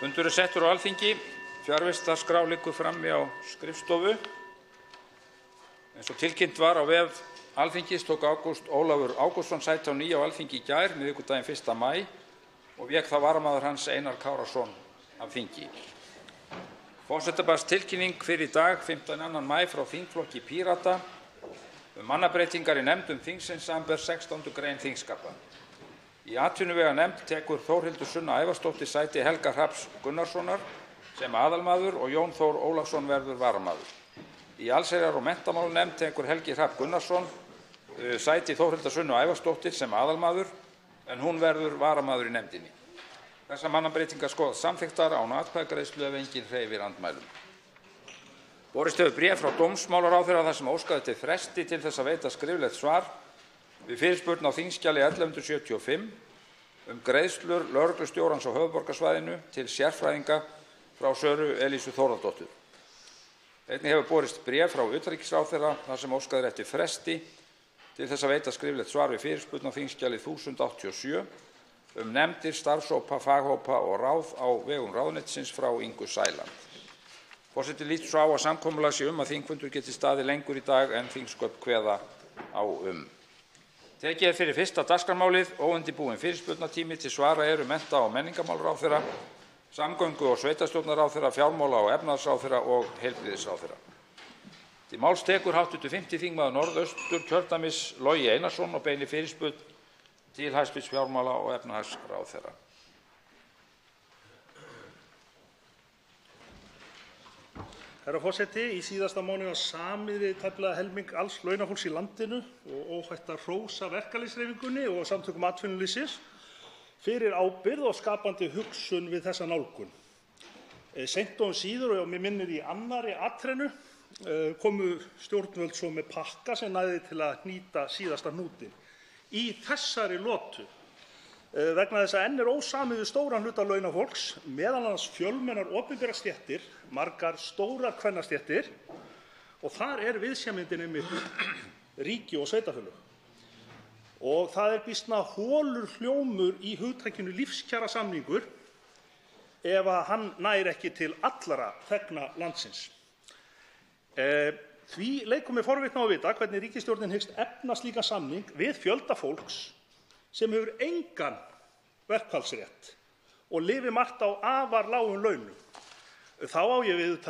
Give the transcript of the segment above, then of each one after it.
Fundur settur á Alþingi. Fjarvistarskrá liggur frammi á skrifstofu. Eins og tilkynnt var á vef Alþingis tók Ólafur Ágústsson sæti á ný á Alþingi í gær miðvikudaginn 1. maí og vék þá varamaður hans Einar Kárason af þingi. Forseta barst tilkynning fyrir í dag 15. maí frá þingflokki Pírata mannabreytingar í nefndum þingsins samanber 16. grein þingskapa. Í atvinnuveganefnd tekur Þórhildur Sunna Ævarsdóttir sæti Helga Hrafns Gunnarssonar sem aðalmaður og Jón Þór Ólafsson verður varamaður. Í allsherjar- og menntamálanefnd tekur Helgi Hrafn Gunnarsson sæti Þórhildar Sunnu Ævarsdóttir sem aðalmaður en hún verður varamaður í nefndinni. Þessar mannabreytingar skoðast samþykktar án atkvæðagreiðslu ef enginn hreyfir andmælum. Borist hefur bréf frá dómsmálaráðherra þar sem óskað er til fresti til þess að veita skriflegt svar við fyrirspurn á þingskjali 1175 greiðslur lögreglustjórans á höfuðborgarsvæðinu til sérfræðinga frá Söru Elísu Þórðardóttur. Einnig hefur borist bréf frá utanríkisráðherra þar sem óskað er eftir fresti til þess að veita skriflegt svar við fyrirspurn á þingskjali 1087 nefndir, starfshópa, faghópa og ráð á vegum ráðuneytisins frá Ingu Sæland. Forseti lítur svo á að samkomulag sé að þingfundur geti staðið lengur í dag en þingsköp kveða á Tekið er fyrir fyrsta dagskrármálið óundirbúinn fyrirspurnatími til svara eru mennta- og menningarmálaráðherra, samgöngu- og sveitarstjórnarráðherra, fjármála- og efnahagsráðherra og heilbrigðisráðherra. Til máls tekur hv. 5. þingmaður Norðausturkjördæmis Logi Einarsson og beinir fyrirspurn til hæstv. Fjármála- og efnahagsráðherra. Herra forseti, í síðasta mánuði var samið við tæplega helming alls launafólks í landinu og óhætt að hrósa verkalýðshreyfingunni og samtökum atvinnulífsins fyrir ábyrgð og skapandi hugsun við þessa nálgun. Seint og síður og mér minnir í annarri atrennu komu stjórnvöld svo með pakka sem næði til að hnýta síðasta hnútinn. Í þessari lotu vegna þess að enn er ósamið við stóran hluta launafólks, meðal annars fjölmennar opinberar stéttir, margar stórar kvennastéttir og þar er viðsemjandinn einmitt ríki og sveitarfélög. Og það er býsna holur hljómur í hugtakinu lífskjarasamningur ef að hann nær ekki til allra þegna landsins. Því leikur mér forvitni á að vita hvernig ríkisstjórnin hyggst efna slíkan samning við fjölda fólks sem hefur engan verkfallsrétt og lifir margt á afar lágum launum. Þá á ég við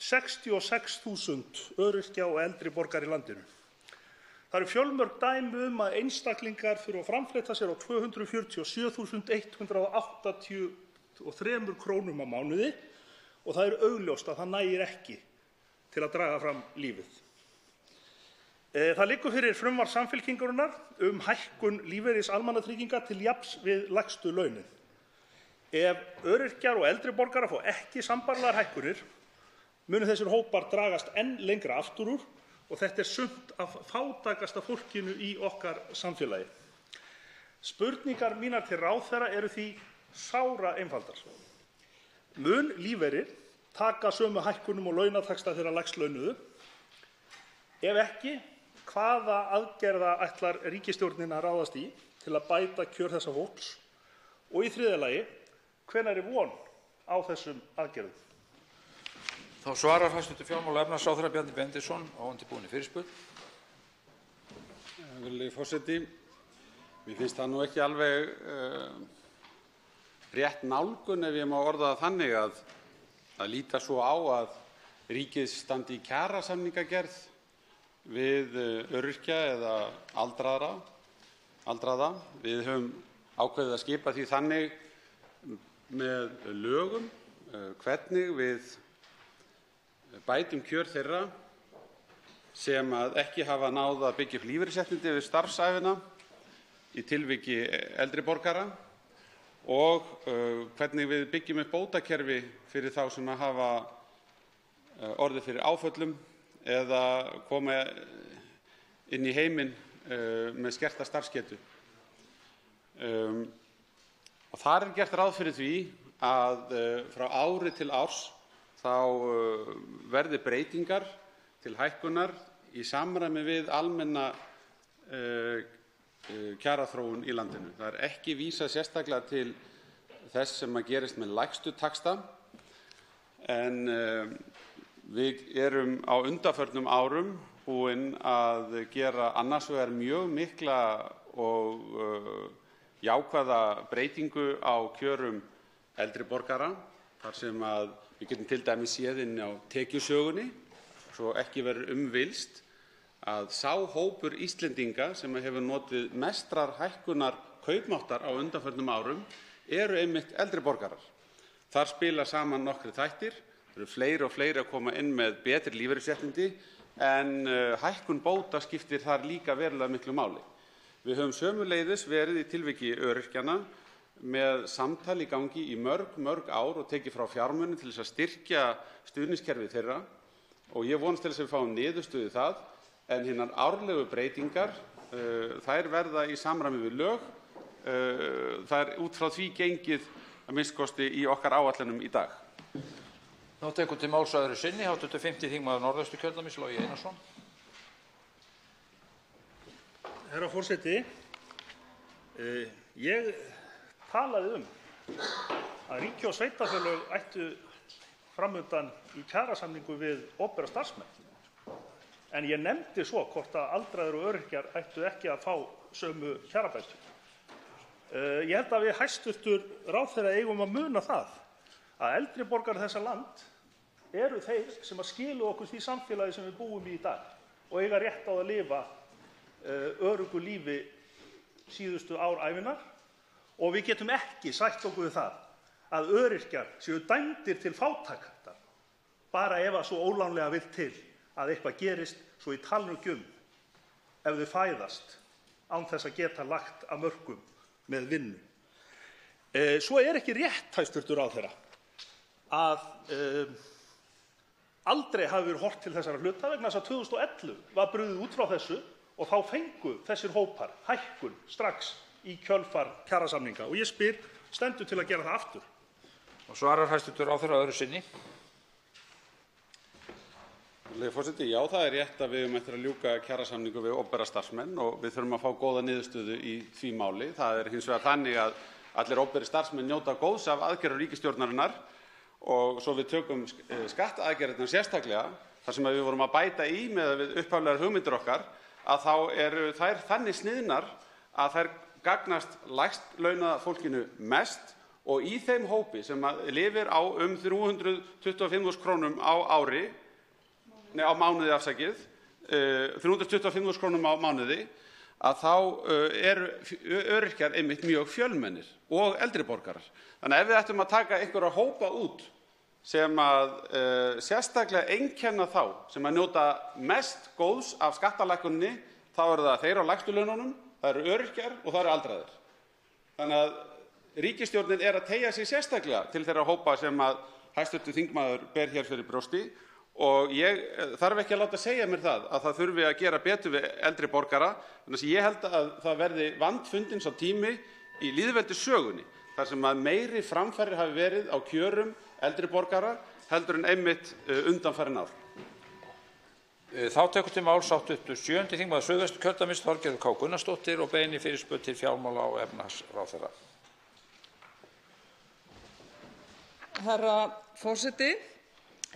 66.000 öryrkja og eldri borgara í landinu. Það eru fjölmörg dæmi að einstaklingar þurfa að framfleyta sér á 247.183 krónum á mánuði og það er augljóst að það nægir ekki til að draga fram lífið. Það liggur fyrir frumvarp Samfylkingarinnar hækkun lífeyris almannatrygginga til jafns við lægstu launin. Ef öryrkjar og eldri borgarar fá ekki sambærilegar hækkunir munu þessir hópar dragast enn lengra aftur úr og þetta er sumt af fátækasta fólkinu í okkar samfélagi. Spurningar mínar til ráðherra eru því sára einfaldar. Mun lífeyrir taka sömu hækkunum og launataxta þeirra lægst launuðu? Ef ekki, hvaða aðgerða ætlar ríkisstjórnin að ráðast í til að bæta kjör þessa fólks? Og í þriðja lagi, hvenær er von á þessum aðgerðum? Þá svarar hæstv. Fjármála- og efnahagsráðherra Bjarni Benediktsson á undirbúinni fyrirspurn. Virðulegi forseti, mér finnst það nú ekki alveg rétt nálgun ef ég má orða það þannig að líta svo á að ríkið standi í kjarasamningagerð við öryrkja eða aldraða. Við höfum ákveðið að skipa því þannig með lögum hvernig við bætum kjör þeirra sem að ekki hafa náð að byggja upp lífeyrisréttindi við starfsævina í tilviki eldri borgara og hvernig við byggjum upp bótakerfi fyrir þá sem hafa orðið fyrir áföllum eða koma inn í heiminn með skerta starfsgetu. Og þar er gert ráð fyrir því að frá ári til árs þá verði breytingar til hækkunar í samræmi við almenna kjaraþróun í landinu. Það er ekki vísað sérstaklega til þess sem gerist með lægstu taxta. En við erum á undanförnum árum búin að gera annars vegar mjög mikla og jákvæða breytingu á kjörum eldri borgara, þar sem við getum til dæmis séð inn á tekjusögunni, svo ekki verður villst, að sá hópur Íslendinga sem hefur notið mestrar hækkunar kaupmáttar á undanförnum árum eru einmitt eldri borgarar. Þar spila saman nokkrir þættir, það eru fleiri og fleiri að koma inn með betri lífeyrisréttindi, en hækkun bóta skiptir þar líka verulega miklu máli. Við höfum sömuleiðis verið í tilviki öryrkjana með samtal í gangi í mörg ár og tekið frá fjármunum til þess að styrkja stuðningskerfi þeirra, og ég vonast til þess að við fáum niðurstöðu það, en hinar árlegu breytingar, þær verða í samræmi við lög, það út frá því gengið að minnsta kosti í okkar áætlunum í dag. Nú tekur til máls öðru sinni hv. 5. þingmaður Norðausturkjördæmis, Logi Einarsson. Herra forseti, ég talaði að ríki og sveitarfélög ættu framundan í kjarasamningu við opinbera starfsmenn. En ég nefndi svo hvort að aldraðir og öryrkjar ættu ekki að fá sömu kjarabætur. Ég held að við hæstv. Ráðherra eigum að muna það að eldri borgarar þessa land eru þeir sem að skilu okkur því samfélagi sem við búum í dag og eiga rétt á að lifa öruggu lífi síðustu ár ævinnar, og við getum ekki sætt okkur við það að öryrkjar séu dæmdir til fátæktar bara ef að svo ólánlega vill til að eitthvað gerist, svo í talinu ef þau fæðast án þess að geta lagt af mörkum með vinnu. Svo ekki rétt, hæstv. Ráðherra, að aldrei hafi verið horft til þessara hluta vegna þess að 2011 var brugðið út frá þessu og þá fengu þessir hópar hækkun strax í kjölfar kjarasamninga, og ég spyr, stendur til að gera það aftur? Og svarar hæstv. Ráðherra öðru sinni. Forseti, já, það rétt að við eftir að ljúka kjarasamningu við opinbera starfsmenn og við þurfum að fá góða niðurstöðu í því máli. Það hins vegar þannig að allir opinberir starfsmenn njóta góðs af aðgerðum ríkisstjórnarinnar, og svo við tökum skattaaðgerðirnar sérstaklega, þar sem við vorum að bæta í með við upphaflegar hugmyndir okkar, að þá eru þær þannig sniðnar að þær gagnast lægst launaða fólkinu mest, og í þeim hópi sem lifir á 325.000 krónum á mánuði, 325.000 krónum á mánuði, að þá eru öryrkjar einmitt mjög fjölmennir og eldri borgarar. Þannig að ef við ættum að taka einhverja hópa út sem sérstaklega einkenna þá sem að njóta mest góðs af skattalækkuninni, þá eru það þeir á lægstu laununum, það eru öryrkjar og það eru aldraðir. Þannig að ríkisstjórnin að teygja sig sérstaklega til þeirra hópa sem að hæstv. Þingmaður ber hér fyrir brjósti, og ég þarf ekki að láta segja mér það að það þurfi að gera betur við eldri borgara, þannig að ég held að það verði vandfundinn sá tími í lýðveldissögunni þar sem að meiri framfarir hafi verið á kjörum eldri borgara heldur en einmitt undanfarin ár. Þá tekur til máls hv. 7. þingmaður Suðvesturkjördæmis, Þorgerður K. Gunnarsdóttir, og beinir fyrirspurn til fjármála- og efnahagsráðherra. Herra forseti,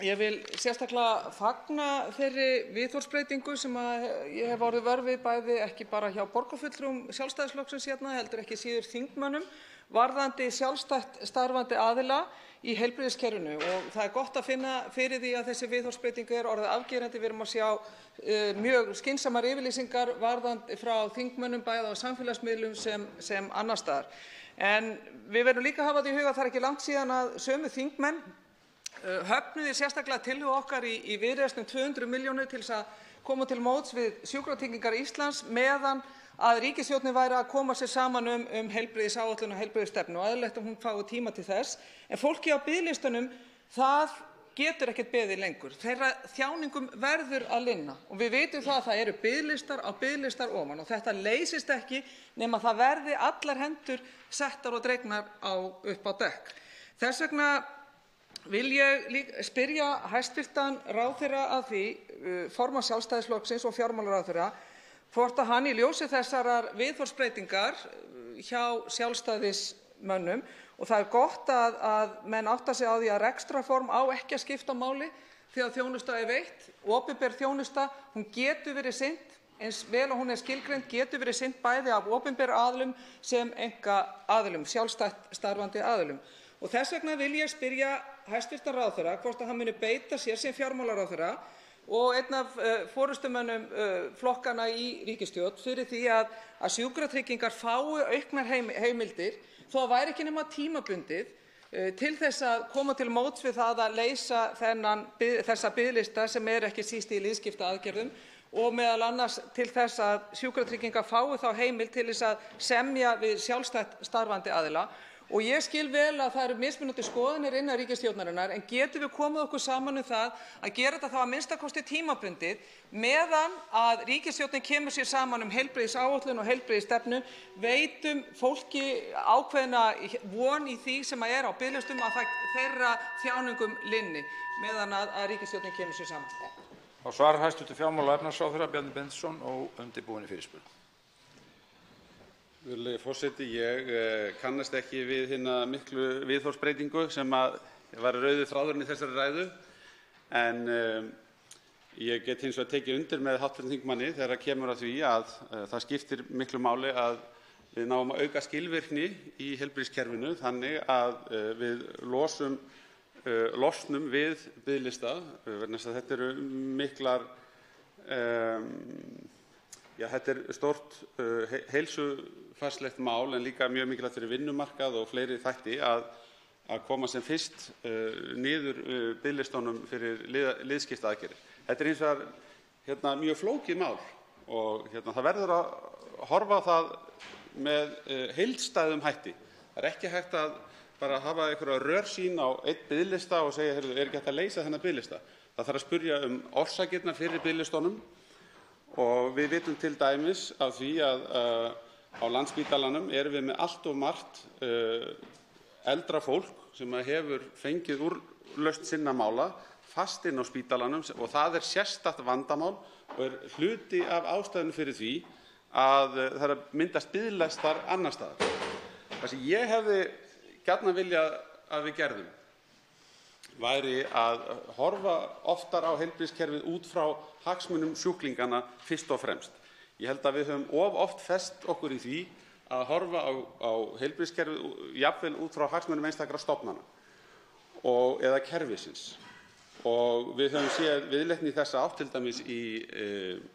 ég vil sérstaklega fagna þeirri viðhorfsbreytingu sem ég hef orðið vör við, bæði ekki bara hjá borgarfulltrúum Sjálfstæðisflokksins hérna, heldur ekki síður þingmönnum, varðandi sjálfstætt starfandi aðila í heilbrigðiskerfinu, og það gott að finna fyrir því að þessi viðhorfsbreyting orðið afgerandi. Við erum að sjá mjög skynsamar yfirlýsingar frá þingmönnum bæði á samfélagsmiðlum sem annars staðar. En við verðum líka að hafa því í huga að það ekki langt síðan að sömu þingmenn höfnuðu sérstaklega tillögu okkar í Viðreisn 200 milljónir til þess að koma til móts við Sjúkratryggingar Íslands meðan að ríkisstjórnin væri að koma sér saman um heilbrigðisáætlun og heilbrigðisstefnu, og eðlilegt að hún fái tíma til þess. En fólkið á biðlistunum, það getur ekkert beðið lengur. Þeirra þjáningum verður að linna, og við vitum að það eru biðlistar á biðlistar ofan, og þetta leysist ekki nema það verði allar hendur settar og dregnar upp á dekk. Þess vegna vil ég spyrja hæstv. Ráðherra að því, formann Sjálfstæðisflokksins og fjármálaráðherra, hvort að hann í ljósi þessarar viðhorfsbreytingar hjá heilbrigðismönnum og það gott að menn átta sig á því að rekstrarform á ekki að skipta máli þegar þjónusta veitt. Opinber þjónusta, hún getur verið sinnt eins vel og hún skilgreind, getur verið sinnt bæði af opinberum aðilum sem einkaaðilum, sjálfstætt starfandi aðilum. Og þess vegna vil ég spyrja hæstv. Ráðherra hvort hann muni beita sér sem fjármálaráðherra og einn af forystumönnum flokkanna í ríkisstjórn fyrir því að Sjúkratryggingar fái auknar heimildir, þó að væri ekki nema tímabundið, til þess að koma til móts við það að leysa þessa biðlista sem ekki síst í liðskiptaaðgerðum og meðal annars til þess að Sjúkratryggingar fái þá heimild til þess að semja við sjálfstætt starfandi aðila. Og ég skil vel að það eru mismunandi skoðanir innan ríkisstjórnarinnar, en getum við komið okkur saman það að gera þetta þá að minnsta kosti tímabundið meðan að ríkisstjórnin kemur sér saman heilbrigðisáætlun og heilbrigðisstefnu, veitum fólki ákveðna von í því sem á biðlistum að þeirra þjáningum linni meðan að ríkisstjórnin kemur sér saman. Þá svarar hæstv. fjármála- og efnahagsráðherra Bjarni Benediktsson og undirbúin fyrirspurn. Virðulegi forseti, ég kannast ekki við hina miklu viðhorfsbreytingu sem var rauði þráðurinn í þessari ræðu, en ég get hins vegar tekið undir með hv. þingmanni þegar kemur að því að það skiptir miklu máli að við náum að auka skilvirkni í heilbrigðiskerfinu þannig að við losnum við biðlista, vegna þess að þetta eru miklar þetta stórt heilsufarslegt mál en líka mjög mikilvægt fyrir vinnumarkað og fleiri þætti að koma sem fyrst niður biðlistunum fyrir liðskiptaaðgerðir. Þetta hins vegar mjög flókið mál og það verður að horfa á það með heildstæðum hætti. Það ekki hægt að bara hafa einhverja rörsýn á einn biðlista og segja, ekki hægt að leysa þennan biðlista. Það þarf að spyrja orsakirnar fyrir biðlistunum og við vitum til dæmis af því að á Landspítalanum erum við með allt of margt eldra fólk sem hefur fengið úrlausn sinna mála fast inn á spítalanum og það sérstakt vandamál og hluti af ástæðunni fyrir því að það að myndast biðlistar annars staðar. Það sem ég hefði gjarnan viljað að við gerðum væri að horfa oftar á heilbrigðiskerfið út frá hagsmunum sjúklinganna fyrst og fremst. Ég held að við höfum of oft fest okkur í því að horfa á heilbrigðiskerfið jafnvel út frá hagsmunum einstakra stofnana eða kerfisins. Og við höfum séð viðleitni í þessa átt til dæmis í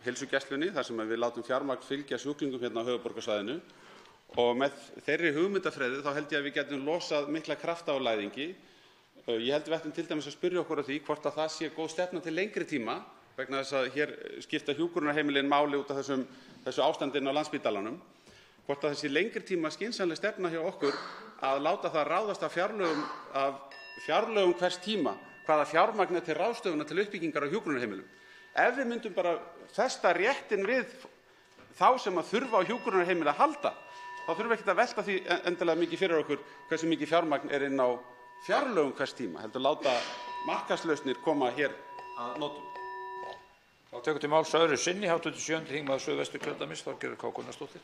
heilsugæslunni þar sem við látum fjármagn fylgja sjúklingum hérna á höfuðborgarsvæðinu og með þeirri hugmyndafræði þá held ég að við getum losað mikla krafta á læðingi. Ég held við ættum til dæmis að spyrja okkur að því hvort að það sé góð stefna til lengri tíma vegna þess að hér skipta hjúkrunarheimilin máli út af þessu ástandi á Landspítalanum. Hvort að þessi lengri tíma skynsamleg stefna hjá okkur að láta það ráðast af fjárlögum hvers tíma hvaða fjármagn til ráðstöfunar til uppbyggingar á hjúkrunarheimilum. Ef við myndum bara festa réttin við þá sem að þurfa á hjúkrunarheimili að halda, þá þurfum við ekkert að velta því endilega mikið fyrir okkur hversu mikið fjármagn inn á fjárlögum hvers tíma, heldur láta markaðslausnir koma hér að notum. Þá tekur til máls öðru sinni hv. 7. þingmaður Suðvesturkjördæmis, Þorgerður K. Gunnarsdóttir.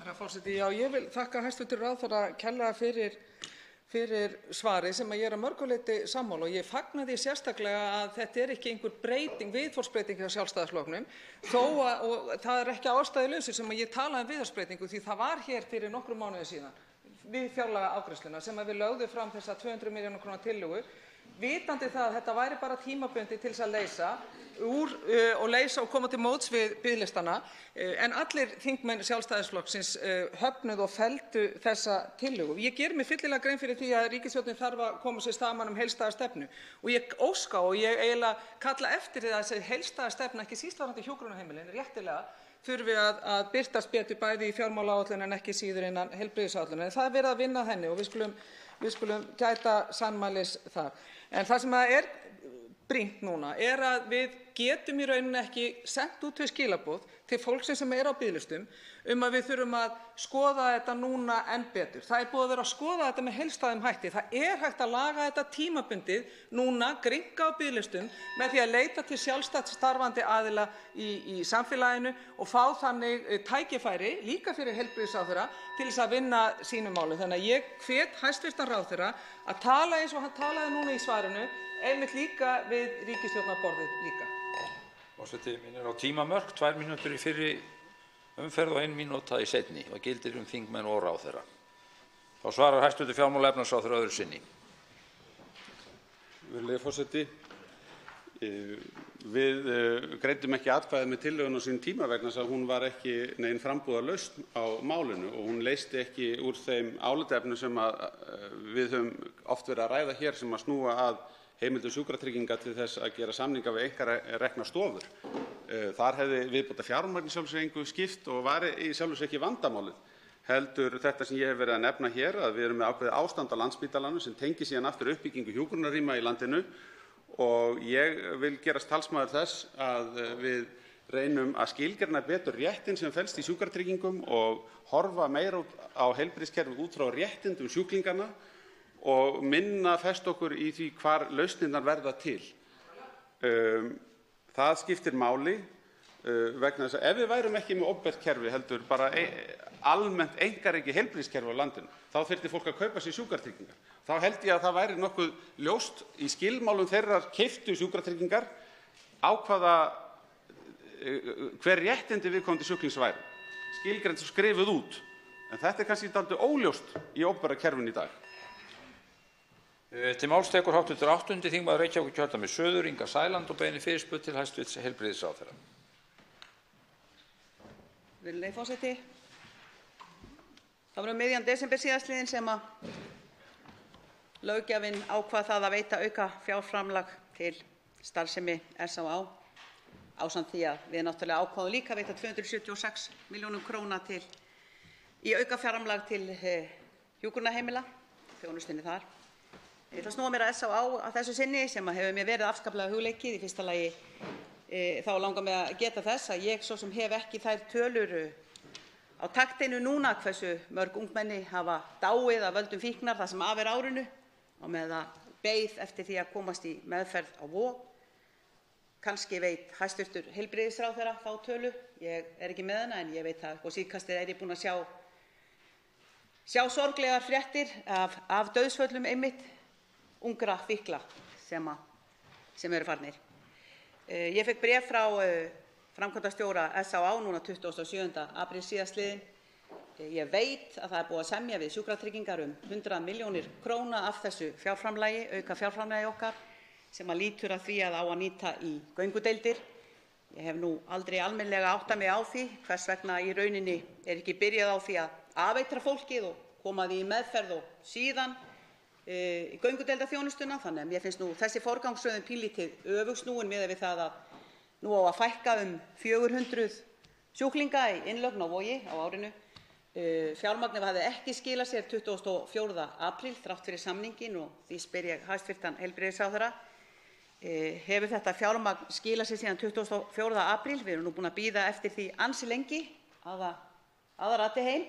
Herra forseti, ég vil þakka hæstv. Ráðherra kærlega fyrir svarið sem ég að mörgu leyti sammála og ég fagna því sérstaklega að þetta ekki einhver viðhorfsbreyting hjá Sjálfstæðisflokknum og það ekki ástæðulausu sem ég talaði viðhorfsbreytingu því það var hér fyrir nokkrum mánuðum síðan við fjárlagaafgreiðsluna sem við lögðum fram þessa 200 milljóna króna tillögu vitandi það að þetta væri bara tímabundið til þess að leysa og koma til móts við biðlistana en allir þingmenn Sjálfstæðisflokksins höfnuðu og felldu þessa tillögu. Ég geri mér fyllilega grein fyrir því að ríkisstjórnin þarf að koma sér saman heildstæða stefnu og ég óska og ég eiginlega kalla eftir því að þessi heildstæða stefna ekki síst varðandi hjúkrunarheimilin réttilega þurfi að birtast betur bæði í fjármálaáætlun en ekki síður innan heilbrigðisáætlunar. En það verið að vinna að henni og við skulum gæta sannmælis þar. En það sem er brýnt núna að við getum í rauninni ekki sent út þau skilaboð til fólksins sem á biðlistum að við þurfum að skoða þetta núna enn betur. Það búið að vera að skoða þetta með heildstæðum hætti. Það hægt að laga þetta tímabundið núna, grynnka á biðlistum með því að leita til sjálfstætt starfandi aðila í samfélaginu og fá þannig tækifæri líka fyrir heilbrigðisráðherra til þess að vinna sínum málum. Þannig að ég hvet hæstv. Ráðherra að tala eins og hann talaði núna í svarinu, einmitt líka við ríkisstjórnarborðið líka. Forseti minnir á tímamörk, 2 mínútur í fyrri umferð og 1 mínúta í seinni og gildir þingmenn og ráðherra. Þá svarar hæstv. fjármála- og efnahagsráðherra öðru sinni. Virðulegi forseti, við greiddum ekki atkvæði með tillögunni á sínum tíma vegna þess að hún var ekki nein frambúðarlausn á málinu og hún leysti ekki úr þeim álitaefnum sem við höfum oft verið að ræða hér sem að snúa að heimildum Sjúkratrygginga til þess að gera samninga við einkareknar stofur. Þar hefði viðbótar fjármagn í sjálfu sér engu skipt og var í sjálfu sér ekki vandamálið. Heldur þetta sem ég hef verið að nefna hér, að við erum með ákveðið ástand á Landspítalanum sem tengir síðan aftur uppbyggingu hjúkrunarrýma í landinu og ég vil gerast talsmaður þess að við reynum að skilgreina betur réttinn sem felst í sjúkratryggingum og horfa meira á heilbrigðiskerfið út frá réttindum sjúklinganna og minna fest okkur í því hvar lausnirnar verða til. Það skiptir máli vegna þess að ef við værum ekki með opinbert kerfi heldur bara almennt einkarekið heilbrigðiskerfi á landinu, þá þyrfti fólk að kaupa sér sjúkratryggingar. Þá held ég að það væri nokkuð ljóst í skilmálum þeirrar keyptu sjúkratryggingar hver réttindi viðkomandi sjúklings væru, skilgreind og skrifuð út. En þetta kannski dálítið óljóst í opinbera kerfinu í dag. Til máls tekur hv. 8. þingmaður Reykjavíkurkjördæmis suður, Inga Sæland, og beinir fyrirspurn til hæstv. heilbrigðisráðherra. Virðulegi forseti. Það var miðjan desember síðastliðinn sem að löggjafinn ákvað það að veita auka fjárframlag til starfsemi SÁÁ ásamt því að við náttúrulega ákváðum líka að veita 276 milljónum króna í auka fjárframlag til hjúkrunarheimila, þjónustunni þar. Ég ætla að snúa mér að SÁÁ að þessu sinni sem hefur mér verið afskaplega hugleikið. Í fyrsta lagi þá langar mig að geta þess að ég svo sem hef ekki þær tölur á taktinu núna hversu mörg ungmenni hafa dáið af völdum fíknar það sem af árinu og með að beið eftir því að komast í meðferð á Vog. Kannski veit hæstv. Heilbrigðisráðherra þá tölu. Ég ekki með hana en ég veit að og síðkastið ég búin að sjá sorglegar fréttir af dauðsföllum einmitt ungra fíkla sem eru farnir. Ég fékk bréf frá framkvæmdastjóra SÁÁ núna 27. apríl síðastliðinn. Ég veit að það er búið að semja við Sjúkratryggingar 100 milljónir króna af þessu fjárframlagi, auka fjárframlagi okkar sem að lítur að því að á að nýta í göngudeildir. Ég hef nú aldrei almennilega áttað mig á því hvers vegna í rauninni ekki byrjað á því að afeitra fólkið og koma því í meðferð og síðan í göngudeildarþjónustuna. Þannig að mér finnst nú þessi forgangsröðun pínlítið öfugsnúin miðað við það að nú á að fækka 400 sjúklinga í innlögn á Vogi á árinu. Fjármagnið hafði ekki skilað sér 24. apríl þrátt fyrir samninginn og því spyr ég hæstv. Heilbrigðisráðherra. Hefur þetta fjármagn skilað sér síðan 24. apríl? Við erum nú búin að bíða eftir því ansi lengi að það rati heim.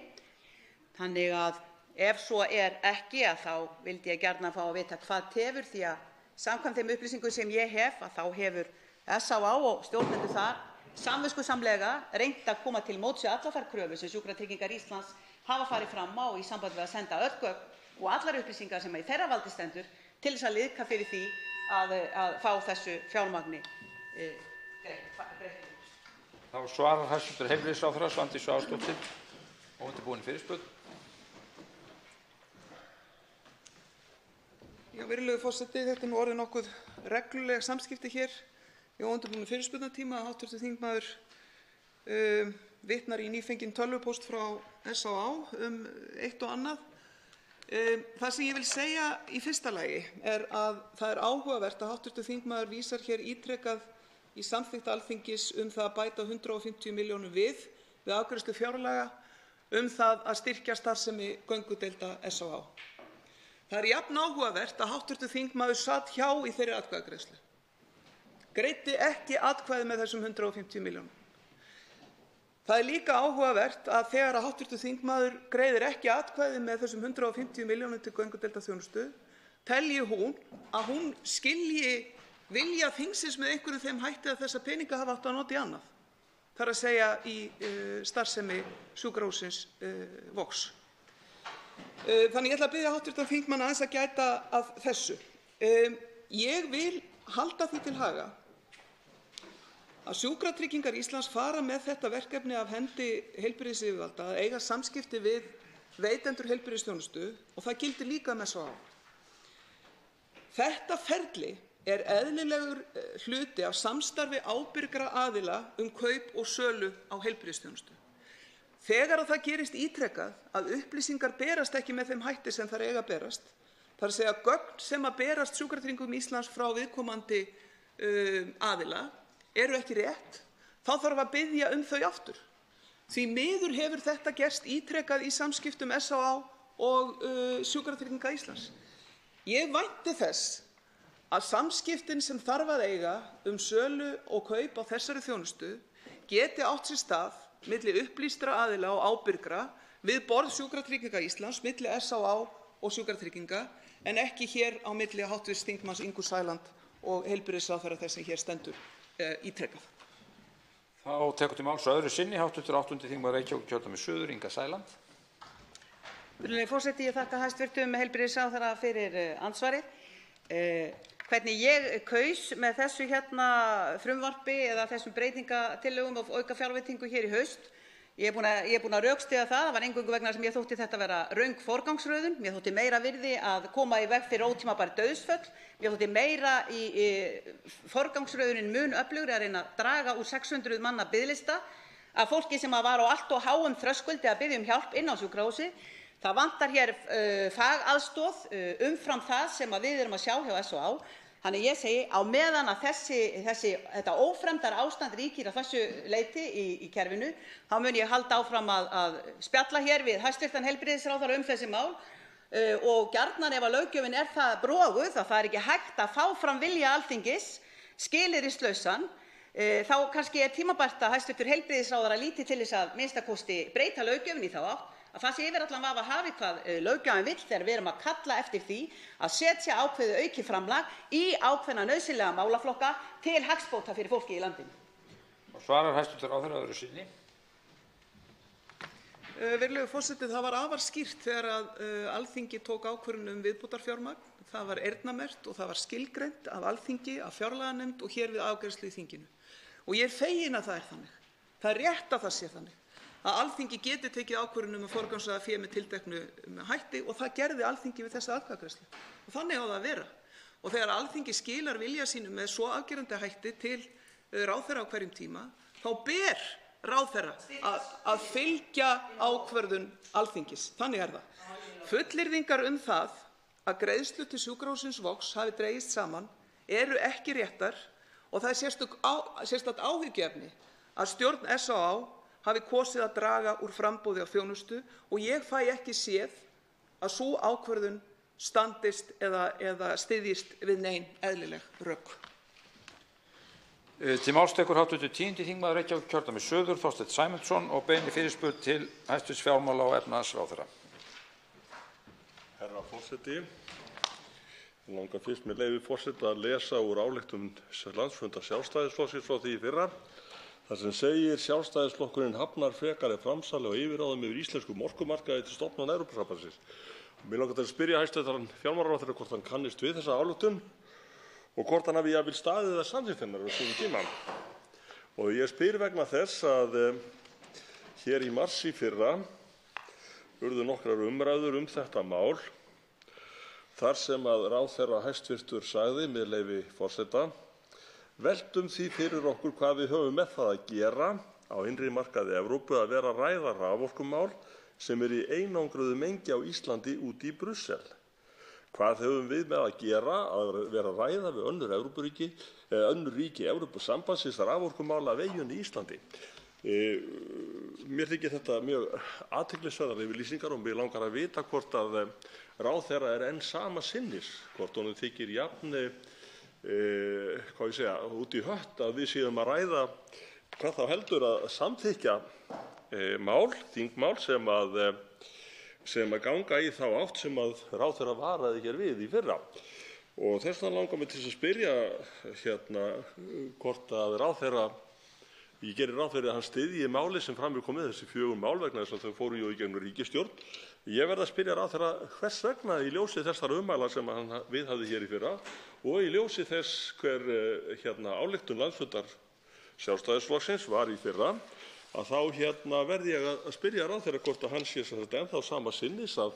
Þannig að ef svo ekki þá vildi ég gjarnan fá að vita hvað tefur því að samkvæmt þeim upplýsingum sem ég hef þá hefur SÁÁ og stjórnendur þar samviskusamlega reynt að koma til móts við allar þær kröfur sem Sjúkratryggingar Íslands hafa farið fram á í sambandi við að senda öll gögn og allar upplýsingar sem í þeirra valdi stendur til þess að liðka fyrir því að fá þessu fjármagni greitt. Þá svarar hæstv. heilbrigðisráðherra Svandís Svavarsdóttir. Óundirbúin fyrirspurn. Já, virðulegur forseti, þetta nú orðið nokkuð regluleg samskipti hér í óundirbúnum fyrirspurnatíma að hv. þingmaður vitnar í nýfenginn tölvupóst frá SÁÁ eitt og annað. Það sem ég vil segja í fyrsta lagi að það áhugavert að hv. þingmaður vísar hér ítrekað í samþykkt Alþingis það að bæta 150 milljónum við afgreiðslu fjárlaga það að styrkja starfsemi göngudeilda SÁÁ. Það jafn áhugavert að hv. þingmaður sat hjá í þeirri atkvæðagreiðslu. greiddi ekki atkvæði með þessum 150 milljónum. Það er líka áhugavert að þegar hv. þingmaður greiðir ekki atkvæði með þessum 150 milljónum til göngudeildarþjónustu, telji hún að hún skilji vilja þingsins með einhverjum þeim hætti að þessa peninga hafa átt að nota í annað. Það er að segja í starfsemi sjúkrahússins Vogs. Þannig ég ætla að biðja hv. þingmann aðeins að gæta að þessu. Ég vil halda því til haga að Sjúkratryggingar Íslands fara með þetta verkefni af hendi heilbrigðisyfirvalda að eiga samskipti við veitendur heilbrigðisþjónustu og það gildir líka með SÁÁ. Þetta ferli er eðlilegur hluti af samstarfi ábyrgra aðila kaup og sölu á heilbrigðisþjónustu. Þegar það gerist ítrekað að upplýsingar berast ekki með þeim hætti sem þær eiga að berast, það er að segja gögn sem að berast Sjúkratryggingum Íslands frá viðkomandi aðila eru ekki rétt, þá þarf að biðja þau aftur. Því miður hefur þetta gerst ítrekað í samskiptum SÁÁ og Sjúkratrygginga Íslands. Ég vænti þess að samskiptin sem þarf að eiga sölu og kaup á þessari þjónustu geti átt sér stað milli upplýstra aðila og ábyrgra við borð Sjúkratrygginga Íslands, milli SÁÁ og Sjúkratrygginga, en ekki hér á milli hv. þingmanns Ingu Sæland og heilbrigðisráðherra þess sem hér stendur ítrekað. Þá tekur til máls öðru sinni hv. 8. þingmaður Reykjavíkurkjördæmis suður, Inga Sæland. Virðulegi forseti, ég þakka hæstv. Heilbrigðisráðherra fyrir andsvarið. Hvernig ég kaus með þessu frumvarpi eða þessum breytingatillögum og aukafjárveitingu hér í haust, ég er búin að rökstyðja það var eingöngu vegna sem ég þótti þetta vera röng forgangsröðun. Mér þótti meira virði að koma í veg fyrir ótímabær dauðsföll. Mér þótti meira í forgangsröðunin mun öflugri að reyna að draga úr 600 manna biðlista af fólki sem var á allt og háum þröskuldi að biðja hjálp inn á sjúkrahúsi. Það vantar hér fagaðstoð umfram það sem við erum að sjá hjá SÁÁ. Þannig ég segi, á meðan að þetta ófremdarástand ríkir að þessu leyti í kerfinu, þá mun ég halda áfram að spjalla hér við hæstv. Heilbrigðisráðherra þessi mál og gjarnan ef að löggjöfin er það broguð að það er ekki hægt að fá fram vilja Alþingis skilyrðislausan, þá kannski er tímabært að hæstv. Heilbrigðisráðherra líti til þess að minnsta kosti breyta löggjöfinni í þá átt að það sé yfir allan vafa hafið hvað löggjafinn vill þegar við erum að kalla eftir því að setja ákveðið aukið framlag í ákveðna nauðsynlega málaflokka til hagsbóta fyrir fólkið í landinu. Svarar hæstv. ráðherra öðru sinni. Virðulegur forseti, það var afar skýrt þegar Alþingi tók ákvörðun viðbótarfjármagn. Það var eyrnamerkt og það var skilgreint af Alþingi, af fjárlaganefnd og hér við afgreiðslu í þinginu. Og ég er fegin að það er þannig. Það er rétt að það sé þannig. Að Alþingi geti tekið ákvörðun að forgangsraða fé með tilteknu hætti og það gerði Alþingi við þessa atkvæðagreiðslu. Og þannig á það að vera. Og þegar Alþingi skilar vilja sínum með svo afgerandi hætti til ráðherra á hverjum tíma, þá ber ráðherra að fylgja ákvörðun Alþingis. Þannig er það. Fullyrðingar það að greiðslur til sjúkrahússins Vogs hafi dregist saman eru ekki réttar og það er sérstakt áhyggjuefni að stjórn SÁÁ hafi kosið að draga úr framboði á þjónustu og ég fæ ekki séð að sú ákvörðun standist eða styðjist við nein eðlileg rök. Til máls tekur hv. 10. þingmaður Reykjavíkurkjördæmis suður, Þorsteinn Sæmundsson, og beinir fyrirspurn til hæstv. fjármála- og efnahagsráðherra. Herra forseti, mig langar fyrst með leyfi forseta að lesa úr ályktun landsfundar Sjálfstæðisflokksins frá því í fyrra. þar sem segir: Sjálfstæðisflokkurinn hafnar frekari framsali og yfirráðum yfir íslenskum orkumarkaði til stofnunar Evrópusambandsins. Mig langar til að spyrja hæstv. fjármálaráðherra hvort hann kannist við þessa ályktun og hvort hann hafi jafnvel staðið að samþykkt hennar á sínum tíma. Og ég spyr vegna þess að hér í mars í fyrra urðu nokkrar umræður þetta mál þar sem að ráðherra hæstvirtur sagði, með leyfi forseta: Veltum því fyrir okkur hvað við höfum með það að gera á innri markaði Evrópu að vera að ræða raforkumál sem í einangruðu mengi á Íslandi út í Brussel. Hvað höfum við með að gera að vera að ræða við önnur ríki Evrópusambandsins raforkumála af eyjunni Íslandi? Mér þykir þetta mjög athyglisverðar yfirlýsingar og mig langar að vita hvort að ráðherra enn sama sinnis, hvort honum þykir jafn hvað ég segja, út í hött að við séum að ræða hvað þá heldur að samþykkja þingmál sem að ganga í þá átt sem að ráðherra varaði hér við í fyrra. Og þess vegna langar mig til að spyrja hvort að ráðherra, ég geri ráð fyrir að hann styðji máli sem fram er komið, þessi 4 mál, vegna þess að þau fóru í gegnum ríkisstjórn. Ég verð að spyrja ráðherra hvers vegna í ljósi þessara ummæla sem hann viðhafði hér í fyrra og í ljósi þess hver ályktun landsfundar Sjálfstæðisflokksins var í fyrra, að þá verði ég að spyrja ráðherra hvort að hann sé ennþá sama sinnis að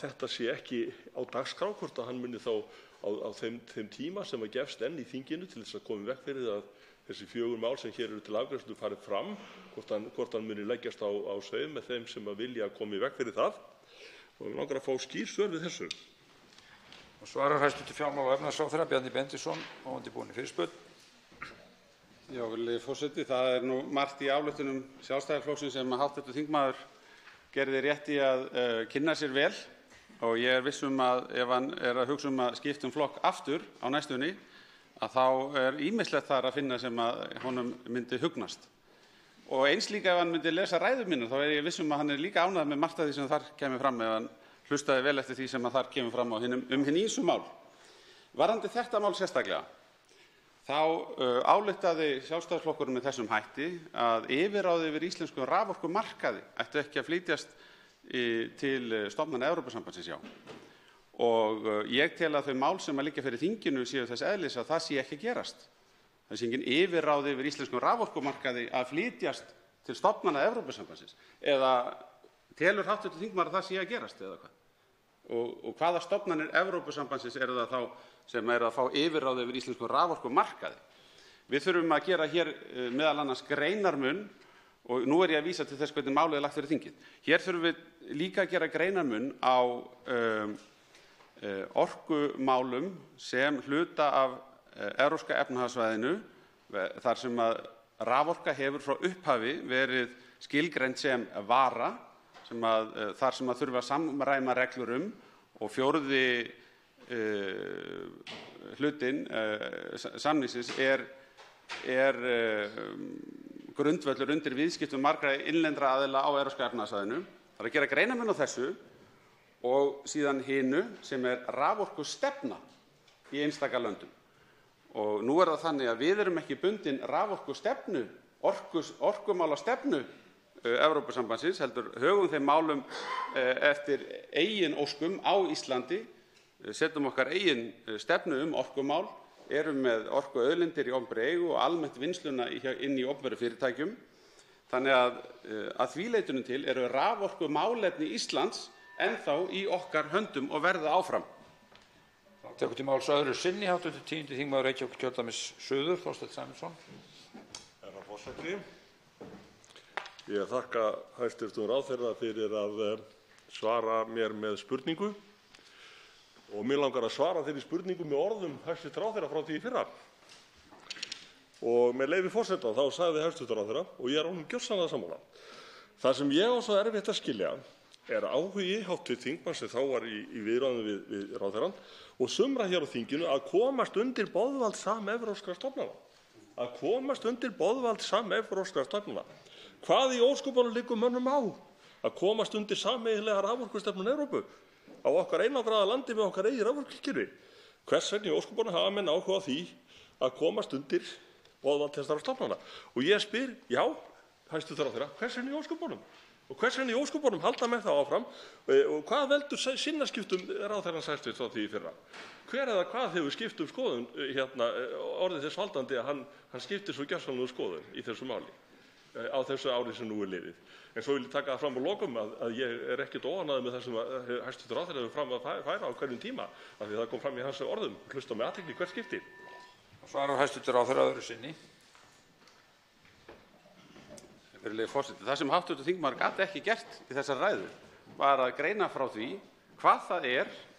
þetta sé ekki á dagskrá, hvort að hann muni þá á þeim tíma sem að gefst enn í þinginu til þess að koma í veg fyrir að þessi 4 mál sem hér eru til afgreiðslu farið fram, hvort hann muni leggjast á sveif með þeim sem að vilja koma í veg fyrir það. Og við langar að fá skýr svör við þessu. Og svarar hæstv. Fjármála- og efnahagsráðherra Bjarni Benediktsson, óundirbúinn fyrirspurn. Já, virðulegi forseti, það nú margt í ályktunum Sjálfstæðisflokksins sem hv. þingmaður gerði rétt í að kynna sér vel, og ég viss að ef hann að hugsa að skipta flokk aftur á næstunni, að þá ýmislegt þar að finna sem að honum myndi hugnast. Og eins líka ef hann myndi lesa ræður mínar, þá ég viss að hann líka ánægður með margt af því sem þar kemur fram, ef hann hlustaði vel eftir því sem að þar kemur fram hin ýmsu mál. Varðandi þetta mál sérstaklega, þá ályktaði Sjálfstæðisflokkurinn með þessum hætti að yfirráð yfir íslenskum raforkumarkaði ættu ekki að flytjast til stofnana Evrópusambandsins, já. Og ég tel að þau mál sem að liggja fyrir þinginu séu þess eðlis að það sé ekki að gerast. Það sé engin yfirráð yfir íslenskum raforkumarkaði að flytjast til stofnana Evrópusambandsins. Eða telur hv. þingmaður að það sé að gerast eða hvað? Og hvaða stofnanir Evrópusambandsins eru það þá sem eru að fá yfirráð yfir íslenskum raforkumarkaði? Við þurfum að gera hér meðal annars greinarmun, og nú ég að vísa til þess hvernig málið lagt fyrir þingið. Hér þurfum við líka að gera greinarmun á orkumálum sem hluta af Evrópska efnahagssvæðinu, þar sem að raforka hefur frá upphafi verið skilgreind sem vara, þar sem að þurfa að samræma reglur og 4. hlutinn samningsins er grundvöllur undir viðskiptum margra innlendra aðila á Evrópska efnahagssvæðinu. Það að gera greinarmun á þessu og síðan hinu sem raforkustefna í einstaka löndum. Og nú það þannig að við erum ekki bundin raforkustefnu, orkumálastefnu Evrópusambandsins, heldur högum þeim málum eftir eigin óskum á Íslandi, setjum okkar eigin stefnu orkumál, erum með orkuauðlindir í opinberri eigu og almennt vinnsluna inn í opinberum fyrirtækjum. Þannig að því leytinu til eru raforkumálefni Íslands ennþá í okkar höndum og verða áfram. Tekur til máls öðru sinni hv. 10. þingmaður Reykjavíkurkjördæmis suður, Þorsteinn Sæmundsson. Herra forseti, ég þakka hæstv. ráðherra fyrir að svara mér með spurningu og mig langar að svara þeirri spurningu með orðum hæstv. ráðherra frá því í fyrra. Og með leyfi forseta þá sagði hæstv. ráðherra, og ég honum gjörsamlega sammála, það sem ég á svo erfitt að skilja áhugi hv. þingmanns sem þá var í viðræðum við ráðherrann og sumra hér á þinginu að komast undir boðvald samevrópskra stofnana. Að komast undir boðvald samevrópskra stofnana. Hvað í ósköpunum liggur mönnum á? Að komast undir sameiginlega raforkustefnu Evrópu á okkar einangraða landi með okkar eigin raforkukerfi. Hvers vegna í ósköpunum hafa menn áhuga á því að komast undir boðvald þessara stofnana? Og ég spyr, já, hæstv. ráðherra, hvers vegna í ósköpunum? Og hvers vegna í ósköpunum halda menn það áfram? Og hvað veldur sinnaskiptum ráðherrans hæstv. frá því í fyrra? Hver eða hvað hefur skipt skoðun orðið þess valdandi að hann skiptir svo gjörsamlega skoðun í þessu máli á þessu ári sem nú liðið? En svo vil ég taka það fram á lokum að ég ekkert óánægður með það sem hæstv. ráðherra hefur fram að færa á hverjum tíma, af því það kom fram í hans orðum, hlusta með athygli hvert skipti. Svarar hæstv. ráðherra öðru sinni. Virðulegi forseti, það sem hv. þingmaður gat ekki gert í þessari ræðu var að greina frá því hvað það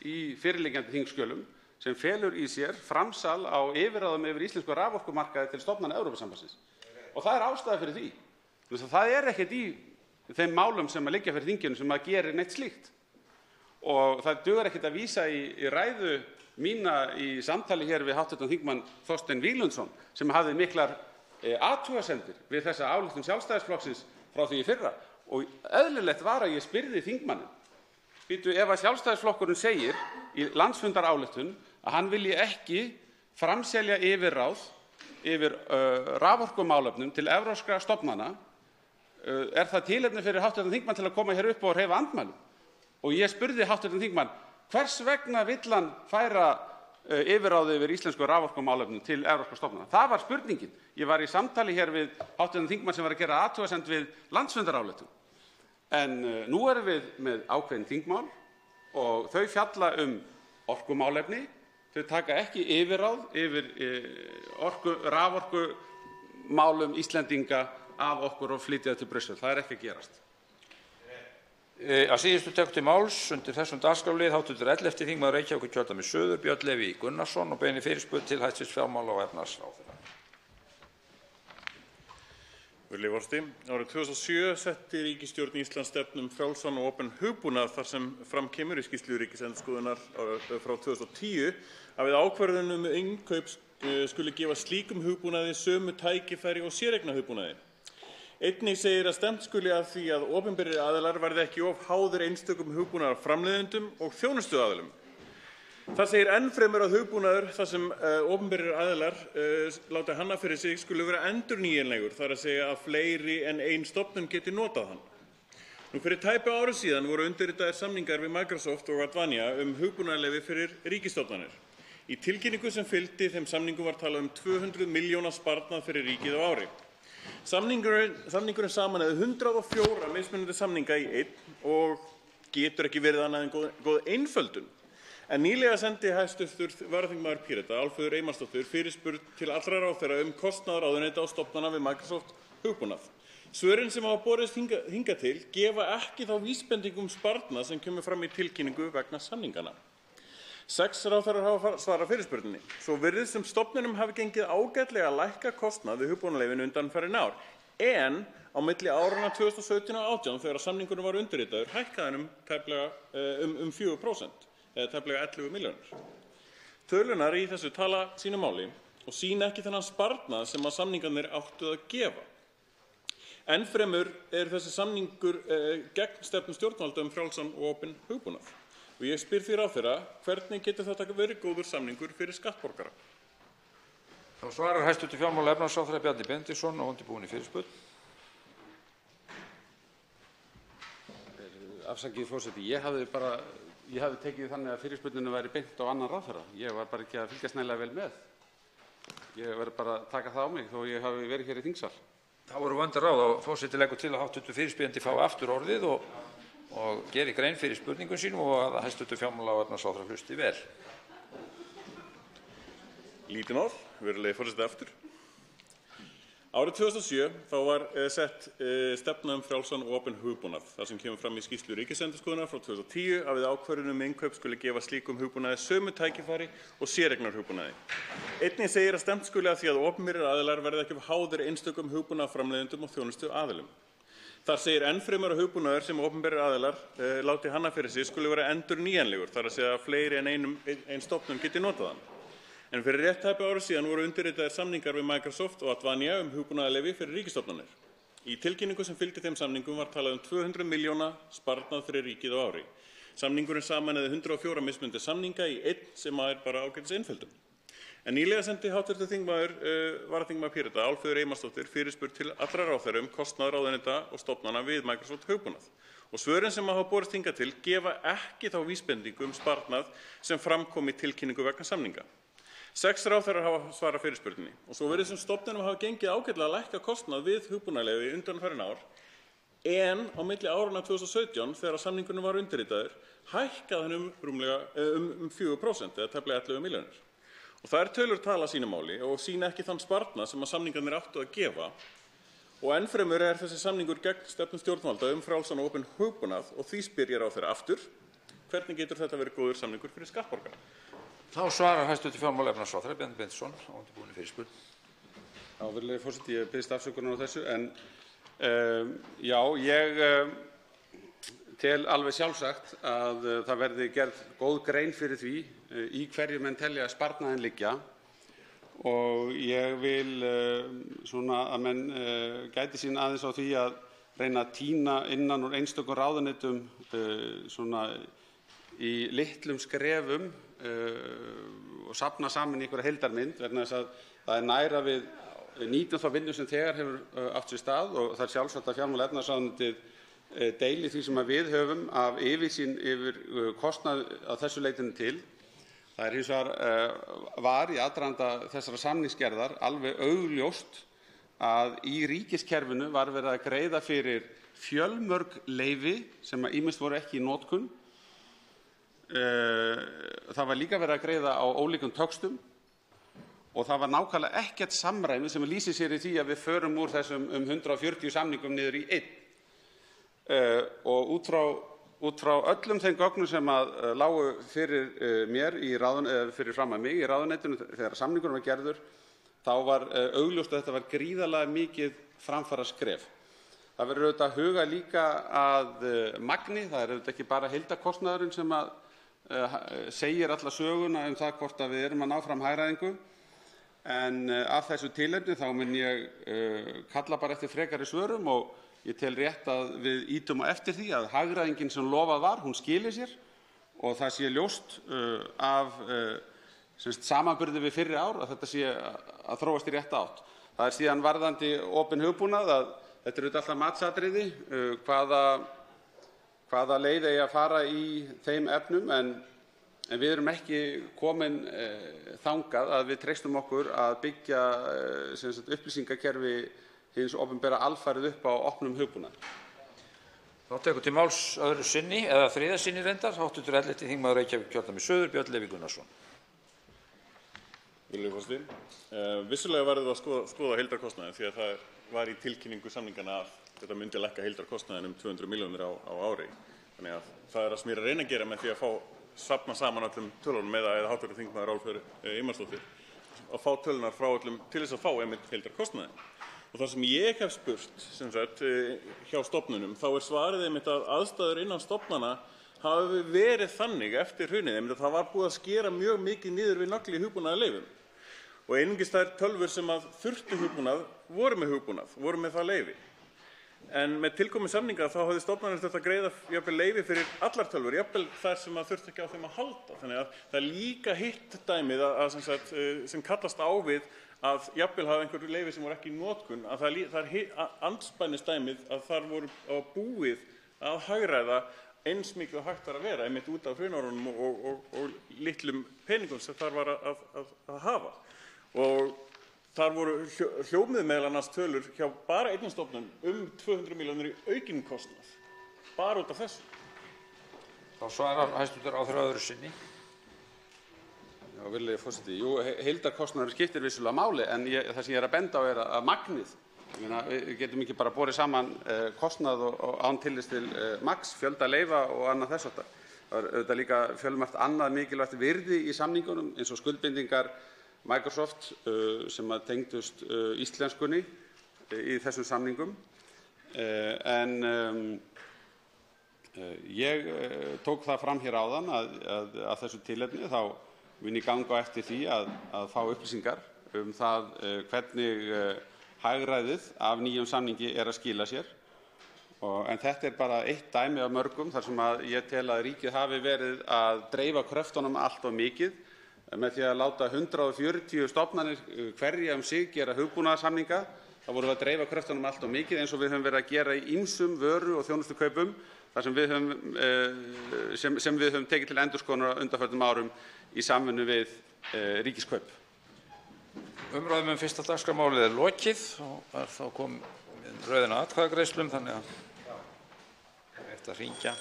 í fyrirliggjandi þingskjölum sem felur í sér framsal á yfirráðum yfir íslensku raforkumarkaði til stofnana Evrópusambandsins. Og það ástæða fyrir því. Það ekkert í þeim málum sem liggja fyrir þinginu sem gerir neitt slíkt. Og það dugar ekkert að vísa í ræðu mína í samtali hér við hv. þingmann Þorstein Víglundsson sem hafði miklar athugasemdir við þessa ályktun Sjálfstæðisflokksins frá því í fyrra og eðlilegt var að ég spyrði þingmanninn: Bíddu, ef að Sjálfstæðisflokkurinn segir í landsfundarályktun að hann vilji ekki framselja yfirráð yfir raforkumálefnum til evrópskra stofnana, er það tilefni fyrir hv. þingmann til að koma hér upp og hreyfa andmælum? Og ég spurði hv. þingmann: hvers vegna vill hann færa yfirráð yfir íslensku raforkumálefnum til evrópskra stofnana? Það var spurningin. Ég var í samtali hér við hv. þingmann sem var að gera athugasemd við landsfundarályktun. En nú erum við með ákveðin þingmál og þau fjalla orkumálefni. Þau taka ekki yfirráð yfir raforkumálum Íslendinga af okkur og flytja til Brussel. Það er ekki að gerast. Að síðustu tekur til máls undir þessum dagskrárlið hv. 11. þingmaður Reykjavíkurkjördæmis suður, Björn Leví Gunnarsson, og beinir fyrirspurn til hæstv. fjármála- og efnahagsráðherra. Virðulegi forseti. Árið 2007 setti ríkisstjórn Íslands stefnu frjálsan og opinn hugbúnað þar sem fram kemur í skýrslu Ríkisendurskoðunar frá 2010 að við ákvörðun innkaup skuli gefa slíkum hugbúnaði sömu tækifæri og séreignahugbúnaði. Einnig segir að stefnt skuli að því að opinberir aðilar verði ekki of háðir einstökum hugbúnaðarframleiðendum og þjónustuaðilum. Það segir enn fremur að hugbúnaður þar sem opinberir aðilar láta hanna fyrir sig skuli vera endurnýjanlegur, þar að segja að fleiri en ein stofnun geti notað hann. Nú fyrir tæpu ári síðan voru undirritaðir samningar við Microsoft og Advania hugbúnaðarleyfi fyrir ríkisstofnanir. Í tilkynningu sem fylgdi þeim samningum var talað 200 milljóna sparnað fyrir ríkið á ári. Samningurinn sameinaði 104 mismunandi samninga í einn og getur ekki verið annað en góð einföldun. En nýlega sendi hæstv. Varaþingmaður Pírata, Álfheiður Einarsdóttir, fyrirspurn til allra ráðherra kostnað ráðuneyta og stofnana við Microsoft hugbúnað. Svörin sem hafa borist hingað til gefa ekki þá vísbendingu sparnað sem kemur fram í tilkynningu vegna samningana. 6 ráðherrar hafa svarað fyrirspurninni. Svo virðist sem stofnunum hafi gengið ágætlega að lækka kostnað við hugbúnaðarleyfin undanfarin ár, en á milli áranna 2017 og 2018 þegar samningurinn var undirritaður hækkaði hann tæplega 4%. Eða tæplega 11 milljónir. Tölunar í þessu tala sínu máli og sýna ekki þennan sparnað sem að samningarnir áttu að gefa. Enn fremur þessi samningur gegn stefnu stjórnvalda frjálsan og opinn hugbúnað. Og ég spyr því ráðherra, hvernig getur þetta verið góður samningur fyrir skattborgara? Þá svarar hæstv. fjármála- og efnahagsráðherra Bjarni Benediktsson og undirbúinn í fyrirspurn. Afsakið forseti, ég hafði tekið þannig að fyrirspurninu væri beint á annan ráðherra. Ég var bara ekki að fylgjast nægilega vel með. Ég verð bara að taka það á mig þó ég hafi verið hér í þingsal. Þá eru vöndur ráð og forseti leggur til að hv. fyrirspyrjandi fái aftur orðið og geri grein fyrir spurningum sínum og að hæstv. fjármála- og efnahagsráðherra hlusti vel. Lítið mál, virðulegi forseti aftur. Árið 2007 var sett stefna frjálsan og opinn hugbúnað, þar sem kemur fram í skýrslu Ríkisendurskoðunar frá 2010 að við ákvörðun innkaup skuli gefa slíkum hugbúnaði sömu tækifæri og séreignahugbúnaði. Einnig segir að stefnt skuli að því að opinberir aðilar verði ekki háðir einstökum hugbúnaðarframleiðendum og þjónustuaðilum. Þar segir enn fremur að hugbúnaður sem opinberir aðilar láti hanna fyrir sig skuli vera endurnýjanlegur, þar að segja að fleiri en ein stofnun geti notað hann. En fyrir rétt tæpu ári síðan voru undirritaðir samningar við Microsoft og Advania hugbúnaðarleyfi fyrir ríkisstofnanir. Í tilkynningu sem fylgdi þeim samningum var talað 200 milljóna sparnað fyrir ríkið á ári. Samningurinn sameinaði 104 mismunandi samninga í einn sem bara ágætis einföldun. En nýlega sendi hv. Varaþingmaður Pírata, Álfheiður Einarsdóttir, fyrirspurn til allra ráðherra kostnað ráðuneyta og stofnana við Microsoft hugbúnað. Og svörin sem hafa borist hingað til gefa ekki þá vísbendingu sparnað sem fram kom í tilkynningu vegna samninga. 6 ráðherrar hafa svarað fyrirspurninni og svo virðist sem stofnunum hafa gengið ágætlega að lækka kostnað við hugbúnaðarleyfi undanfarin ár, en á milli áranna 2017 þegar samningurinn var undirritaður hækkaði hann rúmlega 4% eða tæplega 11 milljónir. Og þær tölur tala sínu máli og sýna ekki þann sparnað sem að samningarnir áttu að gefa. Og enn fremur þessi samningur gegn stefnu stjórnvalda frjálsan og opinn hugbúnað og því spyr ég ráðherra aftur, hvernig getur þetta verið góður samningur fyrir skattborgara? Þá svarar hæstv. fjármála- og efnahagsráðherra Bjarni Benediktsson og undirbúinn í fyrirspurn. Já, virðulegi forseti, ég biðst afsökunar á þessu, en já, ég tel alveg sjálfsagt að það verði gerð góð grein fyrir því í hverju menn telja sparnaðinn liggja og ég vil að menn gæti sín aðeins á því að reyna að tína innan úr einstökum ráðuneytum í litlum skrefum og safna saman í einhverja heildarmynd vegna þess að það er nær að við nýtum þá vinnu sem þegar hefur átt sér stað og það er sjálfsagt að fjármála- og efnahagsráðuneytið deili því sem við höfum af yfirsýn yfir kostnað að þessu leytinu til. Það er hins vegar var í aðdraganda þessara samningsgerðar alveg augljóst að í ríkiskerfinu var verið að greiða fyrir fjölmörg leyfi sem ýmist voru ekki í notkun. Það var líka verið að greiða á ólíkum töxtum og það var nákvæmlega ekkert samræmi sem lýsir sér í því að við förum úr þessum 140 samningum niður í 1. Og út frá öllum þeim gögnum sem lágu fyrir mér fyrir framan mig í ráðuneytinu þegar samningurinn var gerður, þá var augljóst að þetta var gríðarlega mikið framfaraskref. Það verður auðvitað að huga líka að magni, það er auðvitað ekki bara heildarkostnaðurinn sem segir alla söguna það hvort að við erum að ná fram hagræðingu. En af þessu tilefni þá mun ég kalla bara eftir frekari svörum og ég tel rétt að við ýtum á eftir því að hagræðingin sem lofað var, hún skili sér og það sé ljóst af samanburði við fyrri ár að þetta sé að þróast í rétta átt. Það er síðan varðandi opinn hugbúnað að þetta eru alltaf matsatriði hvaða leið eigi að fara í þeim efnum en við erum ekki komin þangað að við treystum okkur að byggja upplýsingakerfi hins opinbera alfarið upp á opnum hugbúnaði. Þá tekur til máls öðru sinni eða þriðja sinni reyndar hv. 11. þingmaður Reykjavíkurkjördæmis suður Björn Leví Gunnarsson. Virðulegur forseti. Vissulega verður að skoða heildarkostnaðinn því að það var í tilkynningu samninganna að þetta myndi lækka heildarkostnaðinn 200 milljónir á ári. Þannig að það er það sem ég er að reyna að gera með því að safna saman öllum tölunum eða hv. þingmaður Álfheiður Einarsdóttir að fá tölunar frá öllum til þess að fá einmitt heildarkostnaðinn. Og það sem ég hef spurt hjá stofnunum þá er svarið einmitt að aðstæður innan stofnana hafi verið þannig eftir hrunið einmitt að það var búið að skera mjög mikið niður við nagli hugbúnaðarleyfum. Og einungis þær tölvur sem þurftu hugbúnað voru með það leyfi. En með tilkomi samninga þá hafði stofnanir þurft að greiða jafnvel leyfi fyrir allar tölvur, jafnvel þær sem þurftu ekki á þeim að halda. Þannig að það er líka hitt dæmið sem kallast á við að jafnvel hafa einhverju leyfi sem voru ekki í notkun, að það er andspænisdæmið að þar voru búið að hagræða eins mikið og hægt var að vera, einmitt út af hrunárunum og litlum peningum sem þar var að hafa. Og þar voru hljómið meðal annars tölur hjá bara einni stofnun 200 milljónir í aukinn kostnað, bara út af þessu. Þá svarar hæstv. ráðherra öðru sinni. Já, virðulegi forseti. Jú, heildarkostnaður skiptir vissulega máli en það sem ég er að benda á er að magnið. Við getum ekki bara borið saman kostnað og án tillits til magns, fjölda leyfa og annað þess háttar. Það er auðvitað líka fjölmargt annað mikilvægt virði í samningunum eins og skuldbindingar Microsoft sem tengdust íslenskunni í þessum samningum. En ég tók það fram hér áðan að þessu tilefni þá mun ég ganga á eftir því að fá upplýsingar það hvernig hagræðið af nýjum samningi er að skila sér. En þetta er bara eitt dæmi af mörgum þar sem ég tel að ríkið hafi verið að dreifa kröftunum allt of mikið með því að láta 140 stofnanir hverja sig gera hugbúnaðarsamninga. Þá vorum við að dreifa kröftunum allt of mikið eins og við höfum verið að gera í ýmsum vöru- og þjónustukaupum þar sem við höfum tekið til endurskoðunar á undanförnum árum í samvinnu við Ríkiskaup. Umræðum fyrsta dagskrármálið er lokið og er þá komin röðin að atkvæðagreiðslum þannig að það er að hringja.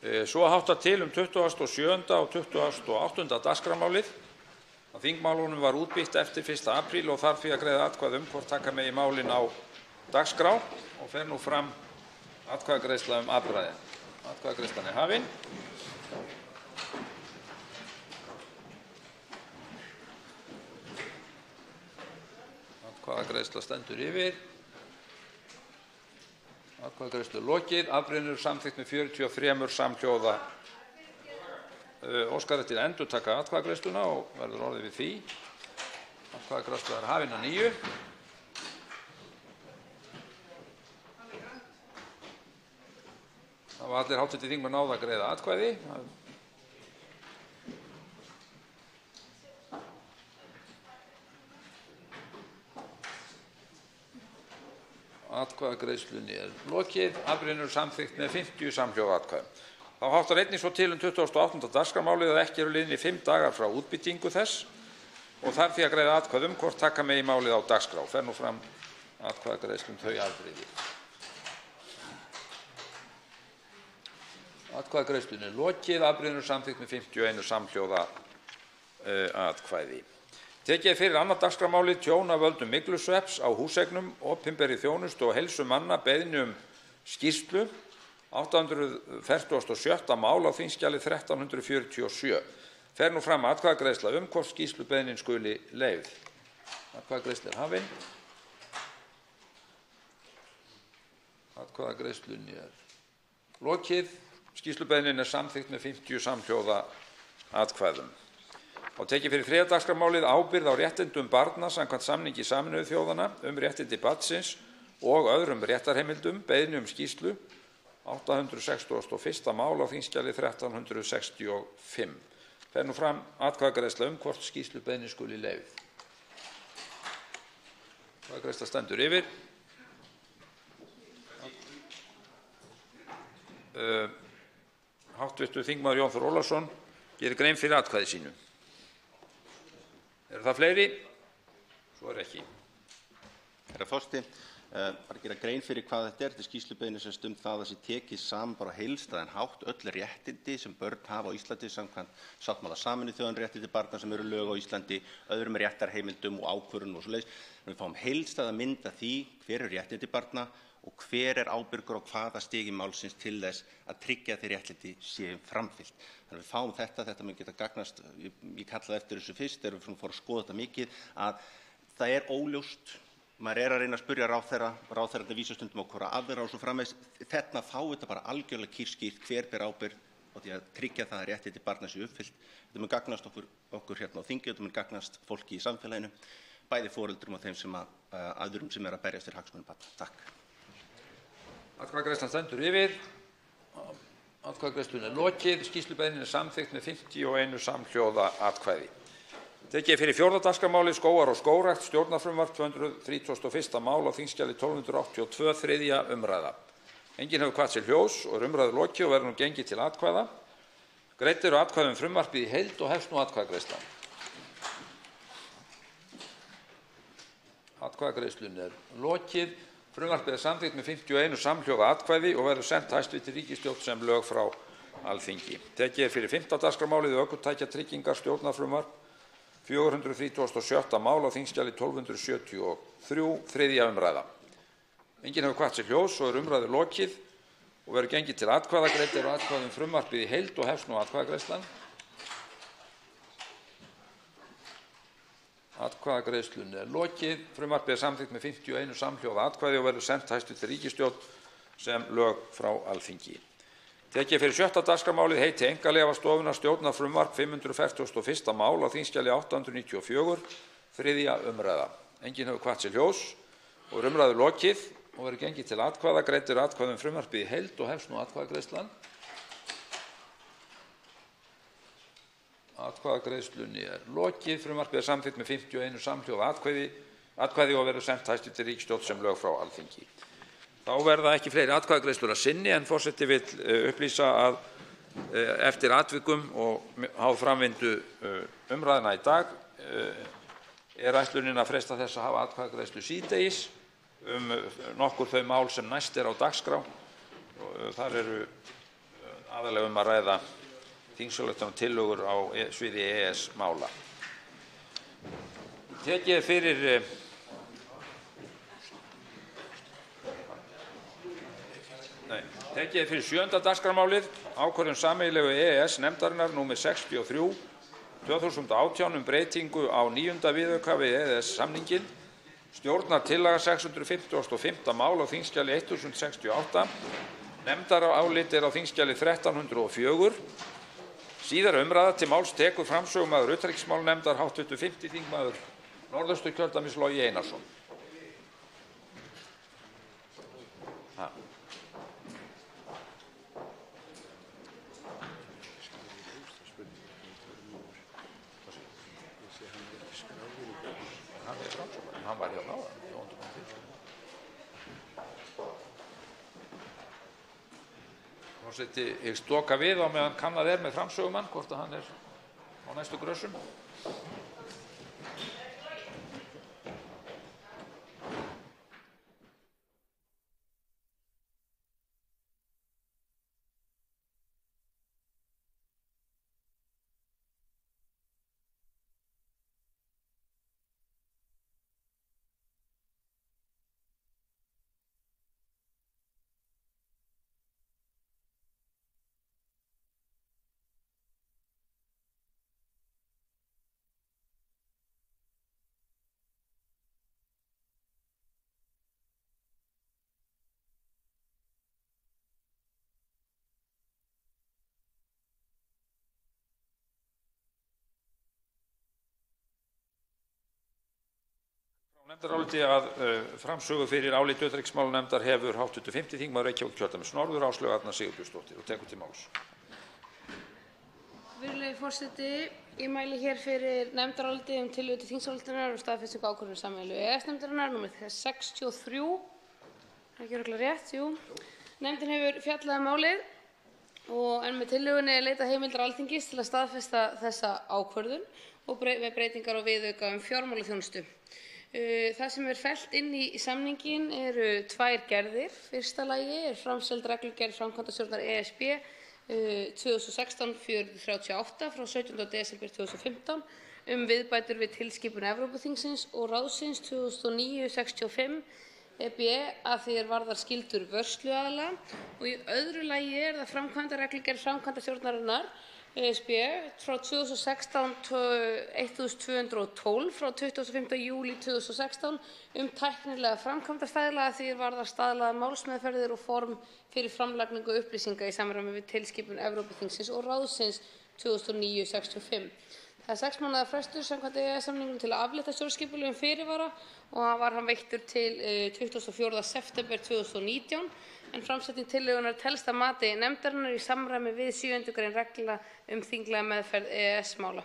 Svo háttar til 27. og 28. dagskrármálið að þingmálunum var útbýtt eftir 1. apríl og þarf því að greiða atkvæði hvort taka megi málin á dagskrá og fer nú fram atkvæðagreiðsla afbragðið. Atkvæðagreiðslan hafin. Atkvæðagreiðsla stendur yfir. Atkvæðagreiðslu lokið. Afbrigðin eru samþykkt með 43 samhljóða. Óskar eftir að endurtaka atkvæðagreiðsluna og verður orðið við því. Atkvæðagreiðsla hafin að nýju. Það var allir hv. þingmenn náð að greiða atkvæði. Atkvæðagreiðslunni lokið. Afbrigðin eru samþykkt með 50 samhljóða atkvæðum. Þá háttar einnig svo til 28. dagskrármálið að ekki eru liðnir 5 dagar frá útbýtingu þess og þarf því að greiða atkvæði hvort taka megi málið á dagskrá. Fer nú fram atkvæðagreiðsla þau afbrigði. Atkvæðagreiðslunni lokið. Afbrigðin eru samþykkt með 51 samhljóða atkvæði. Tekið fyrir annað dagskrármálið tjón af völdum myglusvepps á húseignum, opinberri þjónustu og heilsu manna, beiðni skýrslu 847. mál á þingskjali 1347. Fer nú fram atkvæðagreiðsla hvort skýrslubeiðnin skuli leyfð. Atkvæðagreiðsla hafin. Atkvæðagreiðslunni lokið. Skýrslubeiðnin samþykkt með 50 samhljóða atkvæðum. Og tekið fyrir 3. dagskrármálið ábyrgð á réttindum barna samkvæmt samningi Sameinuðu þjóðanna réttindi barnsins og öðrum réttarheimildum, beiðni skýrslu 861. mál á þingskjali 1365. Fer nú fram atkvæðagreiðsla hvort skýrslubeiðni skuli leyfð. Atkvæðagreiðsla stendur yfir. Háttvirtur þingmaður Jón Þór Ólafsson gerir grein fyrir atkvæði sínu. Eru það fleiri? Svo ekki. Herra forseti, bara gera grein fyrir hvað þetta er. Þetta skýrslubeiðni sem það að sé tekið saman bara heildstæðan hátt öll réttindi sem börn hafa á Íslandi samkvæmt sáttmála Sameinuðu þjóðanna, réttindi barna sem eru lög á Íslandi, öðrum réttarheimildum og ákvörðunum og svoleiðis. Við fáum heildstæða mynd af því hver eru réttindi barna og hver er ábyrgur á hvaða stigi málsins til þess að tryggja að þeir réttindi séu framfylgt. Þannig við fáum þetta mun geta gagnast, ég kallaði eftir þessu fyrst, þegar við fórum að skoða þetta mikið, að það er óljóst, maður að reyna að spyrja ráðherrarnir vísa stundum á hvora aðra og svo framvegis, þetta fá þetta bara algjörlega kýrskýrt hver ber ábyrgð á því að tryggja það að réttindi barna séu uppfyllt. Þetta mun gagnast okkur hérna á þingi, þetta mun gagnast fólki í samfélaginu, bæði foreldrum og þeim aðrum sem að berjast fyrir hagsmunum barna. Takk. Atkvæðagreiðslan stendur yfir. Atkvæðagreiðslunni lokið. Skýrslubeiðnin samþykkt með 51 samhljóða atkvæði. Tekið fyrir 4. dagskrármálið skógar og skógrækt stjórnarfrumvarp 231. mál á þingskjali 1282 3. umræða. Enginn hefur kvatt sér hljóðs og umræðu lokið og verður nú gengið til atkvæða. Greidd eru atkvæði frumvarpið í heild og hefst nú atkvæðagreiðslan. Atkvæðagreiðslunni lokið. Frumvarpið samþykkt með 51 samhljóða atkvæði og verður sent hæstv. Ríkisstjórn sem lög frá Alþingi. Tekið fyrir 5. dagskrármálið ökutækjatryggingar stjórnarfrumvarp 437. mál á þingskjali 1273 3. umræða. Enginn hefur kvatt sér hljóðs og umræðu lokið og verður gengið til atkvæða. Greidd eru atkvæði frumvarpið í heild og hefst nú atkvæðagreiðslan. Atkvæðagreiðslunni lokið. Frumvarpið samþykkt með 51 samhljóða atkvæði og verður sent hæstv. Ríkisstjórn sem lög frá Alþingi. Tekið fyrir 7. dagskrármálið heiti Einkaleyfastofunnar stjórnarfrumvarp 541. mál á þingskjali 894 3. umræða. Enginn hefur kvatt sér hljóðs og umræðu lokið og verður gengið til atkvæða. Greidd eru atkvæði frumvarpið í heild og hefst nú atkvæðagreiðslan. Atkvæðagreiðslunni lokið. Frumvarpið samþykkt með 51 samhljóða atkvæði og verður sent hæstv. Ríkisstjórn sem lög frá Alþingi. Þá verða ekki fleiri atkvæðagreiðslur að sinni en forseti vill upplýsa að eftir atvikum og háð framvindu umræðna í dag ætlunin að freista þess að hafa atkvæðagreiðslu síðdegis nokkur þau mál sem næst á dagskrá. Þar eru aðallega að ræða þingsályktunartillögur á sviði EES-mála. Tekið er fyrir sjöunda dagskrármálið, ákvörðun sameiginlegu EES-nefndarinnar númer 63/2018 breytingu á 9. viðauka við EES-samninginn. Stjórnartillaga 655. mál á þingskjali 1068. Nefndarálit er á þingskjali 1304. Síðari umræða. Til máls tekur framsögumaður utanríkismálanefndar hv. 5. þingmaður Norðausturkjördæmis Logi Einarsson. Hann var hérna áðan. Forseti hyggst doka við á meðan kannað er með framsögumann, hvort að hann er á næstu grössum. Nefndaráliti að framsögu fyrir álit utanríkismálanefndar hefur hv. 5. þingmaður Reykjavíkurkjördæmis norður Áslaug Arna Sigurbjörnsdóttir og tekur til máls. Virðulegi forseti, ég mæli hér fyrir nefndaráliti tillögu til þingsályktunar staðfestingu ákvörðunar sameiginlegu EES-nefndarinnar númer 63. Er ekki örugglega rétt? Jú. Nefndin hefur fjallað málið en með tillögunni er leitað heimildar Alþingis til að staðfesta þessa ákvörðun og með breytingar á viðauka fjármálaþjónustu. Það sem fellt inn í samninginn eru 2 gerðir. Fyrsta lagi er framseld reglugerð framkvæmdastjórnar ESB 2016/438 frá 17. desember 2015 viðbætur við tilskipun Evrópuþingsins og ráðsins 2009/65 EB að því varðar skyldur vörsluaðila og í öðru lagi er það framkvæmdarreglugerð framkvæmdastjórnarinnar ESB frá 2016/1212 frá 25. júlí 2016 tæknilega framkvæmdarstaðla að því varðar staðlaðar málsmeðferðir og form fyrir framlagningu upplýsinga í samræmi við tilskipun Evrópuþingsins og ráðsins 2009/65. Það er 6 mánaða frestur samkvæmt EES-samningnum til að aflétta stjórnskipulegum fyrirvara og var hann veittur til 24. september 2019 en framsetning tillögunnar telst að mati nefndarinnar í samræmi við 7. grein reglna þinglega meðferð EES-mála.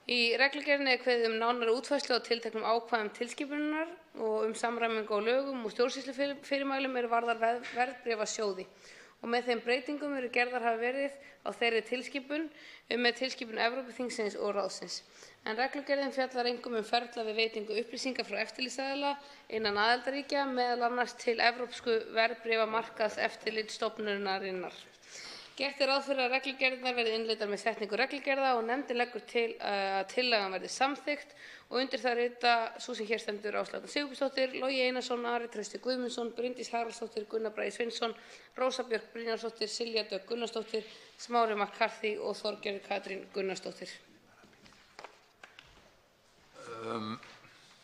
Í reglugerðinni er kveðið nánari útfærslu á tilteknum ákvæðum tilskipunarinnar og samræmingu á lögum og stjórnsýslufyrirmælum er varðar verðbréfasjóði og með þeim breytingum gerðar hafa verið á þeirri tilskipun með tilskipun Evrópuþingsins og ráðsins. En reglugerðin fjallar einkum ferla við veitingu upplýsinga frá eftirlitsaðila innan aðildarríkja, meðal annars til Evrópsku verðbréfamarkaðseftirlitsstofnunarinnar. Gert er ráð fyrir að reglugerðirnar verði innleiddar með setningu reglugerða og nefndin leggur til að tillagan verði samþykkt og undir það rita sú sem hér stendur Áslaug Arna Sigurbjörnsdóttir, Logi Einarsson, Ari Trausti Guðmundsson, Bryndís Haraldsdóttir, Gunnar Bragi Sveinsson, Rósa Björk Brynjarsdóttir, Silja Dögg Gunnarsdóttir, Smári McCarthy og Þorgerður Katrín Gunnarsdóttir.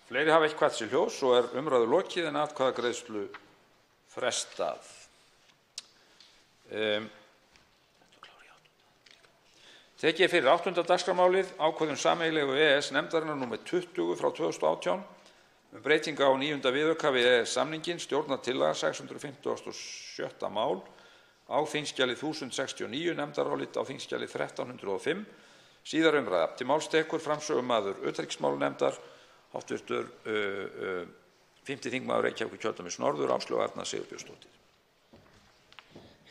Fleiri hafa ekki kvætt sér hljóðs og er umræðu lokið en atkvæðagreiðslu frestað. Tekið er fyrir 8. dagskrármálið, ákvörðun sameiginlegu EES-nefndarinnar númer 20/2018 breytingu á 9. viðauka við EES-samninginn, stjórnartillaga 656. mál á þingskjali 1069, nefndarálit á þingskjali 1305. Síðari umræða. Til máls tekur framsögumaður utanríkismálanefndar, hv. 5. þingmaður Reykjavíkurkjördæmis norður, Áslaug Arna Sigurbjörnsdóttir.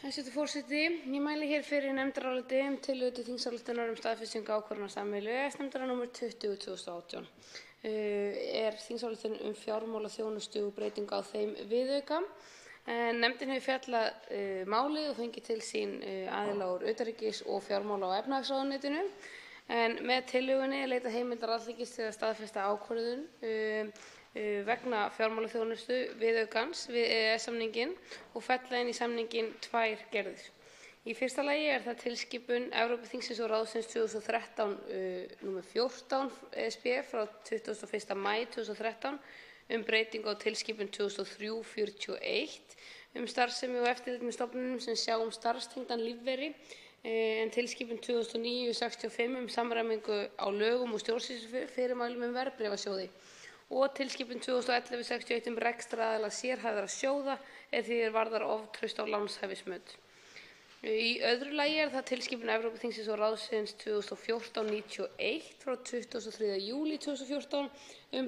Hæstv. forseti, ég mæli hér fyrir nefndaráliti tillögu til þingsályktunar staðfestingu ákvörðunar sameiginlegu EES-nefndarinnar númer 20/2018. Er þingsályktun fjármálaþjónustu og breytingu á þeim viðauka. Nefndin hefur fjallað málið og fengið til sín aðila úr utanríkis- og fjármála- og efnahagsráðuneytinu. En með tillögunni er leitað heimildar Alþingis til að staðfesta ákvörðun vegna fjármálaþjónustu viðaukans við EES-samninginn og fella inn í samninginn 2 gerðir. Í fyrsta lagi er það tilskipun Evrópuþingsins og ráðsins 2013/14 ESB frá 21. maí 2013 breytingu á tilskipun 2003/41 starfsemi og eftirlit með stofnunum sem sjá starfstengdan lífeyri en tilskipun 2009/65 samræmingu á lögum og stjórnsýslufyrirmælum verðbréfasjóði og tilskipun 2011/61 rekstraraðila sérhæfðra sjóða því er varðar oftraust á lánshæfismat. Í öðru lagi er það tilskipun Evrópuþingsins og ráðsins 2014/91 frá 23. júlí 2014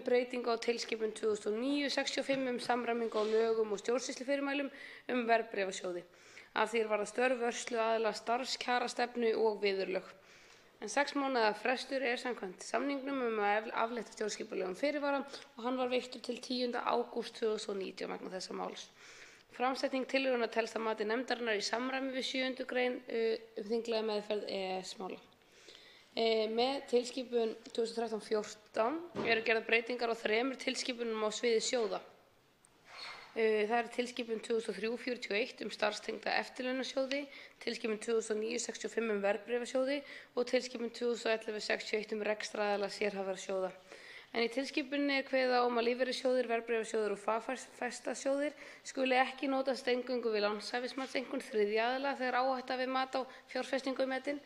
breytingu á tilskipun 2009/65 samræmingu á lögum og stjórnsýslufyrirmælum verðbréfasjóði af því er varðar störf, vörsluaðila, starfskjarastefnu og viðurlög. En 6 mánaða frestur er samkvæmt samningnum að aflétta stjórnskipulegum fyrirvara og hann var veittur til 10. ágúst 2019 vegna þessa máls. Framsetning tillögunnar telst að mati nefndarinnar í samræmi við 7. grein þinglega meðferð EES-mála. Með tilskipun 2013/14 eru gerðar breytingar á 3 tilskipunum á sviði sjóða. Það er tilskipun 2003/41 starfstengda eftirlaunasjóði, tilskipun 2009/65 verðbréfasjóði og tilskipun 2011/61 rekstraraðila sérhæfðra sjóða. En í tilskipuninni er kveðið á að lífeyrissjóðir, verðbréfasjóðir og fagfestasjóðir skuli ekki notast eingöngu við lánshæfismatseinkunn þriðja aðila þegar áhætta við mat á fjárfestingu er metin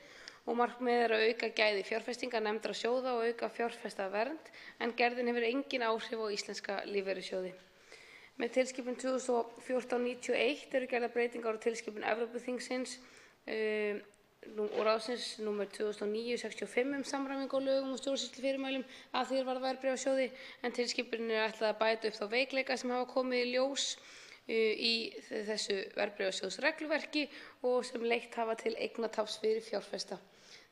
og markmiðið er að auka gæði fjárfestinga nefndra sjóða og auka fjárfestavernd en gerðin hefur engin áhrif á íslenska lífeyrissjóði. Með tilskipun 2014/91 eru gerðar breytingar á tilskipun Evrópuþingsins og ráðsins nr. 2009/65 samræmingu á lögum og stjórnsýslufyrirmælum að því er varðar verðbréfasjóði en tilskipuninni er ætlað að bæta upp þá veikleika sem hafa komið í ljós í þessu verðbréfasjóðsregluverki og sem leitt hafa til eignataps fyrir fjárfesta.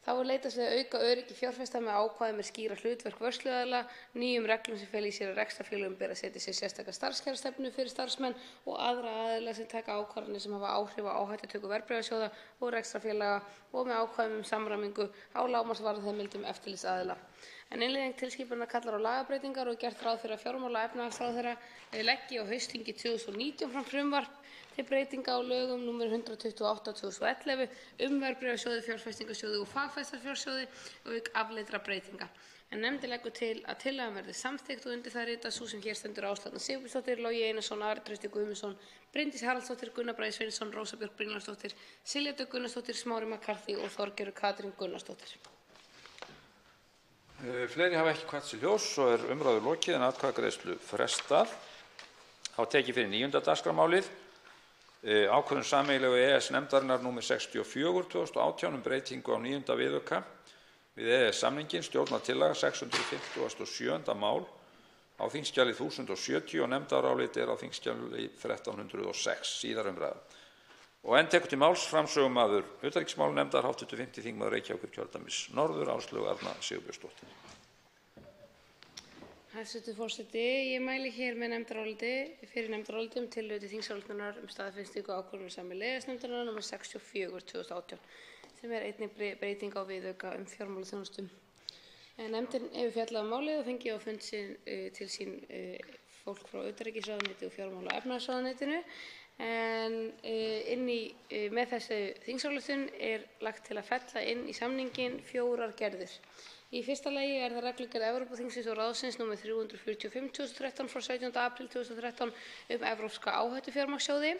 Þá er leitast við að auka öryggi fjárfesta með ákvæðum skýra hlutverk vörsluaðila, nýjum reglum sem fela í sér að rekstrarfélögum ber að setja sér sérstaka starfskjarastefnu fyrir starfsmenn og aðra aðila sem taka ákvarðanir sem hafa áhrif á áhættutöku verðbréfasjóða og rekstrarfélaga og með ákvæðum samræmingu á lágmarksvarðheimildum eftirlitsaðila. En innleiðing tilskipunarinnar kallar á lagabreytingar og gert ráð fyrir að fjármála- og efnahagsráðherra leggi á haustþingi 2019 fram frumvarp til breytinga á lögum nr. 128/2011 verðbréfasjóði, fjárfestingarsjóði og fagfestarfjársjóði auk afleiddra breytinga. En nefndin leggur til að tillagan verði samþykkt og undir það rita sú sem hér stendur Áslaug Arna Sigurbjörnsdóttir, Logi Einarsson, Ari Trausti Guðmundsson, Bryndís Haraldsdóttir, Gunnar Bragi Sveinsson, Rósa Björk Brynjólfsdóttir, Silja Dögg Gunnarsdóttir, Smári McCarthy og Þorgerður Katrín Gunnarsdóttir. Fleiri hafa ekki kvætt sér ljós og umræðu lokið en atkvæðagreiðslu frestað. Þá tekið fyrir 9. dagskrármálið. Ákvörðun sameiginlegu EES-nefndarinnar nr. 64/2018 breytingu á 9. viðauka við EES-samninginn, stjórnartillaga 657. mál á þingskjali 1070 og nefndarálit á þingskjali 1306, síðar umræða. Og enn tekur til máls framsögumaður utanríkismálanefndar, hv. 5. þingmaður Reykjavíkurkjördæmis norður, Áslaug Arna Sigurbjörnsdóttir. Hæstv. forseti, ég mæli hér með fyrir nefndaráliti tillögu til þingsályktunar staðfestingu ákvörðunar sameiginlegu EES-nefndarinnar nr. 64/2018 sem er einnig breyting á viðauka fjármálaþjónustu. Nefndin hefur fjallað málið og fengið á fund til sín fólk frá utanríkisráðuneyti og fjármála- og efnahagsráðuneytinu. En með þessu þingsályktun er lagt til að fella inn í samninginn 4 gerðir. Í fyrsta lagi er það reglugerð Evrópuþingsins og ráðsins nr. 345/2013 frá 17. apríl 2013 evrópska áhættufjármagnssjóði.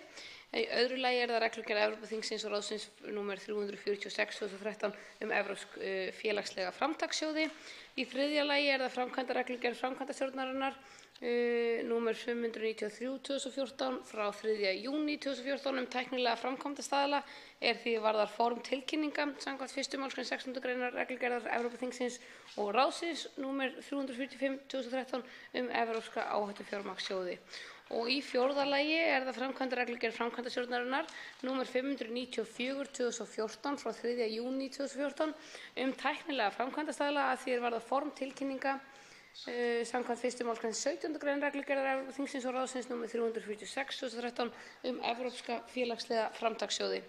Í öðru lagi er það reglugerð Evrópuþingsins og ráðsins nr. 346/2013 evrópsk félagslega framtakssjóði. Í þriðja lagi er það framkvæmdarreglugerð framkvæmdastjórnarinnar nr. 593/2014 frá 3. júní 2014 tæknilega framkvæmdastaðla því varðar form tilkynninga samkvæmt 1. málsgrein 16. greinar reglugerðar Evrópuþingsins og ráðsins nr. 345/2013 evrópska áhættufjármagnssjóði. Og í fjórða lagi er það framkvæmdarreglugerð framkvæmdastjórnarinnar nr. 594/2014 frá 3. júní 2014 tæknilega framkvæmdastaðla því er varðar form tilkynninga samkvæmt 1. málsgrein 17. gr. reglugerðar Evrópuþingsins og ráðsins nr. 346/2013 evrópska félagslega framtakssjóði.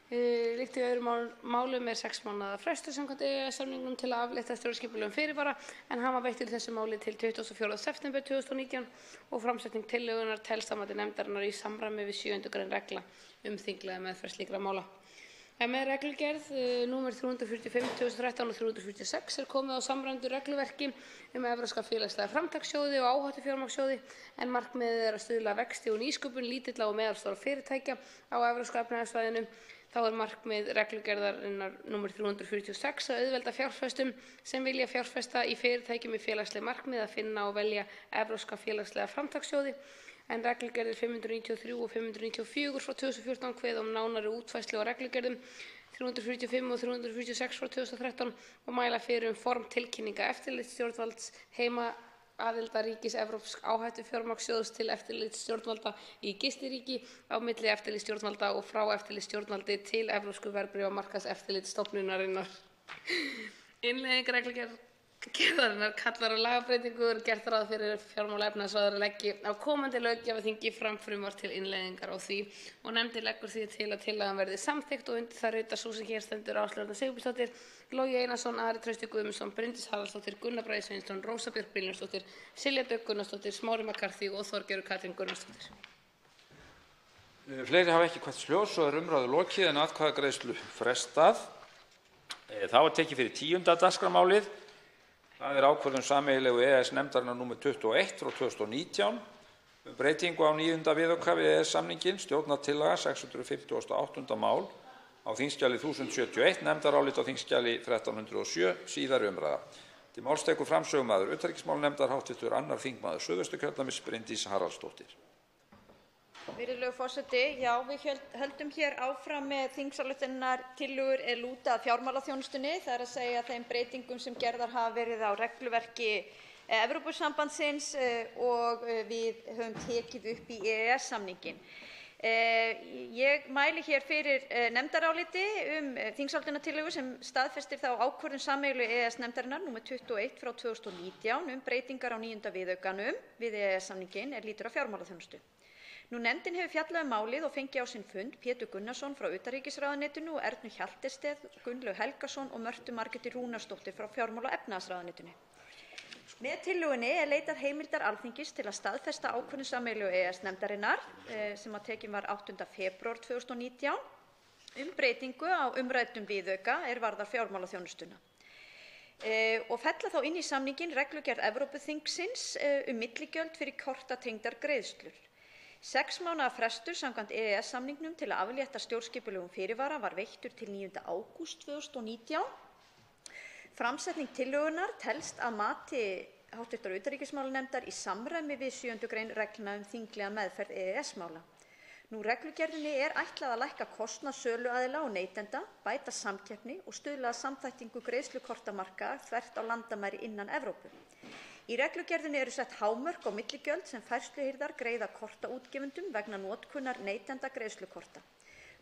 Líkt í öðrum málum 6 mánaða frestur samkvæmt EES-samningnum til að aflétta stjórnskipulegum fyrirvara en hann var veittur þessu máli til 24. september 2019 og framsetning tillögunnar telst að mati nefndarinnar í samræmi við 7. gr. regla þinglega meðferð slíkra mála. Með reglugerð nr. 345/2013 og 346 komið á samræmdu regluverki evrópska félagslega framtakssjóði og áhættufjármagnssjóði en markmiðið að stuðla að vexti og nýsköpun lítilla og meðalstórra fyrirtækja á evrópska efnahagssvæðinu. Þá markmið reglugerðarinnar nr. 346 að auðvelda fjárfestum sem vilja fjárfesta í fyrirtækjum með félagsleg markmið að finna og velja evrópska félagslega framtakssjóði en reglugerðir 593 og 594 frá 2014 kveða nánari útfærslu á reglugerðum 345 og 346 frá 2013 og mæla fyrir form tilkynninga eftirlitsstjórnvalds aðildarríkis Evrópsk áhættufjármagnssjóðs til eftirlitsstjórnvalda í gistiríki á milli eftirlitsstjórnvalda og frá eftirlitsstjórnvaldi til Evrópsku verðbréfamarkaðseftirlitsstofnunarinnar. Innleiðing reglugerðarinnar kallar á lagabreytingu og gert ráð fyrir fjármála- og efnahagsráðherra leggi á komandi löggjafarþingi fram frumvarp til innleiðingar á því og nefndin leggur því til að tillagan verði samþykkt og undir það rita sú sem hér stendur Áslaug Arna Sigurbjörnsdóttir, Logi Einarsson, Ari Trausti Guðmundsson, Bryndís Haraldsdóttir, Gunnar Bragi Sveinsson, Rósa Björk Brynjólfsdóttir, Silja Dögg Gunnarsdóttir, Smári McCarthy og Þorgerður Katrín Gunnarsdóttir. Fleiri hafa ekki kvætt ljós og umræðu lokið en atkvæðagreiðslu frestað. Þá tekið fyrir 10. dagskrármálið. Það ákvörðun sameiginlegu EES-nefndarinnar nr. 21 frá 2019 breytingu á 9. viðauka við EES-samninginn, stjórnartillaga 658. mál á þingskjali 1071, nefndarálit á þingskjali 1307, síðari umræða. Til máls tekur framsögumaður utanríkismálanefndar hv. 2. þingmaður Suðvesturkjördæmis Bryndís Haraldsdóttir. Virðulegur forseti, já, við höldum hér áfram með þingsályktunartillögur lúta að fjármálaþjónustunni, það að segja þeim breytingum sem gerðar hafa verið á regluverki Evrópusambandsins og við höfum tekið upp í EES-samninginn. Ég mæli hér fyrir nefndaráliti þingsályktunartillögu sem staðfestir þá ákvörðun sameiginlegu EES-nefndarinnar nr. 21 frá 2019 breytingar á 9. viðaukanum við EES-samninginn lýtur að fjármálaþjónustu. Nefndin hefur fjallað málið og fengið á sinn fund Pétur Gunnarsson frá utanríkisráðuneytinu og Ernu Hjaltested, Gunnlaug Helgason og Mörtu Margréti Rúnarsdóttur frá fjármála- og efnahagsráðuneytinu. Með tillögunni leitað heimildar Alþingis til að staðfesta ákvörðun sameiginlegu EES-nefndarinnar sem tekin var 8. febrúar 2019 breytingu á umræddum viðauka varðar fjármálaþjónustuna. Og fella þá inn í samninginn reglugerð Evrópuþingsins milligjöld fyrir kortatengdar greiðslur. 6 mánaða frestur samkvæmt EES-samningnum til að aflétta stjórnskipulegum fyrirvara var veittur til 9. ágúst 2019. Framsetning tillögunnar telst að mati hv. utanríkismálanefndar í samræmi við 7. gr. reglna þinglega meðferð EES-mála. Reglugerðinni ætlað að lækka kostnað söluaðila og neytenda, bæta samkeppni og stuðla að samþættingu greiðslukortamarkaða þvert á landamæri innan Evrópu. Í reglugerðinni sett hámörk á milligjöld sem færsluhirðar greiða kortaútgefendum vegna notkunar neytenda greiðslukorta.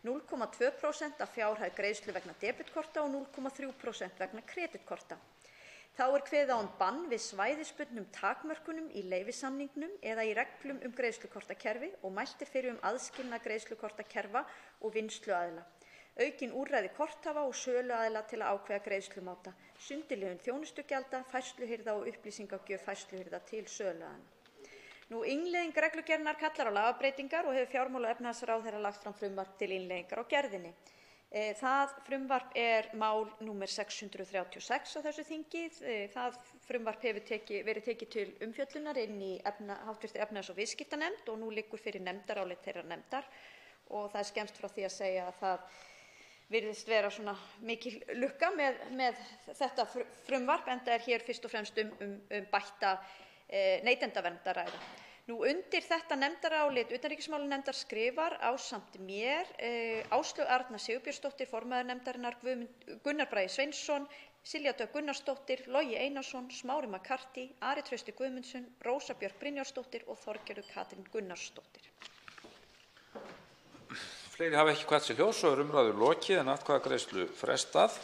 0,2% af fjárhæð greiðslu vegna debetkorta og 0,3% vegna kreditkorta. Þá kveðið á bann við svæðisbundnum takmörkunum í leyfissamningnum eða í reglum greiðslukortakerfi og mælt fyrir aðskilnað greiðslukortakerfa og vinnsluaðila. Aukin úrræði korthafa og söluaðila til að ákveða greiðslumáta, sundurliðun þjónustugjalda, færsluhirða og upplýsingagjöf færsluhirða til söluaðila. Innleiðing reglugerðarinnar kallar á lagabreytingar og hefur fjármála- og efnahagsráðherra lagt fram frumvarp til innleiðingar á gerðinni. Það frumvarp mál nr. 636 á þessu þingi. Það frumvarp hefur verið tekið til umfjöllunar inn í hv. efnahags- og viðskiptanefnd og nú liggur fyrir nefndarálit þeirrar nefndar og það skemmst frá því að segja að það virðist vera svona mikil lukka með þetta frumvarp enda hér fyrst og fremst bætta neytendavernd að ræða. Undir þetta nefndarálit utanríkismálanefndar skrifar ásamt mér Áslaug Arna Sigurbjörnsdóttir, formaður nefndarinnar, Gunnar Bragi Sveinsson, Silja Dögg Gunnarsdóttir, Logi Einarsson, Smári McCarthy, Ari Trausti Guðmundsson, Rósa Björk Brynjólfsdóttir og Þorgerður Katrín Gunnarsdóttir. Fleiri hafa ekki kvætt sér ljós og umræðu lokið en atkvæðagreiðslu frestað.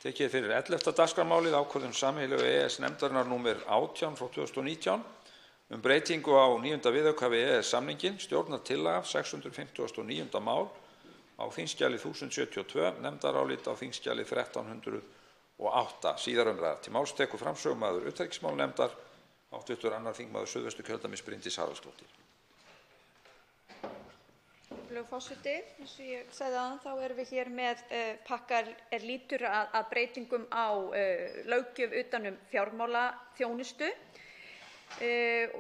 Tekið er fyrir 11. dagskrármálið ákvörðun sameiginlegu EES-nefndarinnar númer 18 frá 2019 breytingu á 9. viðauka við EES-samninginn, stjórnartillaga 659. mál á þingskjali 1072, nefndarálit á þingskjali 1308, síðar umræða. Til máls tekur framsögumaður utanríkismálanefndar, hv. 2. þingmaður Suðvesturkjördæmis Bryndís Haraldsdóttir. Forseti, eins og ég sagði áðan, þá erum við hér með pakka lýtur að breytingum á löggjöf utan fjármálaþjónustu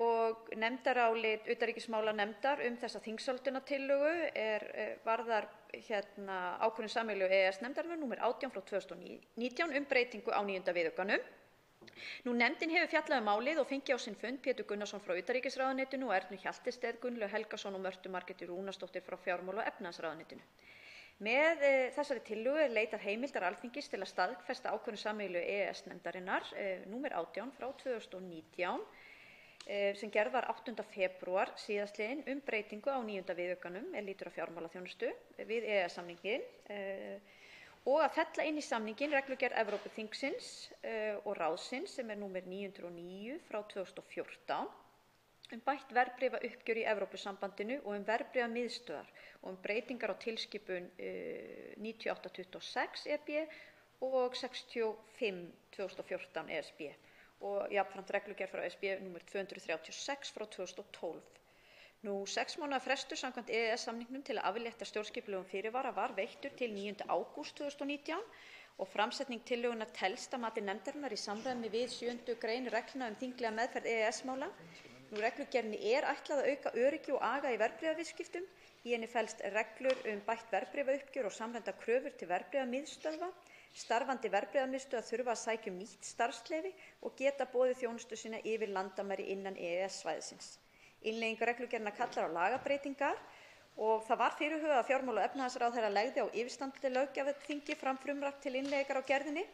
og nefndarálit utanríkismálanefndar þessa þingsályktunartillögu varðar ákvörðun sameiginlegu EES-nefndarinnar númer 18 frá 2019 breytingu á 9. viðaukanum. Nefndin hefur fjallað málið og fengið á sinn fund Pétur Gunnarsson frá utanríkisráðuneytinu og Ernu Hjaltested, Gunnlaug Helgason og Mörtu Margréti Rúnarsdóttur frá fjármála- og efnahagsráðuneytinu. Með þessari tillögu leitað heimildar Alþingis til að staðfesta ákvörðun sameiginlegu EES-nefndarinnar númer 18 frá 2019 sem gerð var 8. febrúar síðastliðinn breytingu á 9. viðaukanum lýtur að fjármálaþjónustu við EES-samninginn og að fella inn í samninginn reglugerð Evrópuþingsins og ráðsins sem númer 909 frá 2014 bætt verðbréfauppgjör í Evrópusambandinu og verðbréfamiðstöðvar og breytingar á tilskipun 98/26 EB og 65/2014 ESB og jafnframt reglugerð frá ESB númer 236 frá 2012. 6 mánaða frestur samkvæmt EES-samningnum til að aflétta stjórnskipulegum fyrirvara var veittur til 9. ágúst 2019 og framsetning tillögunnar telst að mati nefndarinnar í samræmi við 7. grein reglna þinglega meðferð EES-mála. Reglugerðinni ætlað að auka öryggi og aga í verðbréfaviðskiptum. Í henni felst reglur bætt verðbréfauppgjör og samræmdar kröfur til verðbréfamiðstöðva. Starfandi verðbréfamiðstöðvar þurfa að sækja nýtt starfsleyfi og geta boðið þjónustu sína yfir landamæri innan EES-svæðisins. Innleiðing reglugerðarinnar kallar á lagabreytingar og það var fyrirhugað að fjármála- og efnahagsráðherra legði á yfirstandandi löggjafarþingi fram frumvarp til innleiðingar á gerðinni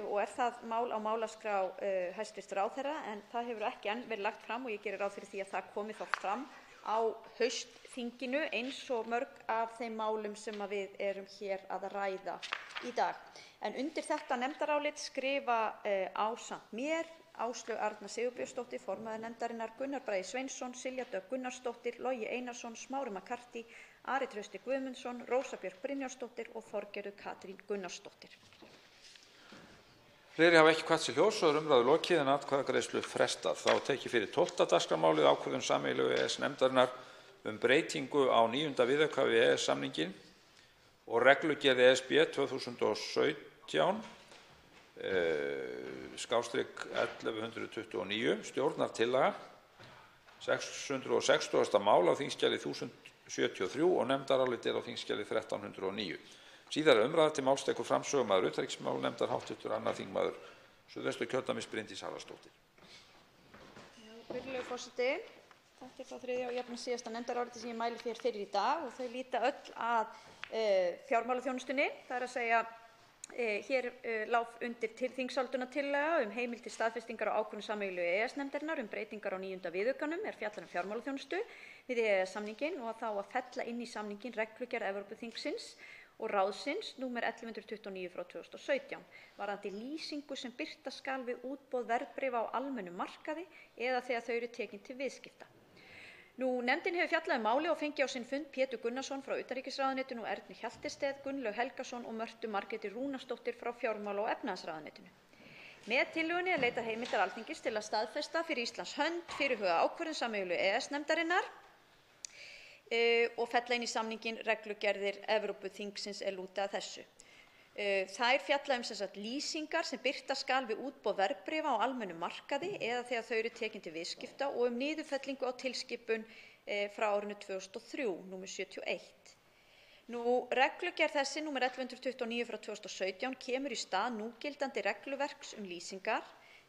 og það mál á málaskrá hæstv. Ráðherra en það hefur ekki enn verið lagt fram og ég geri ráð fyrir því að það komi þá fram á haustþinginu eins og mörg af þeim málum sem við erum hér að ræða í dag. En undir þetta nefndarálit skrifa ásamt mér Áslaug Arna Sigurbjörnsdóttir, formaður nefndarinnar, Gunnar Bragi Sveinsson, Silja Dögg Gunnarsdóttir, Logi Einarsson, Smári McCarthy, Ari Trausti Guðmundsson, Rósa Björk Brynjólfsdóttir og Þorgerður Katrín Gunnarsdóttir. Fleiri hafa ekki kvatt sér hljóðs og umræðu lokið en atkvæðagreiðslu frestað. Þá tekið fyrir 12. dagskrármálið ákvörðun sameiginlegu EES-nefndarinnar breytingu á 9. viðauka við EES-samninginn og reglugerð ESB 2017 /1129 stjórnartillaga 660. mál á þingskjali 1073 og nefndarálit á þingskjali 1309. Síðari umræða til máls tekur framsögumaður utanríkismálanefndar hv. 2. þingmaður Suðvesturkjördæmis Bryndís Haraldsdóttir. Virðulegur forseti, þetta þá 3. og jafnvel síðasta nefndarálitið sem ég mæli fyrir í dag og þau líta öll að fjármálaþjónustunni, það að segja hér lá undir þingsályktunartillaga heimild til staðfestingar á ákvörðun sameiginlegu EES-nefndarinnar breytingar á 9. viðaukanum fjallar fjármálaþjónustu við EES-samninginn og þá að fella inn í samninginn reglugerð Evrópuþingsins og ráðsins númer 1129 frá 2017 varðandi lýsingu sem birta skal við útboð verðbréfa á almennum markaði eða þegar þau eru tekin til viðskipta. Nefndin hefur fjallað málið og fengið á sinn fund Pétur Gunnarsson frá utanríkisráðuneytinu og Ernu Hjaltested, Gunnlaug Helgason og Mörtu Margréti Rúnarsdóttir frá fjármála- og efnahagsráðuneytinu. Með tillögunni leitað heimildar Alþingis til að staðfesta fyrir Íslands hönd fyrirhugaða ákvörðun sameiginlegu EES-nefndarinnar og fella inn í samninginn reglugerðir Evrópuþingsins lúta að þessu. Þær fjalla lýsingar sem birta skal við útboð verðbréfa á almennum markaði eða þegar þau eru tekin til viðskipta og niðurfellingu á tilskipun frá árinu 2003, nr. 71. Reglugerð þessi, nr. 1129 frá 2017, kemur í stað núgildandi regluverks lýsingar.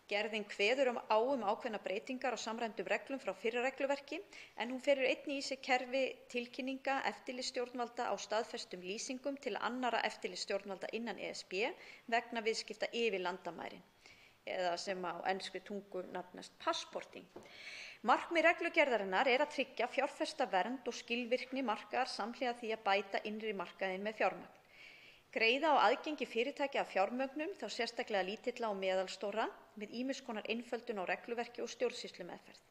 Gerðin kveður á ákveðnar breytingar á samræmdum reglum frá fyrra regluverki en hún felur einnig í sér kerfi tilkynninga eftirlitsstjórnvalda á staðfestum lýsingum til annarra eftirlitsstjórnvalda innan ESB vegna viðskipta yfir landamærin eða sem á enskri tungu nefnast passporting. Markmið reglugerðarinnar að tryggja fjárfestavernd og skilvirkni markaðar samhliða því að bæta innri markaðinn með fjármagn. Greiða á aðgengi fyrirtækja að fjármögnun, þá sérstaklega lítilla og meðalstóra, með ýmiss konar einföldun á regluverki og stjórnsýslumeðferð.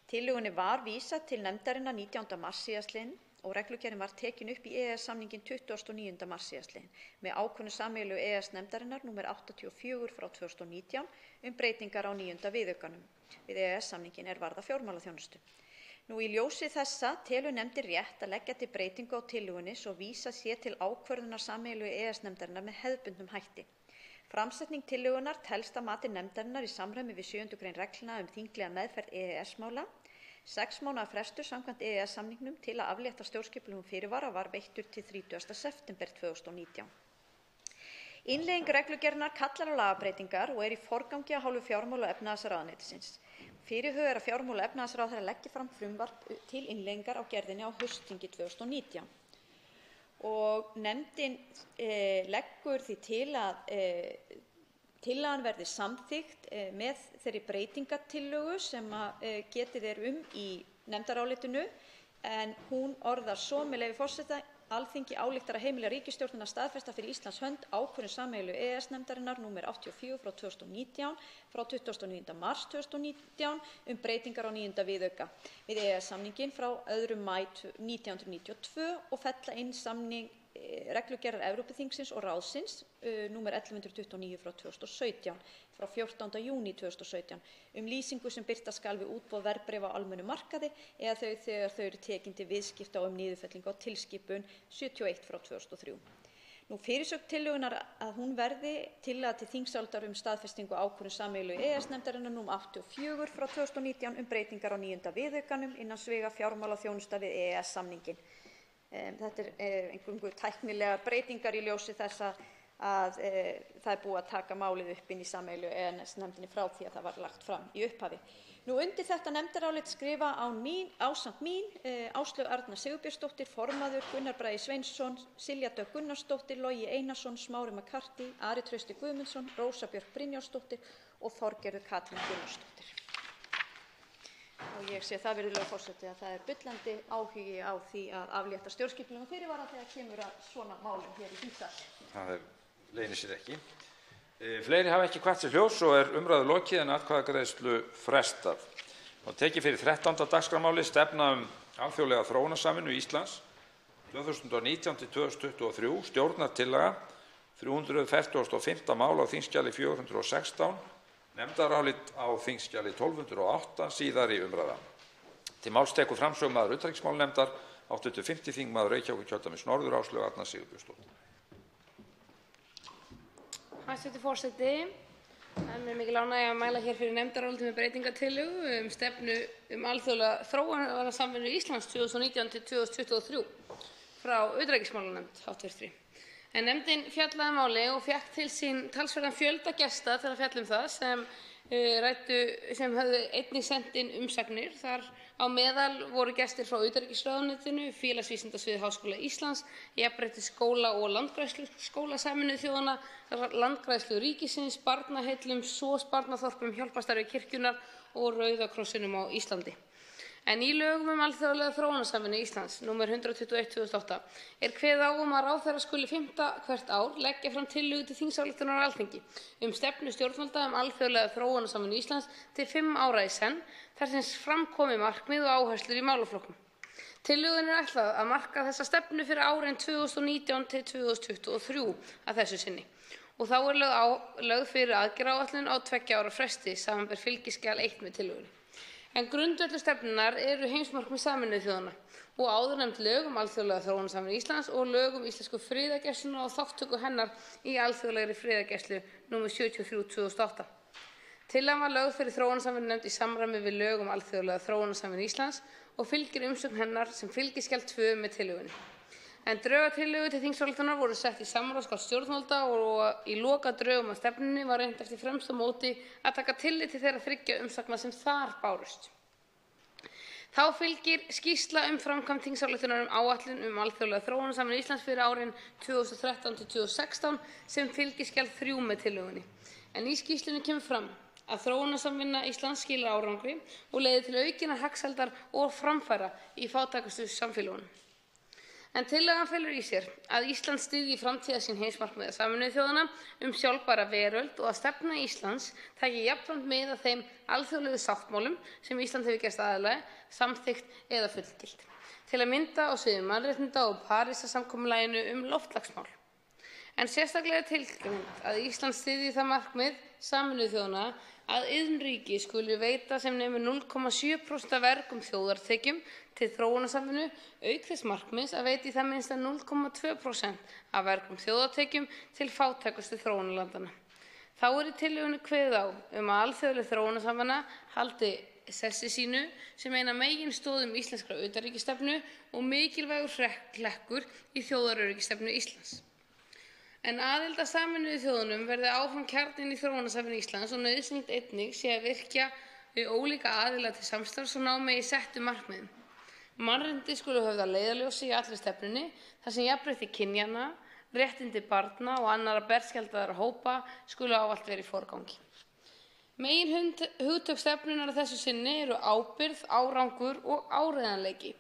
Tillögunni var vísað til nefndarinnar 19. mars síðastliðinn og reglugerðin var tekin upp í EES-samninginn 29. mars síðastliðinn með ákvörðun sameiginlegu EES-nefndarinnar nr. 84/2019 breytingar á 9. viðaukanum við EES-samninginn varða fjármálaþjónustu. Í ljósi þessa telur nefndin rétt að leggja til breytingu á tillögunni svo vísað sé til ákvörðunar sameiginlegu EES-nefndarinnar með hefðbundnum hætti. Framsetning tillögunnar telst að mati nefndarinnar í samræmi við 7. grein reglna þinglega meðferð EES-mála. 6 mánaða frestur samkvæmt EES-samningnum til að aflétta stjórnskipulegum fyrirvara var veittur til 30. september 2019. Innleiðing reglugerðarinnar kallar á lagabreytingar og í forgangi af hálfu fjármála- og efnahagsráðuneytisins. Fyrirhugað að fjármála- og efnahagsráðherra leggi fram frumvarp til innleiðingar á gerðinni á haustþingi 2019. Og nefndin leggur því til að tillagan verði samþykkt með þeirri breytingartillögu sem getið í nefndarálitinu, en hún orðar svo, með leyfi forseta: Alþingi ályktar að heimila ríkisstjórninni að staðfesta fyrir Íslands hönd ákvörðun sameiginlegu EES-nefndarinnar nr. 84/2019 frá 29. mars 2019 breytingar á 9. viðauka við EES-samninginn frá 2. maí 1992 og fella inn samning reglugerðar Evrópuþingsins og ráðsins nr. 1129/2017 frá 14. júní 2017 lýsingu sem birta skal við útboð verðbréfa á almennum markaði eða þegar þau eru tekin til viðskipta og niðurfellingu á tilskipun 71/2003. Fyrirsögn tillögunnar að hún verði tillaga til þingsályktunar staðfestingu ákvörðun sameiginlegu EES-nefndarinnar nr. 84/2019 breytingar á 9. viðaukanum innan sviga fjármálaþjónusta við EES-samninginn. Þetta eingöngu tæknilegar breytingar í ljósi þess að það búið að taka málið upp inn í sameiginlegu EES-nefndinni frá því að það var lagt fram í upphafi. Undir þetta nefndarálit skrifa ásamt mín Áslaug Arna Sigurbjörnsdóttir, formaður, Gunnar Bragi Sveinsson, Silja Dögg Gunnarsdóttir, Logi Einarsson, Smári McCarthy, Ari Trausti Guðmundsson, Rósa Björk Brynjólfsdóttir og Þorgerður Katrín Gunnarsdóttir. Og ég sé það, virðulegur forseti, að það bullandi áhugi á því að aflétta stjórnskipulegum fyrirvara þegar kemur að svona málum hér í þingsal. Það leynir sér ekki. Fleiri hafa ekki kvætt sér hljóðs og umræðu lokið en atkvæðagreiðslu frestað. Tekið fyrir 13. dagskrármáli stefna alþjóðlega þróunarsamvinnu Íslands 2019–2023, stjórnartillaga 345. mál á þingskjali 416, nefndarálit á þingskjali 1208, síðari umræða. Til máls tekur framsögumaður utanríkismálanefndar, hv. 5. þingmaður Reykjavíkurkjördæmis norður, Áslaug Arna Sigurbjörnsdóttir. Hæstv. forseti, það mér mikil ánægja að mæla hér fyrir nefndaráliti með breytingartillögu stefnu alþjóðlega þróunarsamvinnu Íslands 2019–2023 frá utanríkismálanefnd hv. En nefndin fjallaði málið og fékk til sín talsverðan fjölda gesta til að fjalla það sem höfðu einnig sent inn umsagnir. Þar á meðal voru gestir frá utanríkisráðuneytinu, félagsvísindasviði Háskóla Íslands, jafnréttisskóla og landgræðsluskóla Sameinuðu þjóðanna, landgræðslu ríkisins, barnaheillum, SOS barnaþorpum, hjálparstarfi kirkjunnar og Rauða krossinum á Íslandi. En í lögum alþjóðlega þróunarsamvinnu Íslands, nr. 121/2008, kveðið á að ráðherra skuli 5. hvert ár leggja fram tillögu til þingsályktunar á Alþingi stefnu stjórnvalda alþjóðlega þróunarsamvinnu Íslands til 5 ára í senn, þar sem fram komi markmið og áherslur í málaflokkum. Tillögunni ætlað að marka þessa stefnu fyrir árin 2019–2023 að þessu sinni. Og þá lögð fyrir aðgerðaáætlun á 2 ára fresti, samanber fylgiskjal 1 með tillögunni. En grundvöllur stefnunnar heimsmarkmið Sameinuðu þjóðanna og áðurnefnd lög alþjóðlega þróunarsamvinnu Íslands og lög íslensku friðargæsluna og þátttöku hennar í alþjóðlegri friðargæslu nr. 73/2008. Tillagan var lögð fyrir þróunarsamvinnunefnd í samræmi við lög alþjóðlega þróunarsamvinnu Íslands og fylgir umsögn hennar sem fylgiskjal 2 með tillögunni. En drög að tillögu til þingsályktunar voru sett í samráðsgátt stjórnvalda og í lokadrögum að stefnunni var reynt eftir fremsta móti að taka tillit til þeirra 3 umsagna sem þar bárust. Þá fylgir skýrsla framkvæmd þingsályktunar áætlun alþjóðlega þróunarsamvinnu Íslands fyrir árin 2013–2016 sem fylgiskjal 3 með tillögunni. En í skýrslunni kemur fram að þróunarsamvinna Íslands skilar árangri og leiðir til aukinnar hagsældar og framfara í fátækustu samfélögunum. en tillagan felur í sér að Ísland styðji framtíðarsýn heimsmarkmiða Sameinuðu þjóðanna sjálfbæra veröld og að stefna Íslands taki jafnframt mið af þeim alþjóðlegu sáttmálum sem Ísland hefur gerst aðili, samþykkt eða fullgilt, til að mynda á sviði mannréttinda og Parísarsamkomulaginu loftslagsmál. En sérstaklega er tilgreint að Ísland styðji það markmið Sameinuðu þjóðanna að iðnríki skuli veita sem nemur 0,7% af vergum þjóðartekjum til þróunarsamvinnu, auk þess markmiðs að veita í það minnsta 0,2% af vergum þjóðartekjum til fátækustu þróunarlandanna. Þá er í tillögunni kveðið á að alþjóðleg þróunarsamvinna haldi sessi sínu sem eina meginstoðum íslenskrar utanríkisstefnu og mikilvægur hlekkur í þjóðaröryggisstefnu Íslands. En aðild að Sameinuðu þjóðunum verði áfram kjarninn í þróunarsamvinnu Íslands og nauðsynlegt einnig sé að virkja við ólíka aðila til samstarfs og ná megi settum markmiðum. Mannréttindi skulu höfð að leiðarljósi í allri stefnunni þar sem jafnrétti kynjanna, réttindi barna og annarra berskjaldaðra hópa skulu ávallt vera í forgangi. Meginhugtök stefnunnar að þessu sinni eru ábyrgð, árangur og áreiðanleiki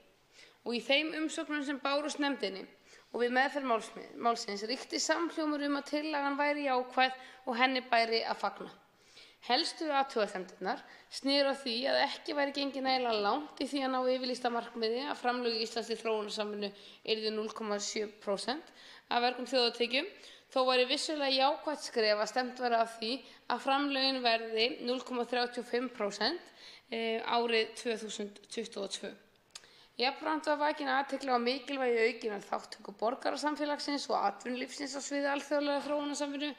og í þeim umsögnum sem bárust nefndinni og við meðferð málsins ríkti samhljómur að tillagan væri jákvæð og henni bæri að fagna. Helstu athugasemdirnar sneru að því að ekki væri gengið nægilega langt í því að ná yfirlýsta markmiði að framlög Íslands til þróunarsamvinnu yrðu 0,7% af vergum þjóðartekjum, þó væri vissulega jákvætt skref að stefnt væri að því að framlögin verði 0,35% árið 2022. Jafnframt var vakin athygli á mikilvægi aukinnar þátttöku borgarasamfélagsins og atvinnulífsins á sviði alþjóðlegrar þróunarsamvinnu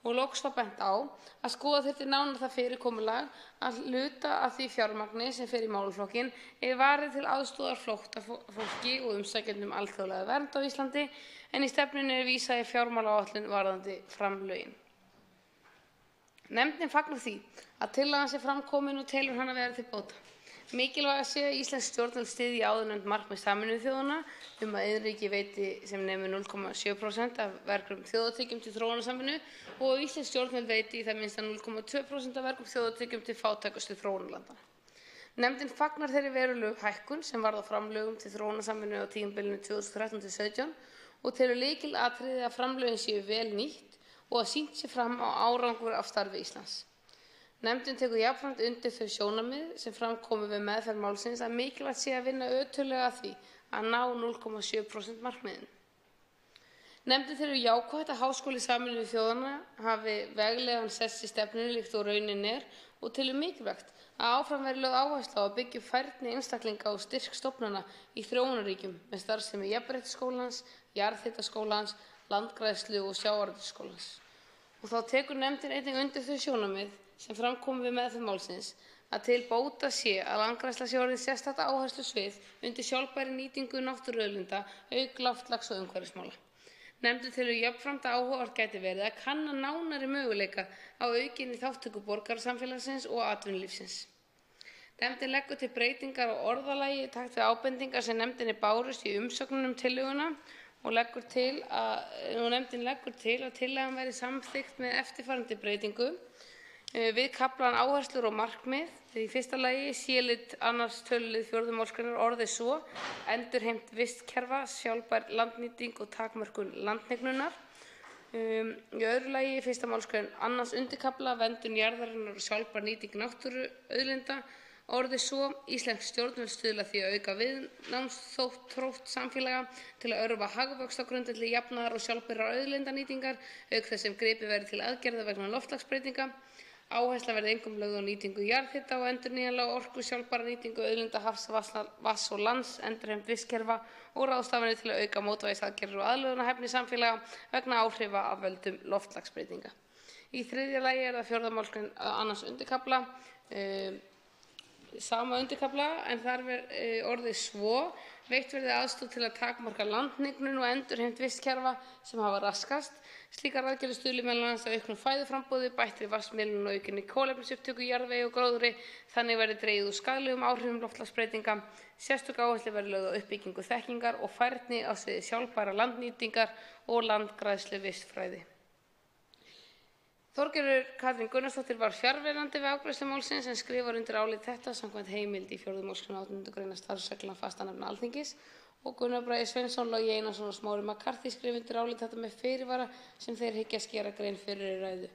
og loks var bent á að skoða þyrfti nánar það fyrirkomulag að hluta af því fjármagni sem fer í málaflokkinn varið til aðstoðar flóttafólki og umsækjendum alþjóðlega vernd á Íslandi, en í stefnunni vísað í fjármálaáætlun varðandi framlögin. Nefndin fagnar því að tillagan sé fram komin og telur hana vera til bóta. Mikilvægt sé að íslensk stjórnvöld styðji áðurnefnd markmið Sameinuðu þjóðanna að iðnríki veiti sem nemur 0,7% af vergum þjóðartekjum til þróunarsamvinnu og að íslensk stjórnvöld veiti í það minnsta 0,2% af vergum þjóðartekjum til fátækustu þróunarlandanna. Nefndin fagnar þeirri verulegu hækkun sem varð á framlögum til þróunarsamvinnu á tímabilinu 2013-17 og telur lykilatriði að framlögin séu vel nýtt og að sýnt sé fram á árangur af starfi Íslands. Nefndin tekur jafnframt undir þau sjónarmið sem fram komu við meðferð málsins að mikilvægt sé að vinna ötullega að því að ná 0,7% markmiðinu. Nefndin telur jákvætt að Háskóli Sameinuðu þjóðanna hafi veglegan sess í stefnunni líkt og raunin og telur mikilvægt að áfram verði lögð áhersla á að byggja upp færni einstaklinga og styrk stofnana í þróunarríkjum með starfsemi Jafnréttisskólans, Jarðhitaskólans, Landgræðslu og Sjávarútvegsskólans. Og þá tekur nefndin einnig undir þau sjónarmið sem fram komu við meðferð málsins að til bóta sé að landgræðsla sé orðið sérstakt áherslusvið undir sjálfbærri nýtingu náttúruauðlinda auk loftslags og umhverfismála. Nefndin telur jafnframt að áhugavert gæti verið að kanna nánari möguleika á aukinni þátttöku borgarasamfélagsins og atvinnulífsins. Nefndin leggur til breytingar á orðalagi í takt við ábendingar sem nefndinni bárust í umsögnunum tillöguna og nefndin leggur til að tillagan verði samþykkt með eftirfarandi breytingu. Við kaflann áherslur og markmið í fyrsta lagi C-lið 2. tölulið 4. málsgreinar orðið svo endurheimt vistkerfa, sjálfbær landnýting og takmörkun landhnignunnar. Í öðru lagi í 1. málsgrein 2. undirkafla verndun jarðarinnar og sjálfbær nýting náttúruauðlinda orðið svo íslensk stjórnvöld stuðla því að auka viðnámsþrótt samfélaga til að örva hagvöxt á grundvelli jafnaðar og sjálfbærrar auðlindanýtingar auk þess sem gripið verði til aðgerða vegna loftslagsbreytinga. Áhersla verði einkum lögð á nýtingu jarðhita og endurnýjanlega orku, sjálfbæra nýtingu auðlinda hafs, vatns og lands, endurheimt vistkerfa og ráðstafanir til að auka mótvægisaðgerðir og aðlögunarhæfni samfélaga vegna áhrifa af völdum loftslagsbreytinga. Í þriðja lagi er það 4. málsgrein 2. undirkafla, sama undirkafla en þar orðið svo veitt verði aðstoð til að takmarka landhnignun og endurheimt vistkerfa sem hafa raskast. Slíkar aðgerðir stuðli meðal annars að auknu fæðuframboði, bættri vatnsmiðlun og aukinni kolefnisupptöku í jarðvegi og gróðri. Þannig verði dregið úr skaðlegum áhrifum loftslagsbreytinga. Sérstök áhersla verði lögð á uppbyggingu þekkingar og færni á sviði sjálfbæra landnýtingar og landgræðslu vistfræði. Þorgerður Katrín Gunnarsdóttir var fjarverandi við afgreiðslu málsins en skrifar undir álit þetta samkvæmt heimild í 4. málsgrein 18. greinar starfsreglna fastanefna Alþingis og Gunnar Bragi Sveinsson, Logi Einarsson og Smári McCarthy skrifa undir álit þetta með fyrirvara sem þeir hyggjast gera grein fyrir í ræðu.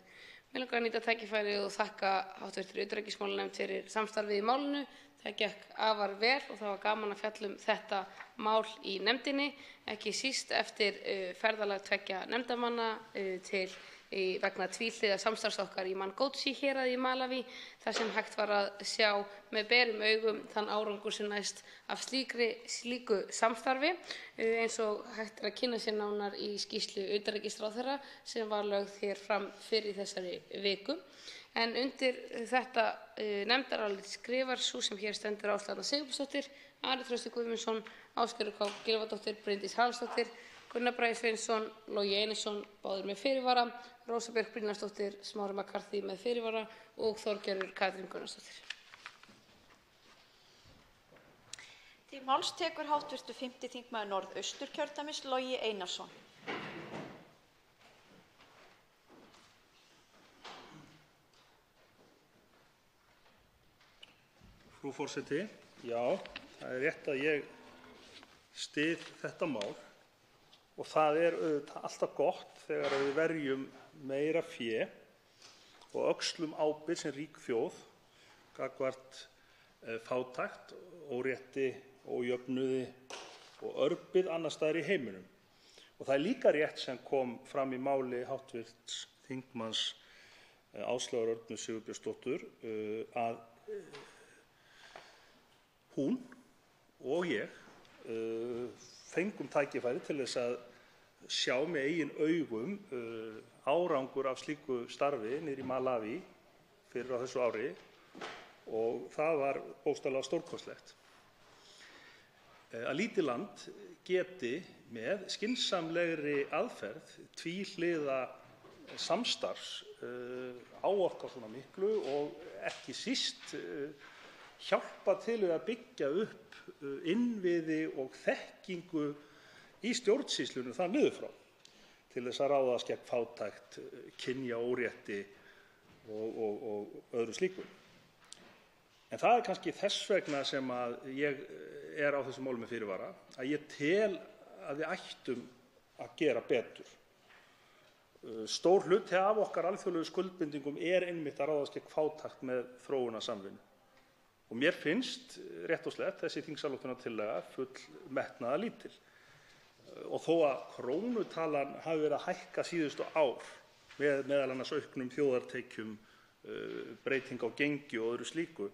Mig langar að nýta tækifærið og þakka hv. utanríkismálanefnd fyrir samstarfið í málinu. Það gekk afar vel og það var gaman að fjalla þetta mál í nefndinni, ekki síst eftir ferðalag tveggja nefndarmanna vegna tvíhliða samstarfs okkar í Mangótsi héraði í Malaví, þar sem hægt var að sjá með berum augum þann árangur sem næst af slíku samstarfi, eins og hægt að kynna sér nánar í skýrslu utanríkisráðherra sem var lögð hér fram fyrr í þessari viku. En undir þetta nefndarálit skrifar sú sem hér stendur Áslaug Arna Sigurbjörnsdóttir, Ari Trausti Guðmundsson, Ásgerður K. Gylfadóttir, Bryndís Haraldsdóttir, Gunnar Bragi Sveinsson, Logi Einarsson, báðir með fyrirvara, Rósa Björk Brynjarsdóttir, Smári McCarthy með fyrirvara og Þorgerður Katrín Gunnarsdóttir. Til máls tekur hv. 5. þingmaður Norðausturkjördæmis Logi Einarsson. Frú forseti, já, það rétt að ég styð þetta mál og það auðvitað alltaf gott þegar við verjum meira fé og öxlum ábyrgð sem rík þjóð gagnvart fátækt, órétti, ójöfnuði og örbirgð annars staðar í heiminum. Og það líka rétt sem kom fram í máli hv. þingmanns Áslaugar Örnu Sigurbjörnsdóttur að hún og ég fengum tækifæri til þess að sjá með eigin augum árangur af slíku starfi niðri í Malaví fyrir á þessu ári og það var bókstaflega stórkostlegt. Að lítið land geti með skynsamlegri aðferð tvíhliða samstarfs áorkað svona miklu og ekki síst hjálpa til við að byggja upp innviði og þekkingu í stjórnsýslunni þar niður frá til þess að ráðast gegn fátækt, kynjaórétti og öðru slíku. En það kannski þess vegna sem að ég á þessu máli með fyrirvara, að ég tel að við ættum að gera betur. Stór hluti af okkar alþjóðlegu skuldbindingum einmitt að ráðast gegn fátækt með þróunarsamvinnu. Og mér finnst rétt og slett þessi þingsályktunartillaga full metnaðarlítil. Og þó að krónutalan hafi verið að hækka síðustu ár með meðal annars auknum þjóðartekjum, breyting á gengi og öðru slíku,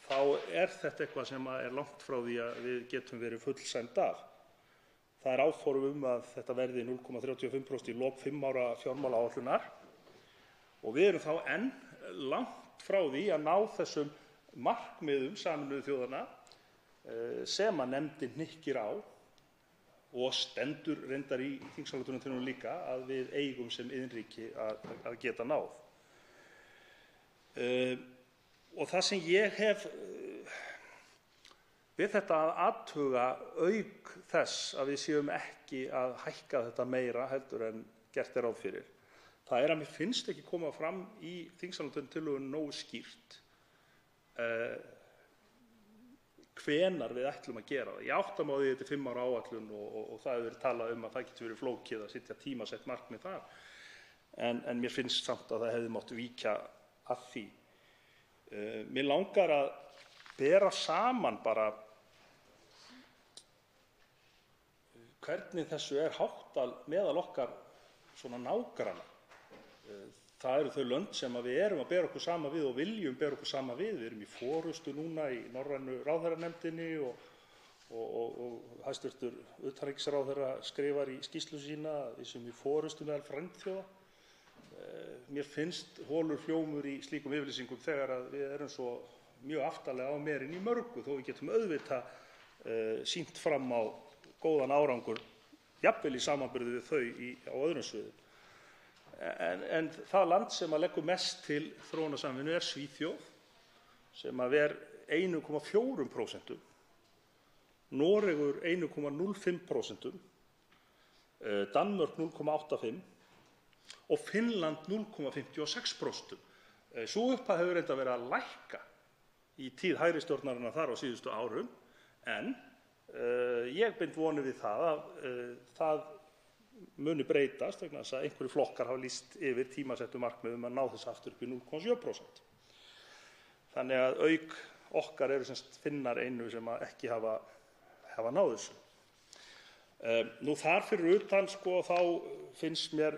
þá þetta eitthvað sem er langt frá því að við getum verið fullsæmd af. Það áform að þetta verði 0,35% í lok 5 ára fjármálaáætlunar og við erum þá enn langt frá því að ná þessum markmiðum Sameinuðu þjóðanna sem að nefndin hnykkir á og stendur reyndar í þingsályktunartillögunni líka að við eigum sem iðnríki að geta náð. Og það sem ég hef við þetta að athuga auk þess að við séum ekki að hækka þetta meira heldur en gert ráð fyrir, það að mér finnst ekki koma fram í þingsályktunartillögunni nógu skýrt hvenær við ætlum að gera það. Ég átta mig á því þetta er 5 ára áætlun og það hefur verið talað að það getur verið flókið að setja tímasett markmið þar. En mér finnst samt að það hefði mátt víkja að því. Mér langar að bera saman bara hvernig þessu háttað meðal okkar svona nágranna. Það eru þau lönd sem við erum að bera okkur saman við og viljum bera okkur saman við. Við erum í forystu núna í norrænu ráðherranefndinni og hæstv. Utanríkisráðherra skrifar í skýrslu sína að við séum í forystu meðal frændþjóða. Mér finnst holur hljómur í slíkum yfirlýsingum þegar að við erum svo mjög aftarlega á merin í mörgu þó við getum auðvitað sýnt fram á góðan árangur, jafnvel í samanburði við þau á öðrum sviðum. En það land sem að leggur mest til þróunarsamvinnu er Svíþjóð sem að 1,4%, Noregur 1,05%, Danmörk 0,85% og Finnland 0,56%. Sú upphæð hefur reyndar verið að lækka í tíð hægri stjórnarinnar þar á síðustu árum, en Ég bind vonir við það að það muni breytast vegna þess að einhverjir flokkar hafa lýst yfir tímasettum markmiðum að ná þessu aftur upp í 0,7%. Þannig að auk okkar eru Finnar einu sem ekki hafa náð þessu. Nú þar fyrir utan þá finnst mér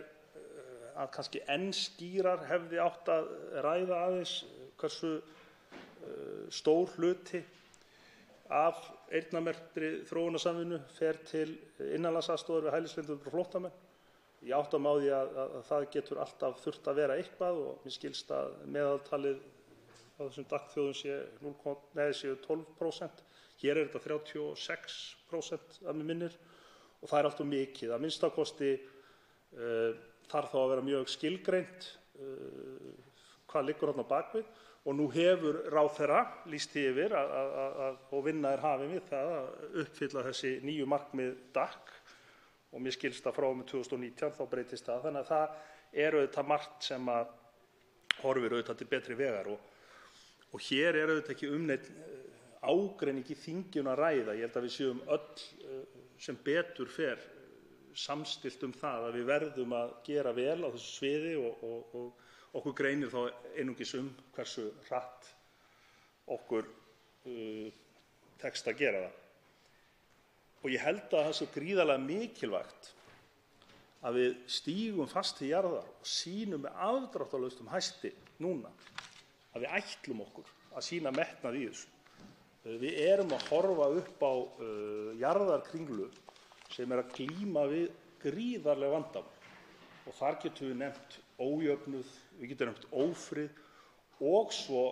að kannski enn skýrar hefði átt að ræða aðeins hversu stór hluti af eyrnamerktri þróunarsamvinnu fer til innanlandsaðstoðar við hælisleitendur og flóttamenn. Ég átta mig á því að það getur alltaf þurft að vera eitthvað og mér skilst að meðaltalið á þessum DAC-þjóðum séu 12%. Hér er þetta 36% að mig minnir og það er alltaf mikið. Að minnsta kosti þarf þá að vera mjög skilgreint hvað liggur þarna á bakvið. Og nú hefur ráðherra lýst því yfir og vinna er hafin við það að uppfylla þessi nýju markmið DAC og mér skilst að frá og með 2019 þá breytist það. Þannig að það er auðvitað margt sem að horfir auðvitað til betri vegar og hér er auðvitað ekki neinn ágreining í þinginu að ræða. Ég held að við séum öll sem betur fer samstillt það að við verðum að gera vel á þessu sviði og okkur greinir þá einungis hversu hratt okkur tekst að gera það. Og ég held að það sé gríðarlega mikilvægt að við stígum fast til jarðar og sýnum með afdráttarlausum hætti núna að við ætlum okkur að sýna metnað í þessu. Við erum að horfa upp á jarðarkringlu sem er að glíma við gríðarleg vandamál og þar getum við nefnt ójöfnuð, við getum nefnt ófrið og svo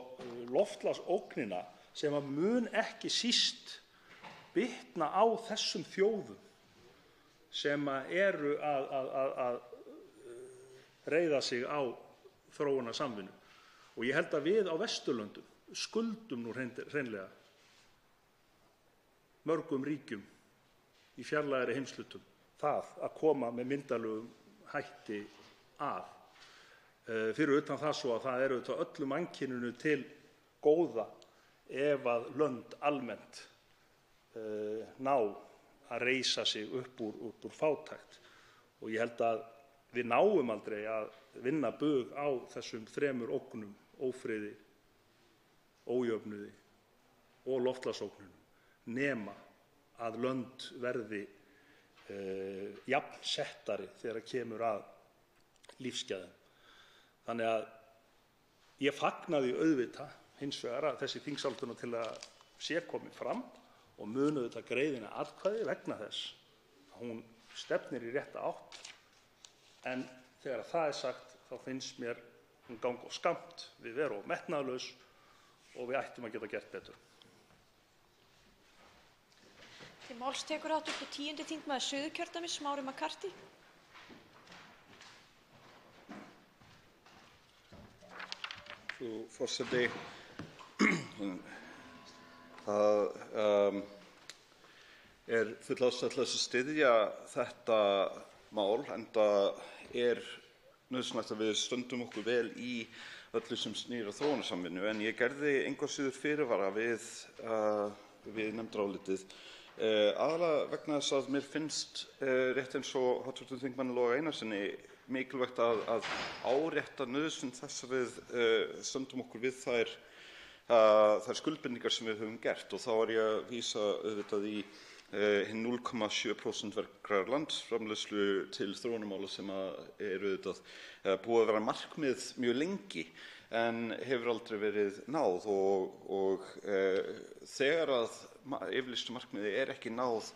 loftslagsógnina sem að mun ekki síst bitna á þessum þjóðum sem eru að reiða sig á þróunarsamvinnu. Og ég held að við á Vesturlöndum skuldum nú hreinlega mörgum ríkjum í fjarlægari heimshlutum það að koma með myndarlegum hætti að. Fyrir utan það svo að það er auðvitað öllum mannkyninu til góða ef að lönd almennt ná að reisa sig upp úr fátækt. Og ég held að við náum aldrei að vinna bug á þessum þremur ógnum, ófriði, ójöfnuði og loftslagsógnunum, nema að lönd verði jafnsettari þegar kemur að lífsgæðum. Þannig að ég fagna því auðvitað hins vegar að þessi þingsályktunartillaga sé komin fram og munu auðvitað greiða atkvæði vegna þess að hún stefnir í rétta átt. En þegar það er sagt þá finnst mér hún ganga of skammt, við verum of metnaðarlaus og við ættum að geta gert betur. Til máls tekur hv. 10. þingmaður Suðurkjördæmis, Smári McCarthy. Frú forseti, það er full ástæða til að styðja þetta mál, enda er nauðsynlegt að við stöndum okkur vel í öllu sem snýr að þróunarsamvinnu, en ég gerði engu að síður fyrirvara við nefndarálitið, aðallega vegna þess að mér finnst rétt eins og hv. þingmanni Loga Einarssyni mikilvægt að árétta nauðsyn þess að við stöndum okkur við þær skuldbindingar sem við höfum gert, og þá er ég að vísa auðvitað í hinn 0,7% vergrar landsframleiðslu til þróunarmála sem er auðvitað búið að vera markmið mjög lengi en hefur aldrei verið náð, og þegar að yfirlýstu markmiði er ekki náð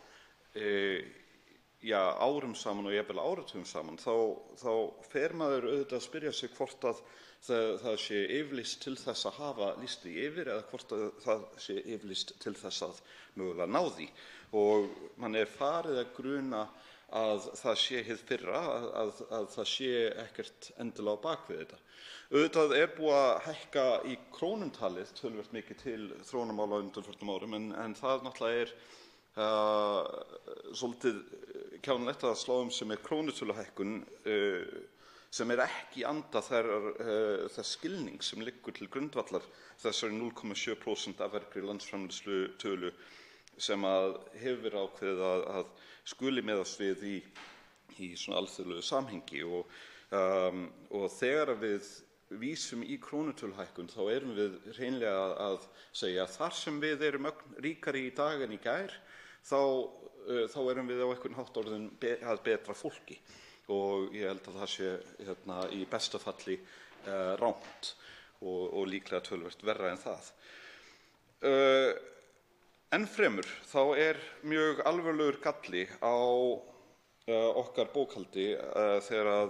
árum saman og jafnvel áratugum saman, þá fer maður auðvitað að spyrja sig hvort að það sé yfirlýst til þess að hafa lýst því yfir eða hvort að það sé yfirlýst til þess að mögulega ná því. Og mann er farið að gruna að það sé hið fyrra, að það sé ekkert endilega á bak við þetta. Auðvitað er búið að hækka í krónutalið töluvert mikið til þróunarmála á undanförnum árum, en það náttúrulega er svolítið kjánalegt að slá sem er krónutöluhækkun sem er ekki í anda þess skilning sem liggur til grundvallar þessari 0,7% af vergri landsframleiðslu tölu sem að hefur verið ákveðið að skuli miðast við í svona alþjóðlegu samhengi og þegar við vísum í krónutöluhækkun þá erum við hreinlega að segja að þar sem við erum ríkari í dag en í gær þá erum við á einhvern hátt orðin að betra fólki og ég held að það sé í besta falli rangt og líklega töluvert verra en það. Enn fremur þá mjög alvarlegur galli á okkar bókhaldi þegar að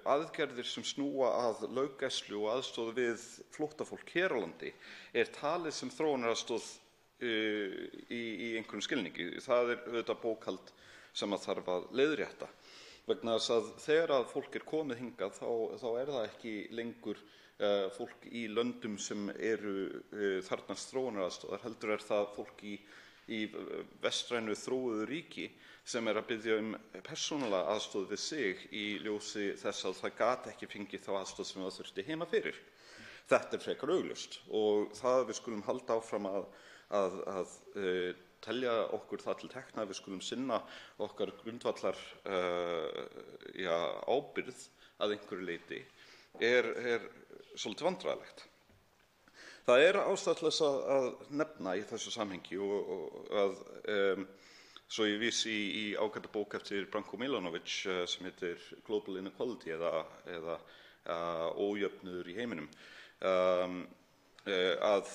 aðgerðir sem snúa að löggæslu og aðstoð við flóttafólk hér á landi talið sem þróunaraðstoð í einhverjum skilningi. Það auðvitað bókhald sem að þarf að leiðrétta vegna þess að þegar að fólk komið hingað þá það ekki lengur fólk í löndum sem þarfnast þróunaraðstoðar, heldur það fólk í vestrænu þróuðu ríki sem að biðja persónulega aðstoð við sig í ljósi þess að það gat ekki fengið þá aðstoð sem það þurfti heima fyrir. Þetta frekar augljóst og það við skulum halda áfram að telja okkur það til tekna, við skulum sinna okkar grundvallar ábyrgð að einhverju leyti svolítið vandræðalegt. Það ástæða til þess að nefna í þessu samhengi og að svo ég vísi í ágæta bók eftir Branko Milanovic sem heitir Global Inequality eða ójöfnuður í heiminum, að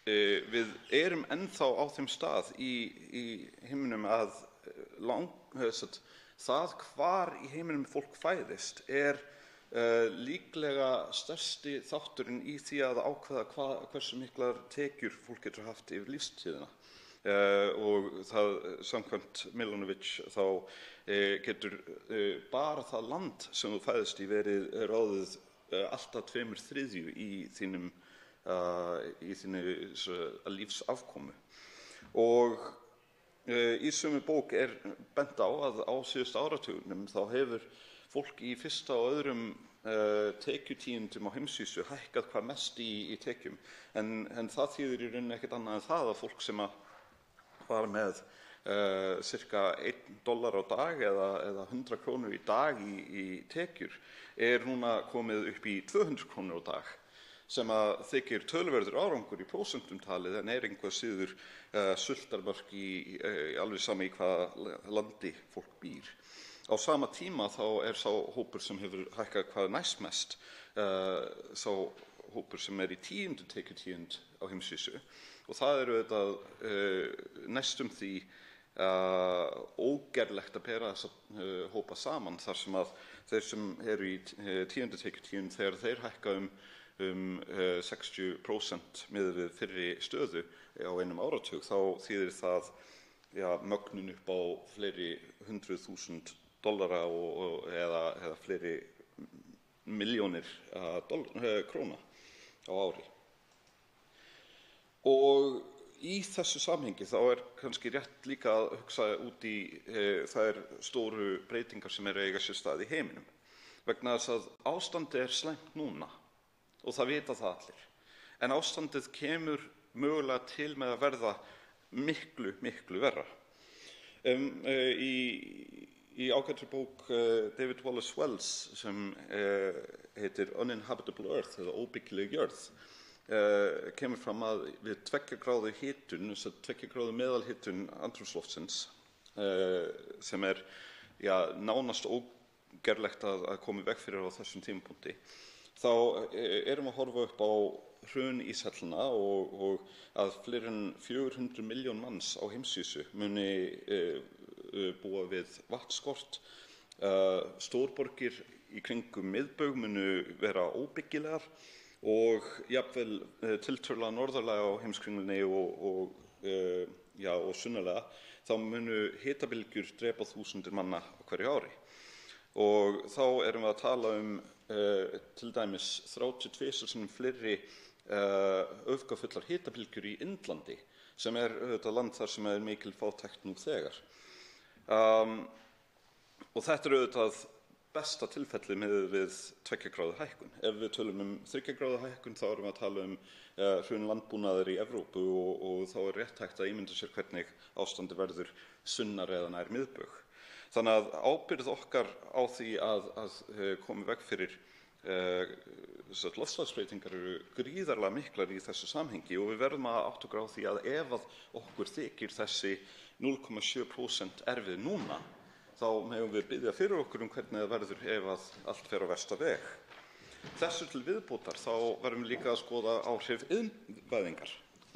við ennþá á þeim stað í heiminum að það hvar í heiminum fólk fæðist líklega stærsti þátturinn í því að ákveða hversu miklar tekjur fólk getur haft yfir lífstíðina. Og það samkvæmt Milanovic þá getur bara það land sem þú fæðist í verið ráðið allt að 2/3 í þinni lífsafkomu. Og í sömu bók bent á að á síðustu áratugnum þá hefur fólk í fyrsta og öðrum tekjutíundum á heimsvísu hækkað hvað mest í tekjum en það þýðir í rauninni ekkert annað en það að fólk sem var með cirka $1 á dag eða 100 krónur í dag í tekjur núna komið upp í 200 krónur á dag sem að þykir töluverður árangur í prósentum talið en einhvað síður sultarmörk í alveg sama í hvaða landi fólk býr. Á sama tíma þá sá hópur sem hefur hækkað hvað næstmest sá hópur sem í 10. tekjutíund á heimsvísu og það auðvitað næstum því ógerlegt að bera þessa hópa saman þar sem að þeir sem í 10. tekjutíund þegar þeir hækka 60% miðað við fyrri stöðu á einum áratug þá þýðir það mögnun upp á fleiri $100,000 eða fleiri milljónir króna á ári. Og í þessu samhengi þá kannski rétt líka að hugsa út í þær stóru breytingar sem eiga sér stað í heiminum vegna þess að ástandið slæmt núna og það vita það allir en ástandið kemur mögulega til með að verða miklu, miklu verra. Í ágætri bók David Wallace Wells sem heitir Uninhabitable Earth eða óbyggileg jörð kemur fram að við 2 gráðu hitun, 2 gráðu meðalhitun andrúmsloftsins sem nánast ógerlegt að koma í veg fyrir á þessum tímapunkti þá erum við að horfa upp á hrun íshellna og að fleiri en 400 milljón manns á heimsvísu muni búa við vatnsskort, stórborgir í kringum miðbaug munu vera óbyggilegar og jafnvel tiltölulega norðarlega á heimskringlunni og sunnarlega þá munu hitabylgjur drepa þúsundir manna á hverju ári. Og þá erum við að tala til dæmis 32 sinnum fleiri öfgafullar hitabylgjur í Indlandi sem auðvitað land þar sem mikil fátækt nú þegar. Og þetta auðvitað besta tilfelli miðað við 2 gráðu hækkun. Ef við tölum 3 gráðu hækkun þá erum við að tala hrun landbúnaðar í Evrópu og þá rétt hægt að ímynda sér hvernig ástandi verður sunnar eða nær miðbaug. Þannig að ábyrgð okkar á því að koma í veg fyrir loftslagsbreytingar eru gríðarlega miklar í þessu samhengi og við verðum að átta okkur á því að ef að okkur þykir þessi 0,7% erfið núna, þá megum við biðja fyrir okkur hvernig það verður ef að allt fer á versta veg. Þessu til viðbótar þá verðum við líka að skoða áhrif iðnvæðingar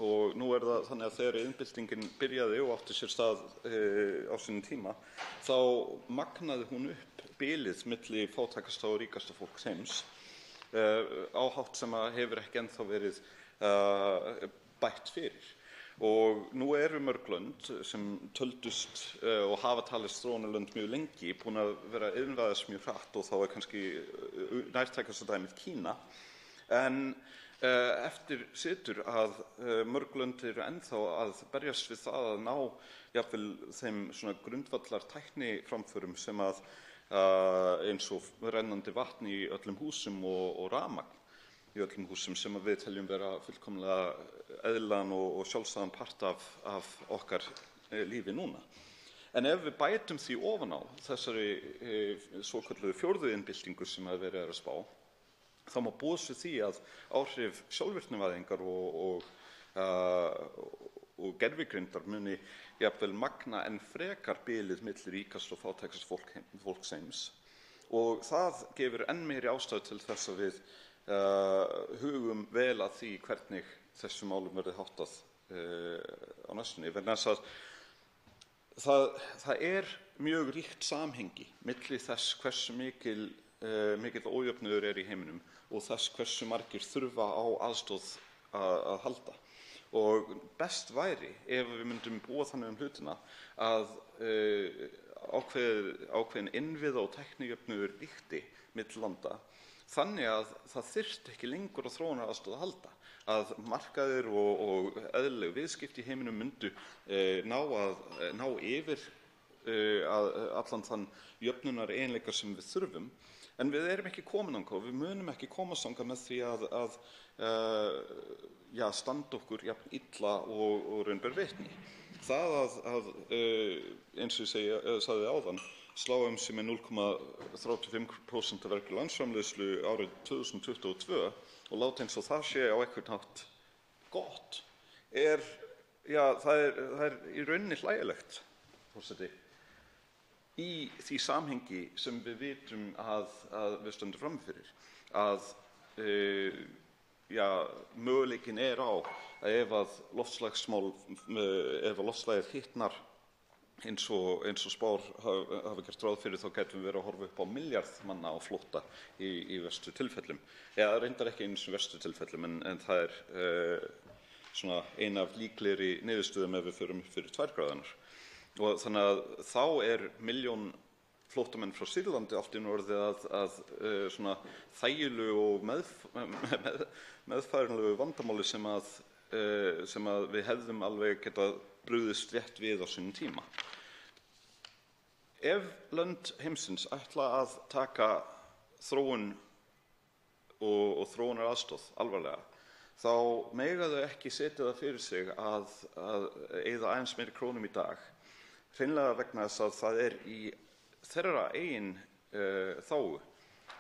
og nú það þannig að þegar iðnbyltingin byrjaði og átti sér stað á sínum tíma, þá magnaði hún upp bilið milli fátækasta og ríkasta fólks heims á hátt sem hefur ekki ennþá verið bætt fyrir. Og nú eru mörg lönd sem töldust og hafa talist þróunarlönd mjög lengi búin að vera iðnvæðast mjög hratt og þá kannski nærtækasta dæmið Kína. En eftir situr að mörg lönd eru ennþá að berjast við það að ná jafnvel þeim svona grundvallar tækniframförum sem að eins og rennandi vatn í öllum húsum og rafmagn í öllum húsum sem við teljum vera fullkomlega eðlilegan og sjálfsagðan part af okkar lífi núna. En ef við bætum því ofan á þessari svokölluðu 4. iðnbyltingu sem verið að spá, þá má búast við því að áhrif sjálfvirknivæðingar og gervigreindar muni jafnvel magna enn frekar bilið milli ríkasta og fátækasta fólks heims og það gefur enn meiri ástæðu til þess að við hugum vel að því hvernig þessum málum verði háttað á næstunni. Vegna þess að það mjög ríkt samhengi milli þess hversu mikill ójöfnuður í heiminum og þess hversu margir þurfa á aðstoð að halda. Og best væri ef við myndum búa þannig hlutina að ákveðin innviða og tæknijöfnuður ríkti milli landa þannig að það þyrfti ekki lengur á þróunaraðstoð að halda, að markaðir og eðlileg viðskipti í heiminum myndu ná yfir allan þann jöfnunar eiginleika sem við þurfum. En við erum ekki komin þangað, við munum ekki komast þangað með því að standa okkur jafn illa og raun ber vitni. Það að eins og ég sagði áðan, slá sig með 0,35% af vergri landsframleiðslu árið 2022 og láta eins og það sé á einhvern hátt gott, það er í rauninni hlægilegt, forseti. Í því samhengi sem við vitum að við stöndum frammi fyrir, að möguleikinn á að ef loftslagið hitnar eins og spár hafa gert ráð fyrir, þá gætum við verið að horfa upp á milljarð manna á flótta í verstu tilfellum. Eða reyndar ekki eins og verstu tilfellum, en það svona ein af líklegri niðurstöðum ef við förum upp fyrir 2 gráðurnar. Og þannig að þá milljón flóttamenn frá Sýrlandi allt í einu orðið að svona þægilegu og meðfæranlegu vandamáli sem að við hefðum alveg getað brugðist rétt við á sínum tíma. Ef lönd heimsins ætla að taka þróun og þróunaraðstoð alvarlega, þá mega þau ekki setja það fyrir sig að eyða aðeins meiri krónum í dag, hreinlega vegna þess að það í þeirra eigin þágu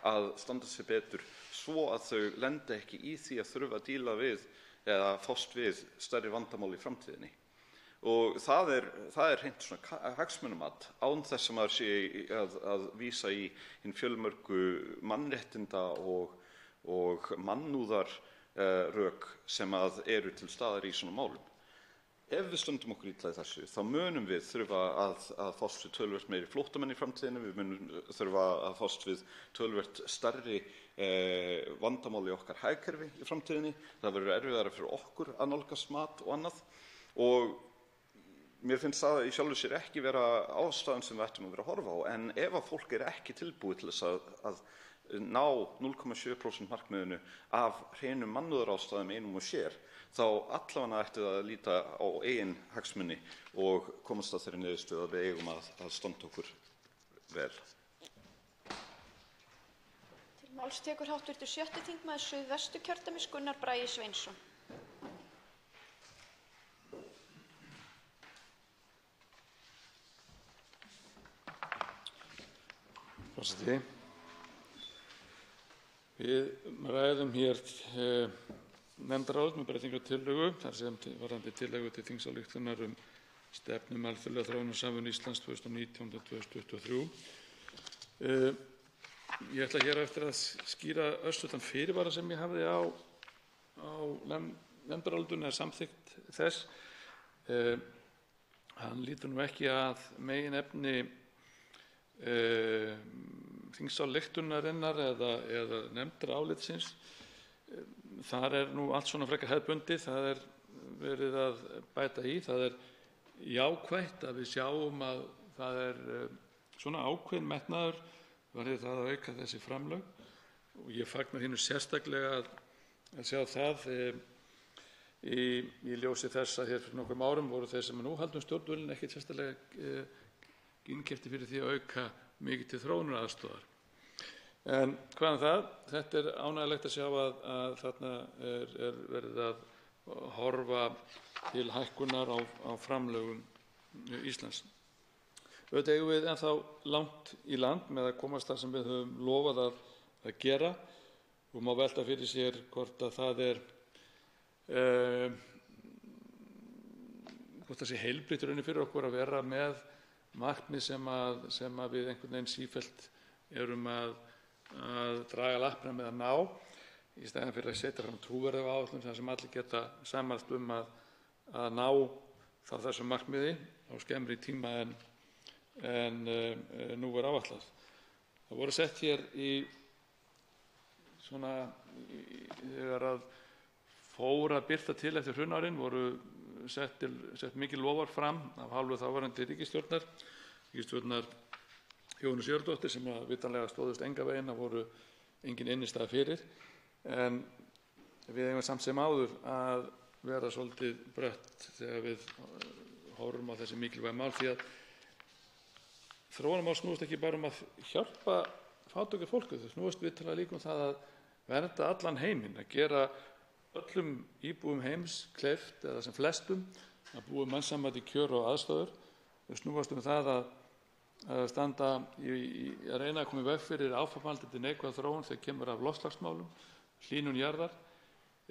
að standa sig betur svo að þau lendi ekki í því að þurfa að díla við eða fást við stærri vandamál í framtíðinni. Og það er hreint svona hagsmunamat án þess að maður sé að vísa í hin fjölmörgu mannréttinda og mannúðarrök sem eru til staðar í svona málum. Ef við stöndum okkur illa í þessu, þá munum við þurfa að fást við töluvert meiri flóttamenn í framtíðinni, við munum þurfa að fást við töluvert stærri vandamál í okkar hagkerfi í framtíðinni, það verður erfiðara fyrir okkur að nálgast mat og annað. Og mér finnst það í sjálfu sér ekki vera ástæðan sem við ættum að vera að horfa á, en ef að fólk ekki tilbúið til þess að ná 0,7% markmiðinu af hreinum mannúðarástæðum einum og sér, þá allavega ætti það að líta á eigin hagsmuni og komast að þeirri niðurstöðu að við eigum að standa okkur vel. Máls tekur hv. 6. þingmaður Suðvesturkjördæmis Gunnar Bragi Sveinsson. Forseti. Við ræðum hér nefndarálit með breytingartillögu þar sem varðandi tillögu til þingsályktunar stefnu um alþjóðlega þróunarsamvinnu Íslands 2019–2023. Ég ætla hér eftir að skýra örstuttan fyrirvara sem ég hafði á nefndarálitinu eða samþykkt þess. Hann lýtur nú ekki að meginefni þingsályktunarinnar eða nefndarálitsins. Þar nú allt svona frekar hefðbundið, það verið að bæta í. Það jákvætt að við sjáum að það svona ákveðinn metnaður varðandi það að auka þessi framlög og ég fagna hinu sérstaklega að sjá það í ljósi þess að hér fyrir nokkrum árum voru þeir sem nú halda stjórnvölinn ekkert sérstaklega innkeyptir fyrir því að auka mikið til þróunaraðstoðar. En hvað það? Þetta ánægjulegt að sjá að þarna verið að horfa til hækkunar á framlögum Íslands. Auðvitað eigum við ennþá langt í land með að komast þar sem við höfum lofað að gera og má velta fyrir sér hvort að það hvort það sé heilbrigt raunin fyrir okkur að vera með markmið sem við einhvern veginn sífellt erum að draga lappirnar með að ná í staðinn fyrir að setja fram trúverðuga áætlun þar sem allir geta sammælst að ná þessu markmiði á skemmri tíma en nú áætlað. Það voru sett hér þegar að fór að birta til eftir hrunárin voru sett mikil loforð fram af hálfu þáverandi ríkisstjórnar Jóhönnu Sigurðardóttur sem vitanlega stóðust engan veginn, það voru engin innistæða fyrir. En við eigum samt sem áður að vera svolítið brött þegar við horfum á þessi mikilvæg mál því að þróunarmál snúast ekki bara að hjálpa fátæku fólki, þau snúast vitanlega líka það að vernda allan heiminn, að gera öllum íbúum heims kleift eða sem flestum að búa mannsæmandi kjör og aðstæður. Þau snúast það að standa að reyna að koma í veg fyrir áframhaldandi neikvæða þróun þegar kemur af loftslagsmálum, hlýnun jarðar,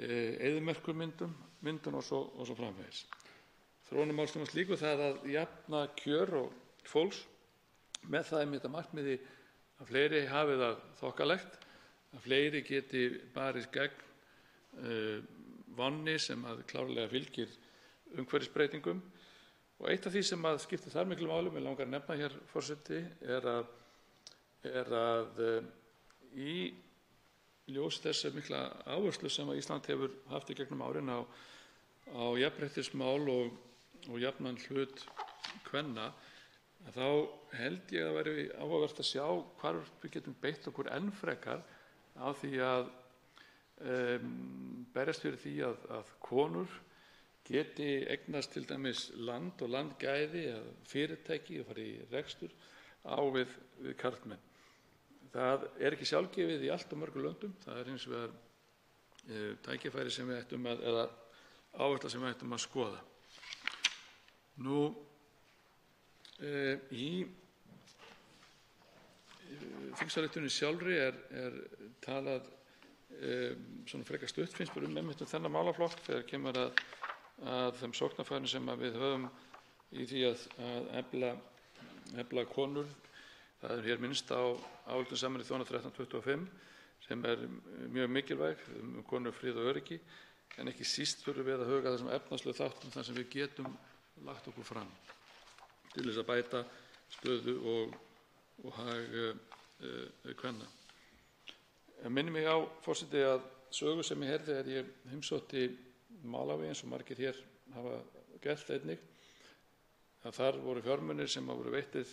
eyðimerkurmyndun og svo framvegis. Þróunarmál snúast líka það að jafna kjör og fólks með það einmitt að markmiði að fleiri hafi það þokkalegt, að fleiri geti barist gegn vánni sem að klárlega fylgir umhverfisbreytingum. Og eitt af því sem skiptir þar miklu máli, mig langar að nefna hér, forseti, er að í ljós þess mikla áherslu sem að Ísland hefur haft í gegnum árin á jafnréttismál og jafnan hlut kvenna, þá held ég að væri áhugavert að sjá hvar við getum beitt okkur enn frekar á því að berjast fyrir því að konur geti eignast til dæmis land og landgæði eða fyrirtæki og fara í rekstur á við karlmenn. Það ekki sjálfgefið í allt og mörgum löndum. Það hins vegar tækifæri sem við ættum eða áhersla sem við ættum að skoða. Nú, í þingsályktuninni sjálfri er talað svona frekar stutt finnst mér einmitt þennan málaflokk þegar kemur að þeim sóknarfærum sem við höfum í því að efla konur. Það hér minnst á ályktun Sameinuðu þjóðanna 1325 sem mjög mikilvæg konur, frið og öryggi, en ekki síst þurfum við að huga að þessum efnahagslegu þáttum þar sem við getum lagt okkur fram til þess að bæta stöðu og hag kvenna. Minni mig á, forseti, að sögu sem ég heyrði ég heimsótti Malaví eins og margir hér hafa gert einnig, að þar voru fjármunir sem voru veittir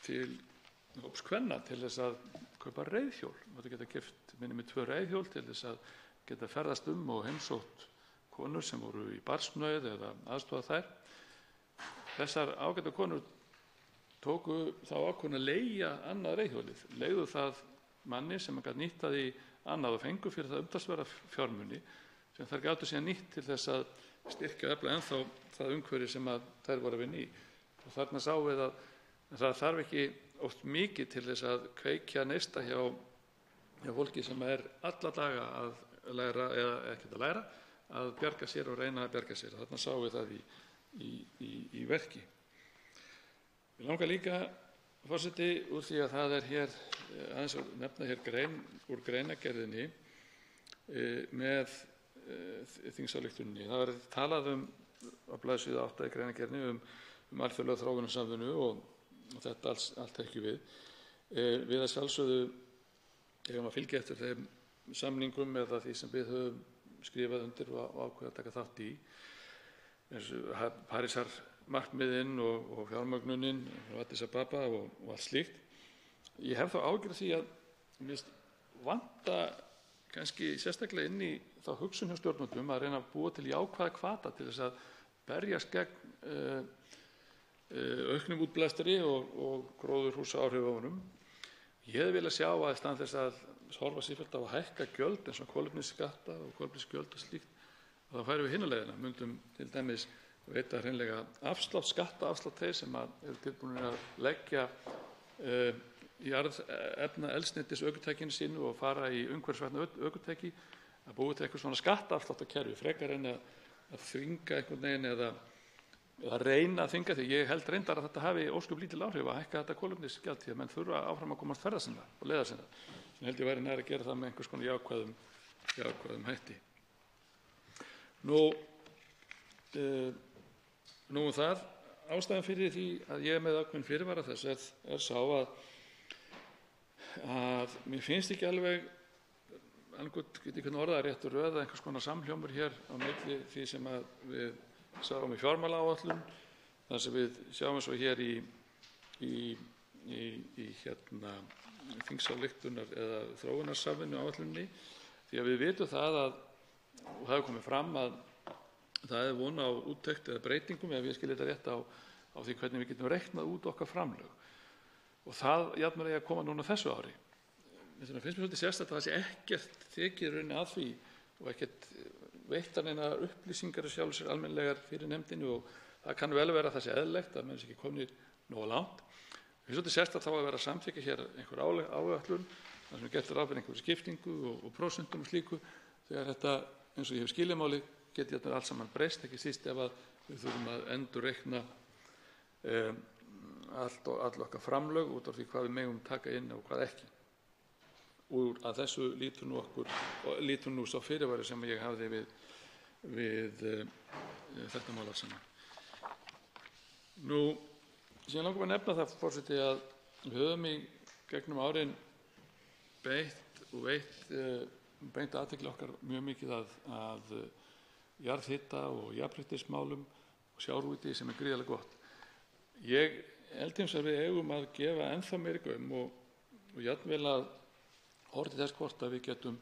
til hóps kvenna til þess að kaupa reiðhjól. Þú geta keypt minni með 2 reiðhjól til þess að geta ferðast og heimsótt konur sem voru í barnsnauð eða aðstoða þær. Þessar ágætu konur tóku þá ákvörðun að leigja annað reiðhjólið, leigðu það manni sem gat nýtt það í annað og fengu fyrir það umtalsverða fjármuni sem þær gátu síðan nýtt til þess að styrkja og efla ennþá það umhverfi sem að þær voru að vinna í. Og þarna sáum við að það þarf ekki oft mikið til þess að kveikja neista hjá fólki sem alla daga að læra, eða ekkert að læra, að bjarga sér og reyna að bjarga sér. Þarna sáum við það í verki. Við langar líka, forseti, úr því að það hér aðeins að nefna hér grein úr greinargerðinni með þingsályktuninni. Það var talað á blaðsíðu 8 í greinargerðinni alþjóðlega þróunarsamvinnu og þetta allt þekkjum við. Við að sjálfsögðu eigum að fylgja eftir þeim samningum eða því sem við höfum skrifað undir og ákveðið að taka þátt í. Parísarmarkmiðin og fjármögnunin frá Addis Ababa og allt slíkt. Ég hef þá áhyggjur af því að mér vanta kannski sérstaklega inn í þá hugsun hjá stjórnvöldum að reyna að búa til jákvæða hvata til þess að berjast gegn auknum útblæstri og gróðurhúsaáhrifunum. Ég hefði viljað sjá að í stað þess að horfa sífellt á að hækka gjöld eins og kolefnisskatta og kolefnisgjöld og slíkt, þá færum við hina leiðina. Myndum til dæmis veita hreinlega skattaafslátt þeir sem eru tilbúnir að leggja jarðefnaeldsneytis ökutækinu sínu og fara í umhverfisvænna ökutæki, að búa til eitthvað svona skattaafsláttarkerfi frekar en að þvinga einhvern veginn eða reyna að þvinga, því ég held reyndar að þetta hafi ósköp lítil áhrif að hækka þetta kolefnisgjald því að menn þurfa áfram að komast ferða sinna og leiða sinna. Sem held ég væri nær að gera það með einhvers konar jákvæðum hætti. Nú það, ástæðan fyrir því að ég er með ákveðinn fyrirvara þess sá að mér finnst ekki alveg, get ég hvernig orðað rétt röða einhvers konar samhljómur hér á milli því sem að við sáum í fjármálaáætlun, þar sem við sjáum svo hér í þingsályktunar eða þróunarsamvinnu áætlunni, því að við vitum það að, og það hefur komið fram að það er von á úttekt eða breytingum, ef ég skil þetta rétt, á því hvernig við getum reiknað út okkar framlög. Og það jafnvel að koma núna þessu ári. Þess vegna finnst mér svolítið sérstakt að það sé ekkert þykir rauninni að því og ekkert veittar neina upplýsingar sjálfur sér almennilegar fyrir nefndinni og það kann vel vera að það sé eðlilegt að menn sé ekki komnir nógu langt. Mér finnst svolítið sérstakt þá að vera að samþykkja hér einhver áætlun, þar sem er gert ráð fyrir einhverju skiptingu og prósentum og slíku, þegar þetta, eins og ég hef skilið máli, geti þetta allt saman breyst, ekki síst ef að við þurfum að endurreikna all okkar framlög út af því hvað við megum taka inn og hvað ekki. Úr að þessu lítur nú sá fyrirvari sem ég hafði við þetta mál alls saman. Síðan langar að nefna það, forseti, að við höfum í gegnum árin beint athygli okkar mjög mikið að jarðhita og jafnréttismálum og sjávarútvegi sem er gríðarlega gott. Ég held hins vegar við eigum að gefa ennþá meiri gaum og jafnvel að horfa til þess hvort að við getum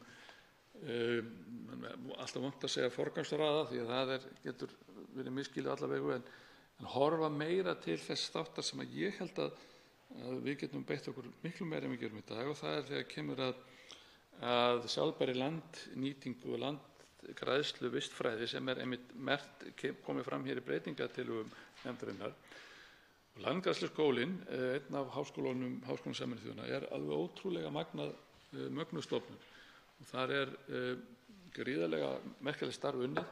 alltaf vont að segja forgangsraða því að það getur verið misskilið alla vegu en horfa meira til þess þáttar sem að ég held að við getum beitt okkur miklu meira en við gerum í dag og það þegar kemur að sjálfbærri landnýtingu og landgræðslu vistfræði sem einmitt komið fram hér í breytingatillögum nefndarinnar. Landgræðsluskólinn, einn af háskólum Sameinuðu þjóðanna, alveg ótrúlega mögnuð stofnun og þar gríðarlega merkilegt starf unnið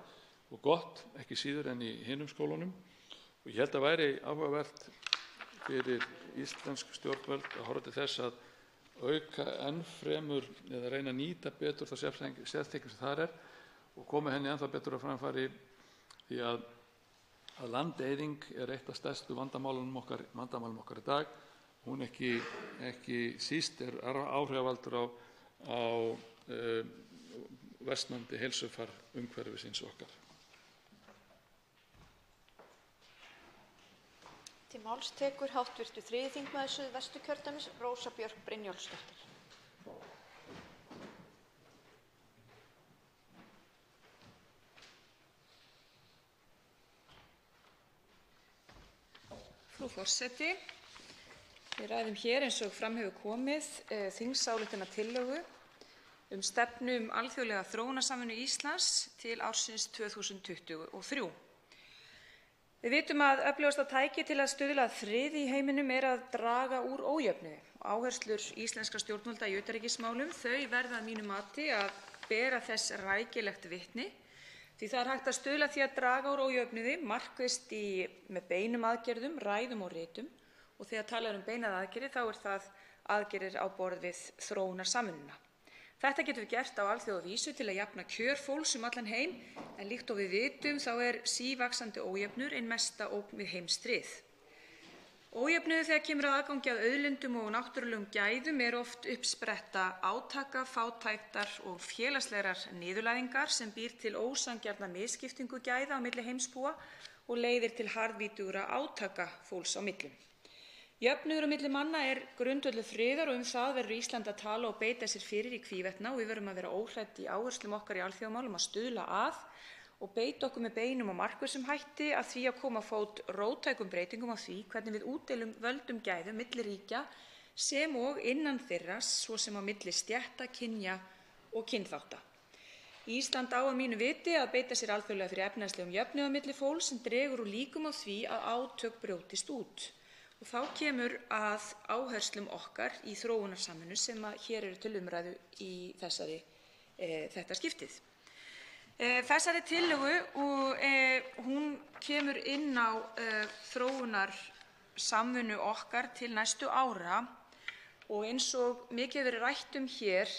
og gott, ekki síður en í hinum skólunum og ég held að væri áhugavert fyrir íslensk stjórnvöld að horfa til þess að auka enn fremur eða reyna að nýta betur þá sérþekkingu sem þar og koma henni ennþá betur að framfæri því að landeyðing er eitt af stærstu vandamálum okkar í dag. Hún ekki síst er áhrifavaldur á versnandi heilsufar umhverfisins okkar. Til máls tekur hv. 3. þingmaður Suðvesturkjördæmis, Rósa Björk Brynjólfsdóttir. Frú forseti. Við ræðum hér, eins og fram hefur komið, þingsályktunartillögu stefnu alþjóðlega þróunarsamvinnu Íslands til ársins 2023. Við vitum að öflugasta tæki til að stuðla að friði í heiminum að draga úr ójöfnuði. Áherslur íslenskra stjórnvalda í utanríkismálum verða að mínu mati að bera þess rækilegt vitni, því það hægt að stuðla að því að draga úr ójöfnuði markvisst með beinum aðgerðum, ræðum og ritum. Og þegar talað beinar aðgerðir þá það aðgerðir á borð við þróunarsamvinnuna. Þetta getum við gert á alþjóðavísu til að jafna kjör fólks allan heim, en líkt og við vitum þá sívaxandi ójöfnur ein mesta ógn við heimsstríð. Ójöfnuður þegar kemur að aðgangi að auðlindum og náttúrulegum gæðum oft uppspretta átaka, fátæktar og félagslegrar niðurlægingar sem býr til ósanngjarna misskiptingu gæða á milli heimsbúa og leiðir til harðvítugra átaka fólks á millum. Jöfnuður á milli manna grundvöllur friðar og það verður Ísland að tala og beita sér fyrir í hvívetna og við verðum að vera óhrædd í áherslum okkar í alþjóðamálum að stuðla að og beita okkur með beinum og markvissum hætti að því að koma á fót róttækum breytingum á því hvernig við útdeilum völdum gæðum milli ríkja sem og innan þeirra, svo sem á milli stétta, kynja og kynþátta. Ísland á að mínu viti að beita sér alþjóðlega fyrir efnahagslegum jöfnuði á milli fólks sem dregur úr líkum á því að átök brjótist út. Og þá kemur að áherslum okkar í þróunarsamvinnu sem hér til umræðu í þetta skiptið. Þessari tillögu hún kemur inn á þróunarsamvinnu okkar til næstu ára og eins og mikið verið rætt hér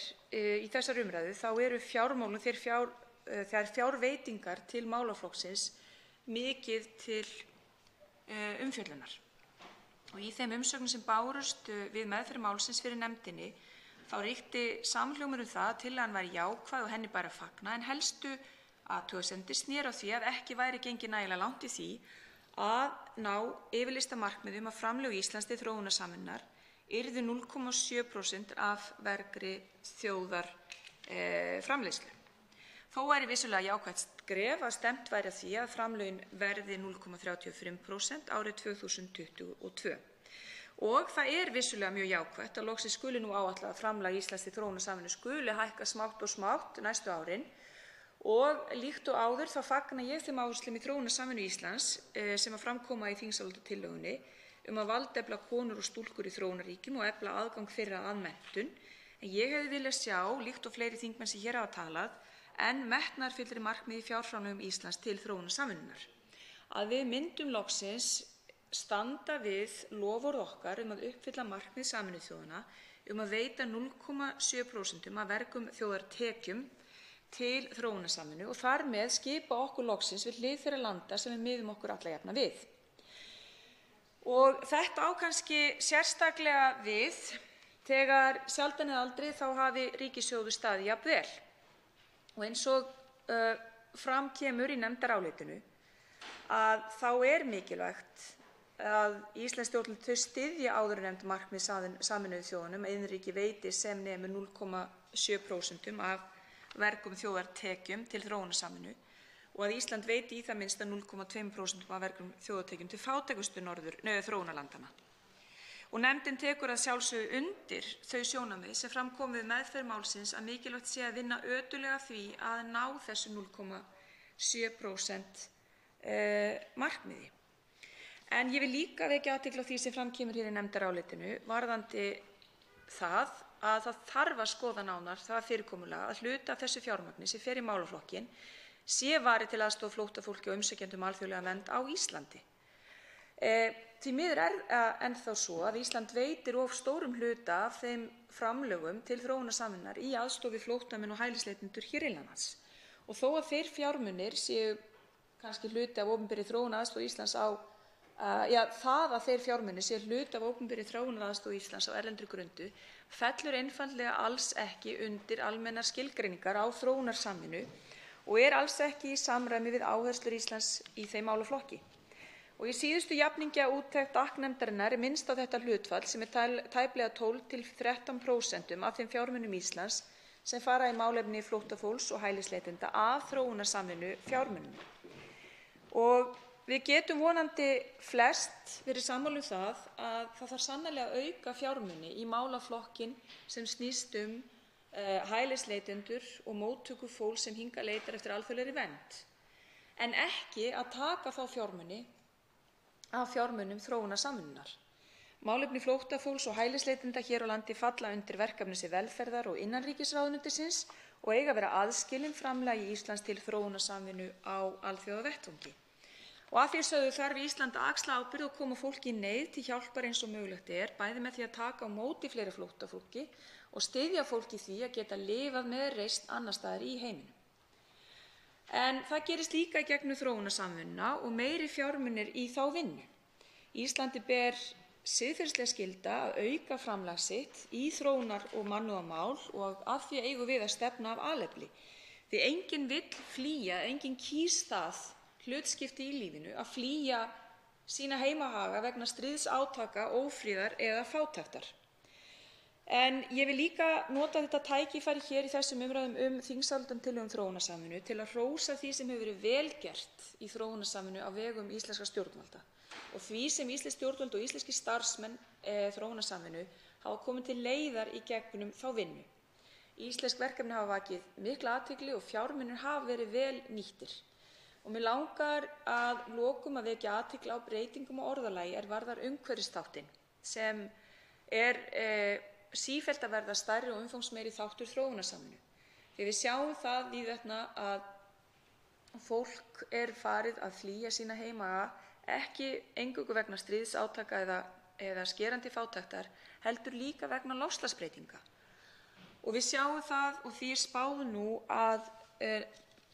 í þessari umræðu þá fjármálin, þær fjárveitingar til málaflokksins mikið til umfjöllunar. Og í þeim umsögnum sem bárust við meðferð málsins fyrir nefndinni þá ríkti samhljómur það að tillagan væri jákvæð og henni bæri að fagna, en helstu athugasemdir snéru á því að ekki væri gengið nægilega langt í því að ná yfirlýsta markmiðum að framlög Íslands til þróunarsamvinnunnar yrðu 0,7% af vergri þjóðarframleiðslu. Þó væri vissulega jákvætt skref að stefnt væri að því að framlögin verði 0,35% árið 2022. Og það vissulega mjög jákvætt að loksins skuli nú áætlað að framlag Íslands til þróunarsamvinnu skuli hækka smátt og smátt næstu árin og líkt og áður þá fagna ég þeim áherslum í þróunarsamvinnu Íslands sem að framkoma í þingsályktunartillögunni að valdefla konur og stúlkur í þróunarríkjum og efla aðgang þeirra að menntun. En ég hefði viljað sjá, líkt og fleiri þingmenn sem hér hafa talað, en metnaðarfyllri markmið í fjárframlögum Íslands til þróunarsamvinnunnar. Að við myndum loksins standa við loforð okkar að uppfylla markmið Sameinuðu þjóðanna að veita 0,7% af vergum þjóðartekjum til þróunarsamvinnu og þar með skipa okkur loksins við hlið þeirra landa sem við miðum okkur alla jafna við. Og þetta á kannski sérstaklega við þegar sjaldan eða aldrei þá hafi ríkissjóður staðið jafn vel. Og eins og fram kemur í nefndarálitinu að þá mikilvægt að íslensk stjórnvöld styðja áðurnefnd markmið Sameinuðu þjóðanna að iðnríki veiti sem nemur 0,7% af vergum þjóðartekjum til þróunarsamvinnu og að Ísland veiti í það minnsta 0,2% af vergum þjóðartekjum til fátækustu þróunarlandanna. Og nefndin tekur að sjálfsögðu undir þau sjónarmið sem fram komu við meðferð málsins að mikilvægt sé að vinna ötullega því að ná þessu 0,7% markmiði. En ég vil líka vekja athygli á því sem fram kemur hér í nefndarálitinu varðandi það að það þarf að skoða nánar það fyrirkomulag að hluta af þessu fjármagni sem fer í málaflokkinn sé varið til aðstoð flóttafólki og umsækjendum alþjóðlega vernd á Íslandi. Því miður ennþá svo að Ísland veitir of stórum hluta af þeim framlögum til þróunarsamvinnu í aðstoð við flóttamenn og hælisleitendur hér innanlands. Og þó að þeir fjármunir séu kannski hluti af opinberri þróunaraðstoð Íslands það að þeir fjármunir séu hluti af opinberri þróunaraðstoð Íslands á erlendri grundu fellur einfaldlega alls ekki undir almennar skilgreiningar á þróunarsamvinnu og alls ekki í samræmi við áherslur Íslands í þeim málaflokki. Og í síðustu jafningjaúttekt DAC-nefndarinnar minnst á þetta hlutfall sem tæplega 12–13% af þeim fjármunum Íslands sem fara í málefni flóttafólks og hælisleitenda af þróunarsamvinnu fjármunum. Og við getum vonandi flest verið sammála það að það þarf sannarlega að auka fjármuni í málaflokkinn sem snýst hælisleitendur og móttöku fólks sem hingað leitar eftir alþjóðlegri vernd, en ekki að taka þá fjármuni af fjármunum þróunarsamvinnunnar. Málefni flóttafólks og hælisleitenda hér á landi falla undir verkefnasvið velferðar- og innanríkisráðuneytisins og eiga að vera aðskilin framlagi Íslands til þróunarsamvinnu á alþjóðavettvangi. Og að því sögðu þarf Ísland að axla ábyrgð og koma fólki í neyð til hjálpar eins og mögulegt bæði með því að taka á móti fleiri flóttafólki og styðja fólk í því að geta lifað með reisn annars staðar í heiminum. En það gerist líka í gegnum þróunarsamvinnuna og meiri fjármunir í þá vinnu. Íslandi ber siðferðisleg skylda að auka framlag sitt í þróunar- og mannúðarmál og að því eigum við að stefna af alefli. Því enginn vill flýja, enginn kýs það hlutskipti í lífinu að flýja sína heimahaga vegna stríðsátaka, ófríðar eða fátæktar. En ég vil líka nota þetta tækifæri hér í þessum umræðum þingsályktunartillögu um þróunarsamvinnu til að hrósa því sem hefur verið vel gert í þróunarsamvinnu á vegum íslenskra stjórnvalda og því sem íslensk stjórnvöld og íslenskir starfsmenn þróunarsamvinnu hafa komið til leiðar í gegnum þá vinnu. Íslensk verkefni hafa vakið mikla athygli og fjármunir hafa verið vel nýttir. Og mig langar að lokum að vekja athygli á breytingum og orðalagi varðar umhverfisþáttinn sem sífellt að verða stærri og umfangsmeiri þáttur þróunarsamvinnu. Því við sjáum það víðveitna að fólk farið að flýja sína heimaga, ekki eingöngu vegna stríðsátaka eða skerandi fátæktar, heldur líka vegna loftslagsbreytinga. Og við sjáum það og því spáð nú að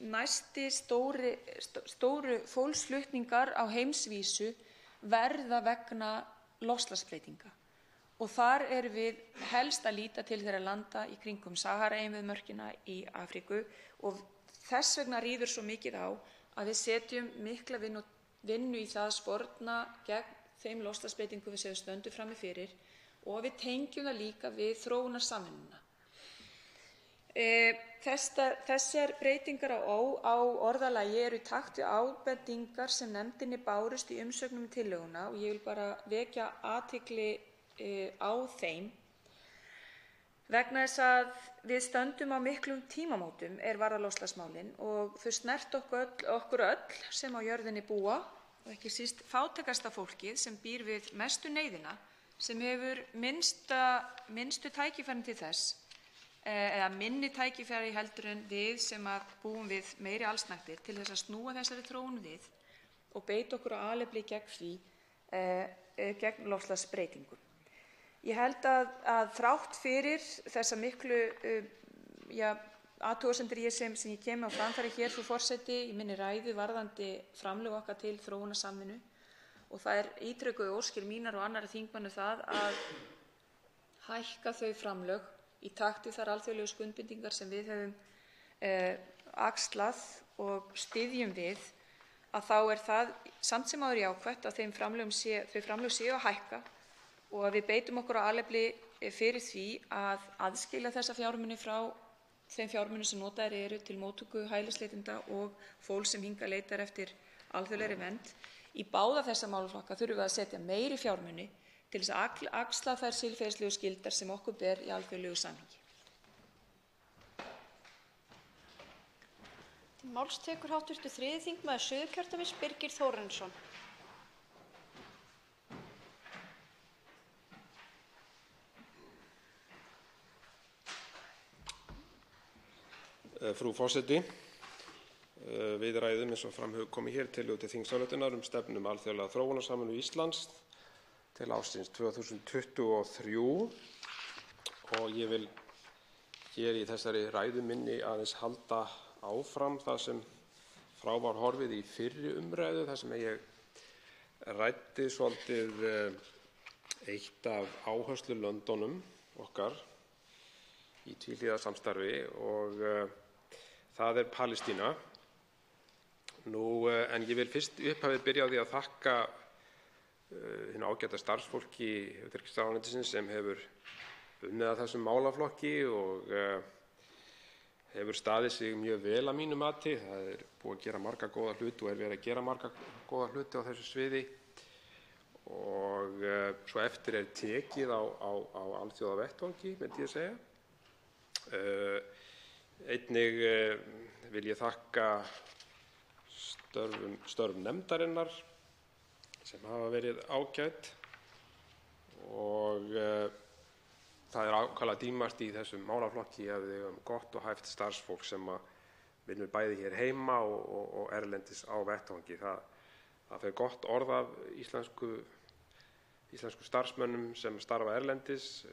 næsti stóru fólksflutningar á heimsvísu verða vegna loftslagsbreytinga. Og þar erum við helst að líta til þeirra landa í kringum Sahara-eyðimörkina í Afríku og þess vegna ríður svo mikið á að við setjum mikla vinnu í það að sporna gegn þeim loftslagsbreytingum sem við stöndum frammi fyrir og við tengjum það líka við þróunarsamvinnuna. Þessar breytingar á orðalagi eru í takt við ábendingar sem nefndinni bárust í umsögnum tillöguna og ég vil bara vekja athygli á þeim vegna þess að við stöndum á miklum tímamótum varðar loftslagsmálin og þau snert okkur öll sem á jörðinni búa og ekki síst fátækasta fólkið sem býr við mestu neyðina, sem hefur minnstu tækifærin til þess eða minni tækifæri heldur en við sem að búum við meiri allsnægtir til þess að snúa þessari þróun við og beita okkur á alefli gegn því, gegn loftslagsbreytingum. Ég held að þrátt fyrir þessa miklu athugasemdir sem ég kem á framfæri hér, frú forseti, í minni ræðu varðandi framlög okkar til þróunarsamvinnu og það ítrekuðu óskir mínar og annarra þingmanna það að hækka þau framlög í takt við þær alþjóðlegu skuldbindingar sem við höfum axlað og styðjum við, að þá það samt sem áður jákvætt að þau framlög séu að hækka og að við beitum okkur á alefli fyrir því að aðskilja þessa fjármuni frá þeim fjármunum sem notaðir eru til móttöku hælisleitenda og fólks sem hingað leitar eftir alþjóðlegri vernd. Í báða þessa málaflokka þurfum við að setja meiri fjármuni til þess að axla þær siðferðislegu skyldar sem okkur ber í alþjóðlegu samhengi. Til máls tekur hv. 3. þingmaður Suðurkjördæmis Birgir Þórarinsson. Frú forseti, við ræðum eins og fram hefur komið hér tillögu til þingsályktunar stefnu alþjóðlega þróunarsamvinnu Íslands til ársins 2023 og ég vil hér í þessari ræðu minni aðeins halda áfram það sem frá var horfið í fyrri umræðu þar sem ég ræddi svolítið eitt af áherslulöndunum okkar í tvíhliða samstarfi og það Palestína. En ég vil fyrst upphafið byrja á því að þakka hinu ágæta starfsfólki utanríkisráðuneytisins sem hefur unnið að þessum málaflokki og hefur staðið sig mjög vel að mínu mati. Það er búið að gera marga góða hluti og er verið að gera marga góða hluti á þessu sviði. Og svo eftir er tekið á alþjóðavettvangi, myndi ég segja. Einnig vil ég þakka störf nefndarinnar sem hafa verið ágæt og það er ákaflega dýrmætt í þessum málaflokki að við höfum gott og hæft starfsfólk sem vinnur bæði hér heima og erlendis á vettvangi. Það fer gott orð af íslensku starfsmönnum sem starfa erlendis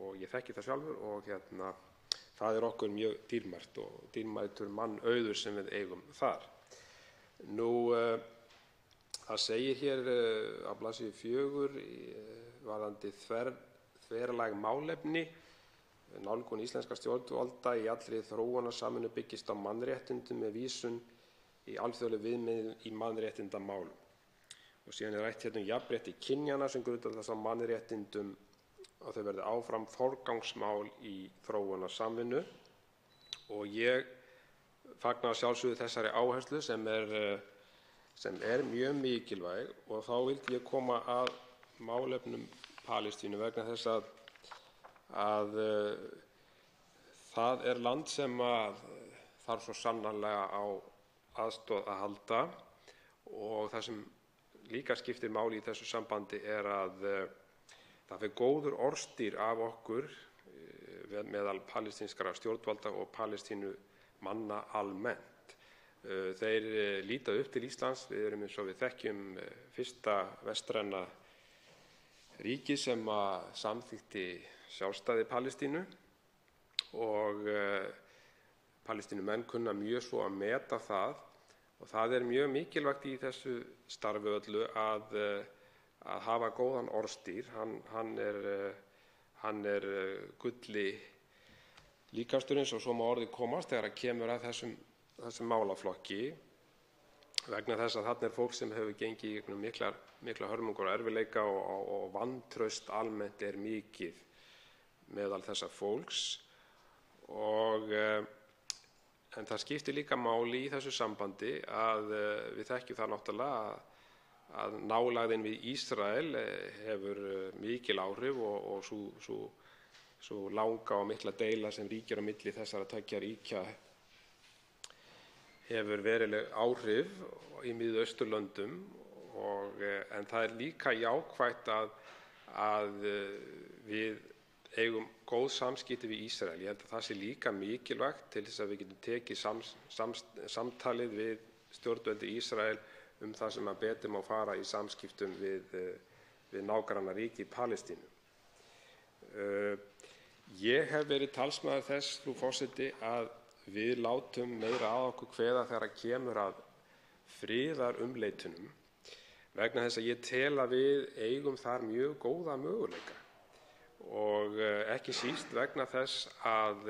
og ég þekki það sjálfur og það er okkur mjög dýrmætt og dýrmætur mannauður sem við eigum þar. Það segir hér á blaðsíðu 4 varðandi þverlæg málefni. Nálgun íslenskra stjórnvalda í allri þróunarsamvinnu byggist á mannréttindum með vísun í alþjóðleg viðmið í mannréttindamálum. Og síðan er rætt hérna jafnrétti kynjanna sem grundvallast á mannréttindum og þau verði áfram forgangsmál í þróunarsamvinnu. Og ég fagna að sjálfsögðu þessari áherslu sem er mjög mikilvæg og þá vildi ég koma að málefnum Palestínu vegna þess að það er land sem þarf svo sannarlega á aðstoð að halda og það sem líka skiptir máli í þessu sambandi er að það fer góður orðstír af okkur meðal palestínskra stjórnvalda og Palestínumanna almennt. Þeir líta upp til Íslands. Við erum eins og við þekkjum fyrsta vestræna ríkið sem samþykkti sjálfstæði Palestínu og Palestínumenn kunna mjög svo að meta það og það er mjög mikilvægt í þessu starfi öllu að hafa góðan orðstír. Hann er gulli líkastur eins og svo má orði komast þegar kemur að þessum málaflokki vegna þess að þarna er fólk sem hefur gengið í gegnum mikla hörmungar og erfiðleika og vantraust almennt er mikið meðal þessa fólks en það skiptir líka máli í þessu sambandi að við þekkjum það náttúrulega að nálægðin við Ísrael hefur mikil áhrif og sú langa og mikla deila sem ríkir á milli þessara tveggja ríkja hefur veruleg áhrif í Miðausturlöndum en það er líka jákvætt að við eigum góð samskipti við Ísrael. Ég held að það sé líka mikilvægt til þess að við getum tekið samtalið við stjórnvöld í Ísrael það sem betur má fara í samskiptum við nágrannaríki Palestínu. Ég hef verið talsmaður þess, frú forseti, að við látum meira að okkur kveða þegar kemur að friðarumleitunum vegna þess að ég tel að við eigum þar mjög góða möguleika og ekki síst vegna þess að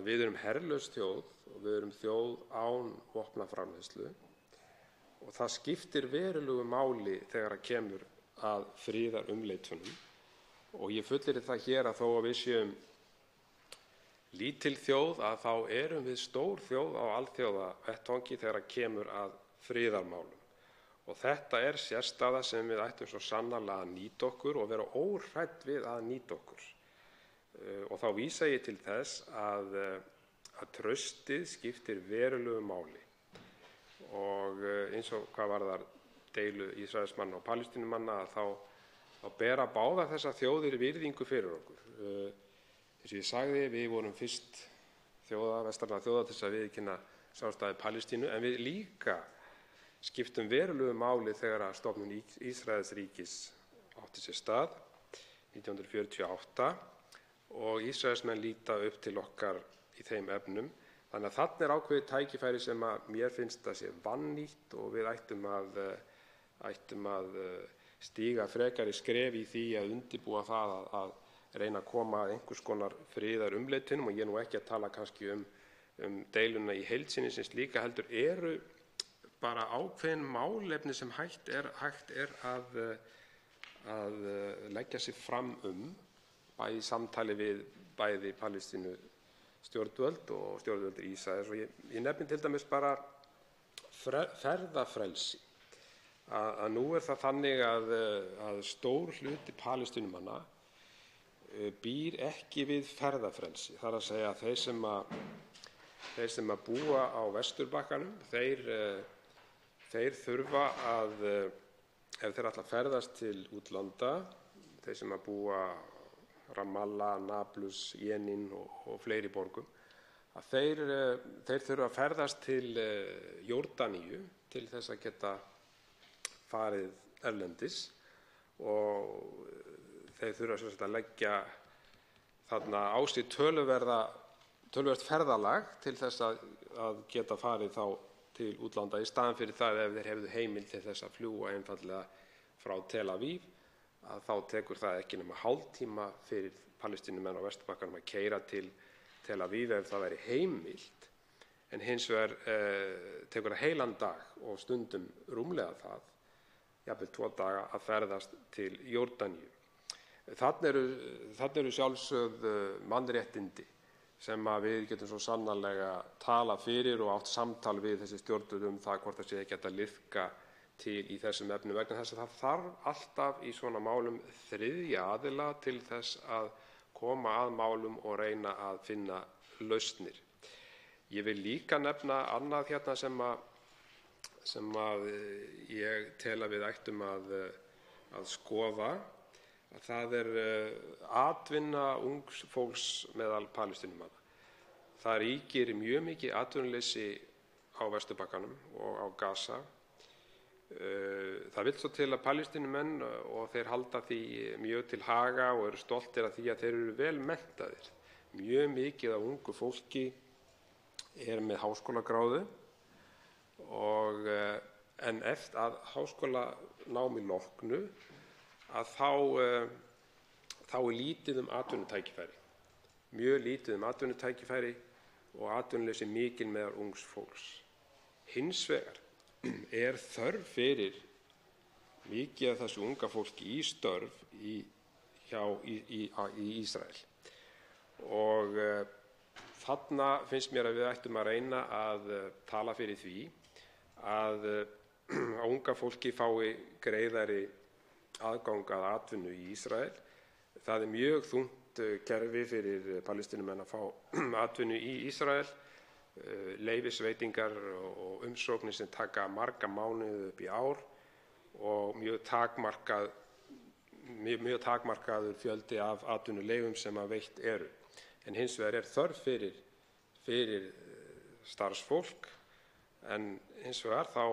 við erum herlaus þjóð og við erum þjóð án vopnaframleiðslu og það skiptir verulegu máli þegar kemur að friðarumleitunum og ég fullyrði það hér að þó að við séum lítil þjóð að þá erum við stór þjóð á alþjóðavettvangi þegar kemur að friðarmálum og þetta er sérstaða sem við ættum svo sannarlega að nýta okkur og vera óhrædd við að nýta okkur og þá vísa ég til þess að traustið skiptir verulegu máli og eins og hvað varðar deilu Ísraelsmanna og Palestínumanna þá bera báðar þessar þjóðir virðingu fyrir okkur. Eins og ég sagði, við vorum fyrst vestræna þjóða til þess að viðurkenna sjálfstæði Palestínu en við líka skiptum verulegu máli þegar að stofnun Ísraelsríkis átti sér stað 1948 og Ísraelsmenn líta upp til okkar í þeim efnum. Þannig að þarna er ákveðið tækifæri sem að mér finnst að sé vannýtt og við ættum að stíga frekari skref í því að undirbúa það að reyna að koma að einhvers konar friðarumleitunum og ég er nú ekki að tala kannski um deiluna í heild sinni sem slíka heldur eru bara ákveðin málefni sem hægt er að leggja sig fram bæði í samtali við bæði stjórnvöld og stjórnvöld Ísraels. Og ég nefni til dæmis bara ferðafrelsi. Að nú það þannig að stór hluti Palestínumanna býr ekki við ferðafrelsi. Það að segja að þeir sem búa á Vesturbakkanum, þeir þurfa að, ef þeir ætla að ferðast til útlanda, þeir sem búa Ramallah, Nablus, Jenin og fleiri borgum, að þeir þurfa að ferðast til Jórdaníu til þess að geta farið erlendis og þeir þurfa sem sagt að leggja þarna á sig töluvert ferðalag til þess að geta farið þá til útlanda í staðinn fyrir það ef þeir hefðu heimild til þess að fljúga einfaldlega frá Tel Aviv, að þá tekur það ekki nema hálftíma fyrir Palestínumenn á Vesturbakkanum að keyra til Tel Aviv ef það væri heimild, en hins vegar tekur það heilan dag og stundum rúmlega það, jafnvel 2 daga að ferðast til Jórdaníu. Þarna eru sjálfsögð mannréttindi sem við getum svo sannarlega talað fyrir og átt samtal við þessi stjórnvöld það hvort það sé ekki hægt að liðka til í þessum efnum, vegna þess að það þarf alltaf í svona málum þriðja aðila til þess að koma að málum og reyna að finna lausnir. Ég vil líka nefna annað hérna sem ég tel að við ættum að skoða. Það atvinna ungs fólks meðal Palestínumanna. Það ríkir mjög mikið atvinnuleysi á Vesturbakkanum og á Gaza. Það vill svo til að Palestínumenn og þeir halda því mjög til haga og eru stoltir af því að þeir eru vel menntaðir. Mjög mikið af ungu fólki með háskólagráðu en eftir að háskólanámi loknu að þá lítið atvinnutækifæri, mjög lítið atvinnutækifæri og atvinnuleysi mikil meðal ungs fólks. Hins vegar þörf fyrir mikið af þessu unga fólki í störf í Ísrael. Og þarna finnst mér að við ættum að reyna að tala fyrir því að unga fólki fái greiðari aðgang að atvinnu í Ísrael. Það mjög þungt kerfi fyrir Palestínumenn að fá atvinnu í Ísrael, leyfisveitingar og umsóknir sem taka marga mánuði upp í ár og mjög takmarkaður fjöldi af atvinnuleyfum sem veitt eru. En hins vegar þörf fyrir starfsfólk, en hins vegar þá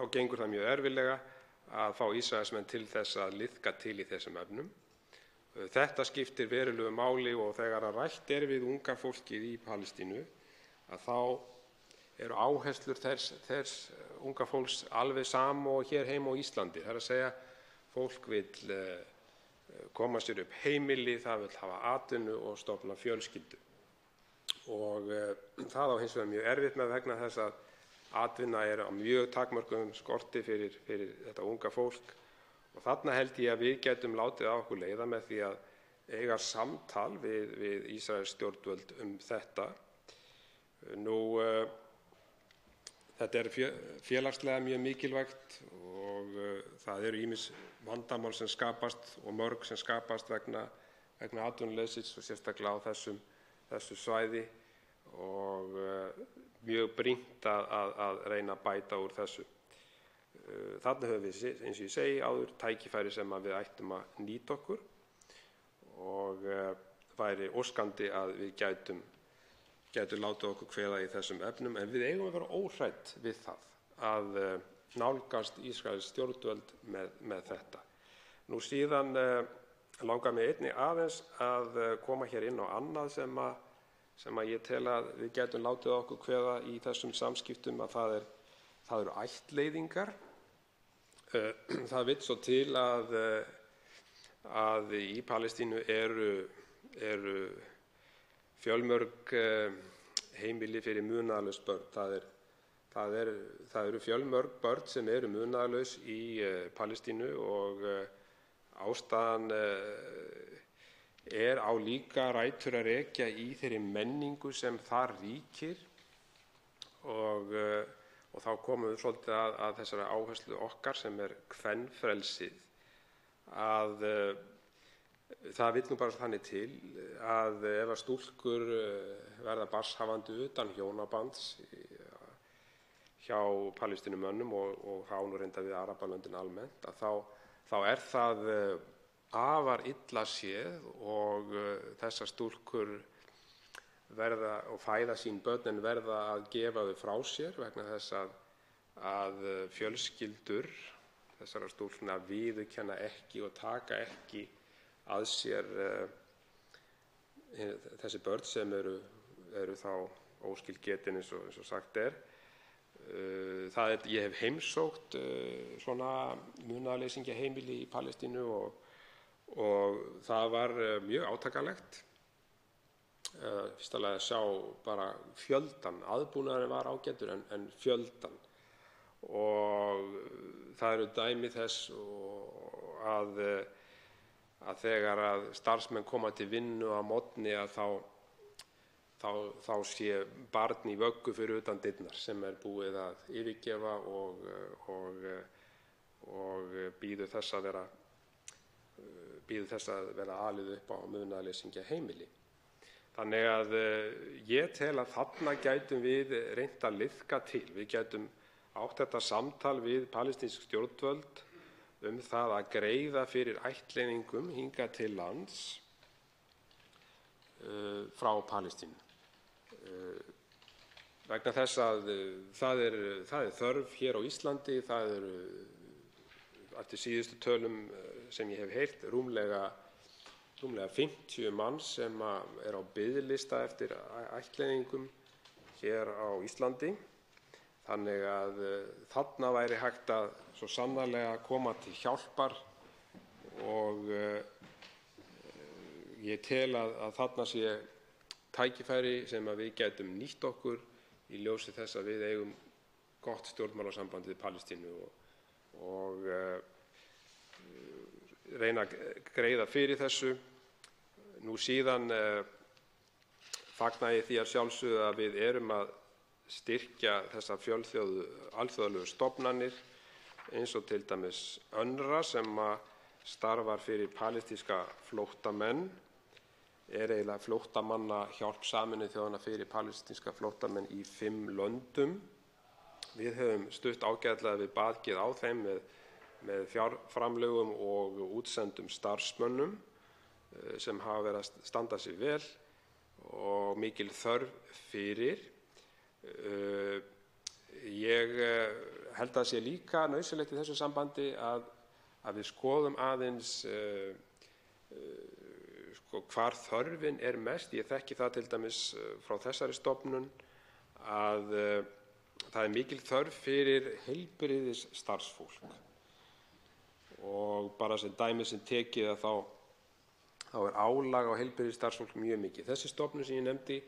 gengur það mjög erfiðlega að fá Ísraelsmenn til þess að liðka til í þessum efnum. Þetta skiptir verulegu máli og þegar rætt við unga fólkið í Palestínu að þá eru áherslur þess unga fólks alveg sama og hér heima á Íslandi. Það að segja, fólk vill koma sér upp heimili, það vill hafa atvinnu og stofna fjölskyldu. Og það á hins vegar mjög erfitt með vegna þess að atvinna á mjög takmörkuðum skorti fyrir þetta unga fólk og þarna held ég að við getum látið á okkur leiða með því að eiga samtal við Ísraels stjórnvöld þetta. Þetta félagslega mjög mikilvægt og það eru ýmis vandamál sem skapast og mörg sem skapast vegna atvinnuleysis og sérstaklega á þessu svæði og mjög brýnt að reyna að bæta úr þessu. Þarna höfum við, eins og ég segi áður, tækifæri sem við ættum að nýta okkur og væri óskandi að við gætum látið okkur kveða í þessum efnum, en við eigum að vera óhrædd við það að nálgast Ísraels stjórnvöld með þetta. Nú síðan langar mig einnig aðeins að koma hér inn á annað sem ég tel að við gætum látið okkur kveða í þessum samskiptum, að það eru ættleiðingar. Það vill svo til að í Palestínu eru fjölmörg heimili fyrir munaðarlaus börn. Það eru fjölmörg börn sem eru munaðarlaus í Palestínu og ástæðan á líka rætur að rekja í þeirri menningu sem þar ríkir og þá komum við svolítið að þessari áherslu okkar sem kvenfrelsið, að það vill nú bara þannig til að ef að stúlkur verða barnshafandi utan hjónabands hjá Palestínumönnum og þá nú reyndar við Arabalöndin almennt, að þá það afar illa séð og þessar stúlkur verða og fæða sín börn en verða að gefa þau frá sér vegna þess að fjölskyldur þessara stúlkna viðurkenna ekki og taka ekki að sér þessi börn sem eru þá óskilgetin eins og sagt er. Ég hef heimsótt svona munaðarleysingjaheimili í Palestínu og það var mjög átakanlegt. Fyrsta lagi að sjá bara fjöldan, aðbúnaðurinn var ágætur en fjöldan, og það eru dæmi þess að þegar að starfsmenn koma til vinnu á morgni að þá sé barn í vöggu fyrir utan dyrnar sem búið að yfirgefa og bíður þess að vera alið upp á munaðarleysingjaheimili. Þannig að ég tel að þarna gætum við reynt að liðka til. Við gætum átt þetta samtal við palestínsk stjórnvöld það að greiða fyrir ættleiðingum hingað til lands frá Palestínu. Vegna þess að það er þörf hér á Íslandi. Það eru eftir síðustu tölum sem ég hef heyrt rúmlega 50 manns sem á biðlista eftir ættleiðingum hér á Íslandi. Þannig að þarna væri hægt að svo sannarlega koma til hjálpar og ég tel að þarna sé tækifæri sem að við gætum nýtt okkur í ljósi þess að við eigum gott stjórnmálasamband við Palestínu og reyna að greiða fyrir þessu. Nú síðan fagna ég því að sjálfsögðu að við erum að styrkja þessar alþjóðlegu stofnanir eins og til dæmis UNRWA sem starfar fyrir palestínska flóttamenn, eiginlega flóttamannahjálp Sameinuðu þjóðanna fyrir palestínska flóttamenn í 5 löndum. Við höfum stutt ágætlega við bakið á þeim með fjárframlögum og útsendum starfsmönnum sem hafa verið að standa sig vel og mikil þörf fyrir. Ég held að sé líka nauðsynlegt í þessu sambandi að við skoðum aðeins hvar þörfin er mest. Ég þekki það til dæmis frá þessari stofnun að það er mikil þörf fyrir heilbrigðisstarfsfólk og bara sem dæmi sem tekið að þá er álag á heilbrigðisstarfsfólk mjög mikið. Þessi stofnun sem ég nefndi,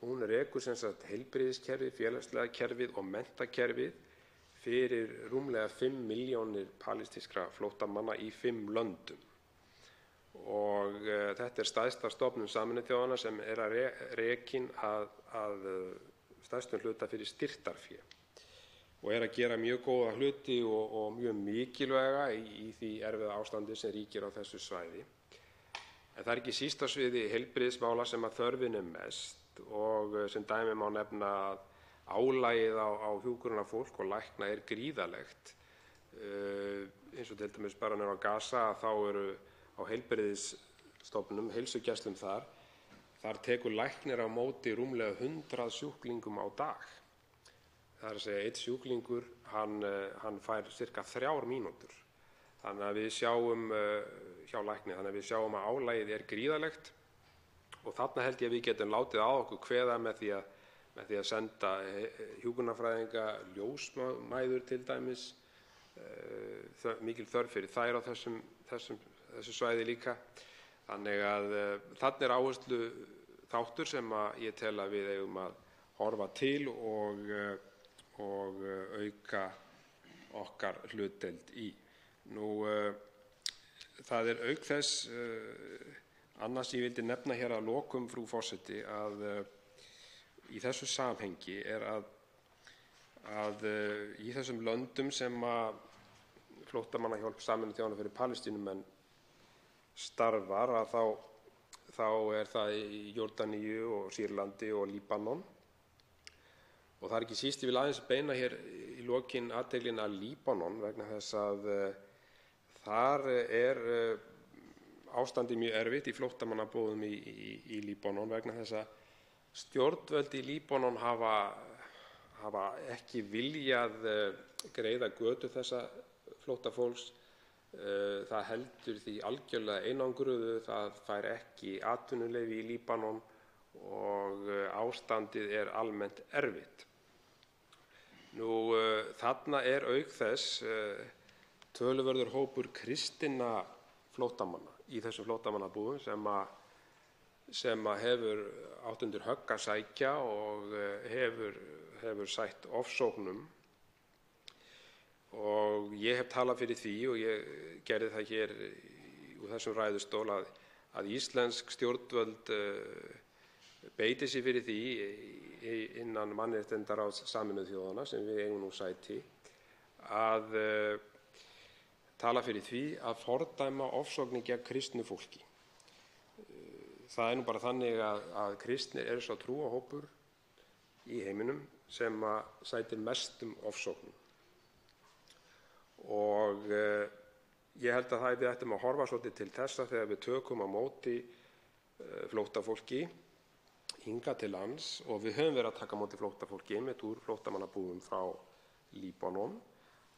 hún rekur sem sagt heilbrigðiskerfið, félagslega kerfið og menntakerfið fyrir rúmlega 5 milljónir palestínskra flóttamanna í 5 löndum. Og þetta er stærsta stofnun Sameinuðu þjóðanna sem að rekin að stærstum hluta fyrir styrktarfé og að gera mjög góða hluti og mjög mikilvæga í því erfiða ástandi sem ríkir á þessu svæði. En það er ekki síst á sviði heilbrigðismála sem að þörfin er mest og sem dæmi má nefna að álagið á hjúkrunarfólk og lækna er gríðarlegt. Eins og til dæmis bara niður á Gaza þá eru á heilbrigðisstofnunum, heilsugæslum þar tekur læknir á móti rúmlega 100 sjúklingum á dag. Það er að segja einn sjúklingur hann fær sirka 3 mínútur. Þannig að við sjáum hjá lækni, þannig að við sjáum að álagið er gríðarlegt og þarna held ég að við getum látið á okkur kveða með því að senda hjúkrunarfræðinga, ljósmæður til dæmis, mikil þörf fyrir þær á þessu svæði líka. Þannig að þarna er áherslu þáttur sem ég tel að við eigum að horfa til og auka okkar hlutdeild í. Nú, það er auk þess Annað sem ég vildi nefna hér að lokum, frú forseti, að í þessu samhengi er að í þessum löndum sem að flóttamannahjálp Sameinuðu þjóðanna fyrir Palestínumenn starfar, að þá er það í Jórdaníu og Sýrlandi og Líbanon. Og það er ekki síst, ég vil aðeins beina hér í lokin athyglinni að Líbanon vegna þess að þar er ástandið mjög erfitt í flóttamannabúðum í Líbanon vegna þess að stjórnvöld í Líbanon hafa ekki viljað greiða götu þessa flóttafólks. Það heldur því algjörlega einangruðu, það fær ekki atvinnuleyfi í Líbanon og ástandið er almennt erfitt. Þarna er auk þess töluverður hópur kristinna flóttamanna í þessum flóttamannabúðum sem hefur átt undir högg að sækja og hefur sætt ofsóknum. Og ég hef talað fyrir því og ég gerði það hér úr þessum ræðustól að íslensk stjórnvöld beiti sér fyrir því innan Mannréttindaráðs Sameinuðu þjóðanna sem við eigum nú sæti að tala fyrir því að fordæma ofsóknir gegn kristnu fólki. Það er nú bara þannig að kristnir eru sá trúarhópur í heiminum sem sætir mestum ofsóknum. Og ég held að við ættum að horfa svolítið til þessa þegar við tökum á móti flóttafólki hingað til lands, og við höfum verið að taka á móti flóttafólki einmitt úr flóttamannabúðum frá Líbanon,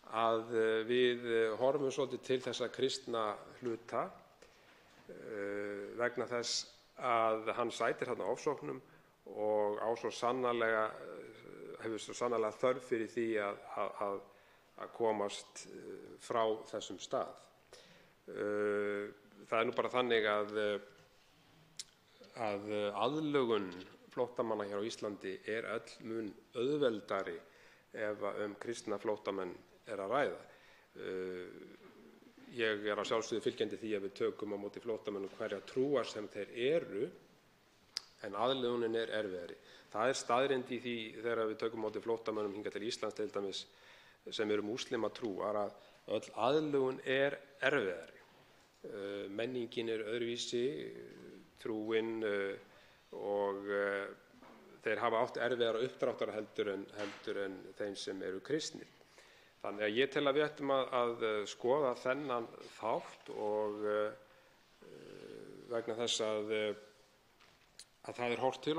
að við horfum svolítið til þessa kristna hluta vegna þess að hann sætir þarna ofsóknum og hefur svo sannarlega þörf fyrir því að komast frá þessum stað. Það er nú bara þannig að aðlögun flóttamanna hér á Íslandi er öll mun auðveldari ef kristna flóttamenn er að ræða. Ég er að sjálfsögðu fylgjandi því að við tökum á móti flóttamönnum hverja trúar sem þeir eru, en aðlögunin er erfiðari. Það er staðreynd í því þegar við tökum á móti flóttamönnum hingað til Íslands til dæmis sem eru múslimatrúar að öll aðlögun er erfiðari. Menningin er öðruvísi, trúin og þeir hafa átt erfiðara uppdráttar heldur en þeim sem eru kristnir. Þannig að ég tel að við ættum að skoða þennan þátt og vegna þess að það er horft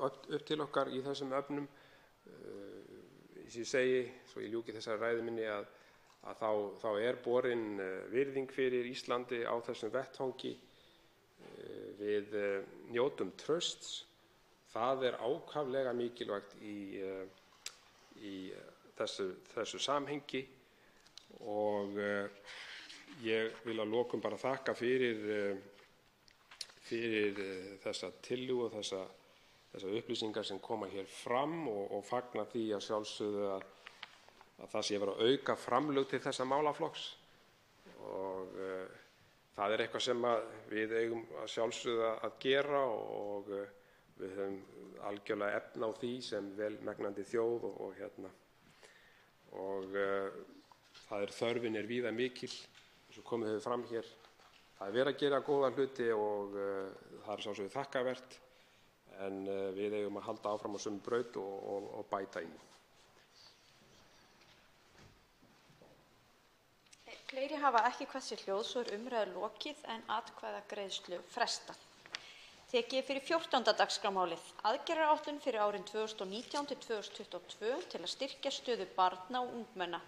upp til okkar í þessum efnum. Eins og ég segi, svo ég ljúki þessari ræðu minni, að þá er borin virðing fyrir Íslandi á þessum vettvangi. Við njótum trausts. Það er ákaflega mikilvægt í þessu samhengi og ég vil að lokum bara þakka fyrir þessa tillögu og þessar upplýsingar sem koma hér fram og fagna því að sjálfsögðu að það sé verið að auka framlög til þessa málaflokks og það er eitthvað sem við eigum að sjálfsögðu að gera og við höfum algjörlega efni á því sem velmegnandi þjóð og þörfin er víða mikil, eins og komið hefur fram hér. Það er verið að gera góða hluti og það er sjálfsögðu þakkarvert, en við eigum að halda áfram á sömu braut og bæta í. Fleiri hafa ekki kvætt sér hljóðs og er umræðu lokið en atkvæðagreiðslu frestað. Tekið er fyrir 14. dagskrármálið, aðgerðaáætlun fyrir árin 2019 til 2022 til að styrkja stöðu barna og ungmenna.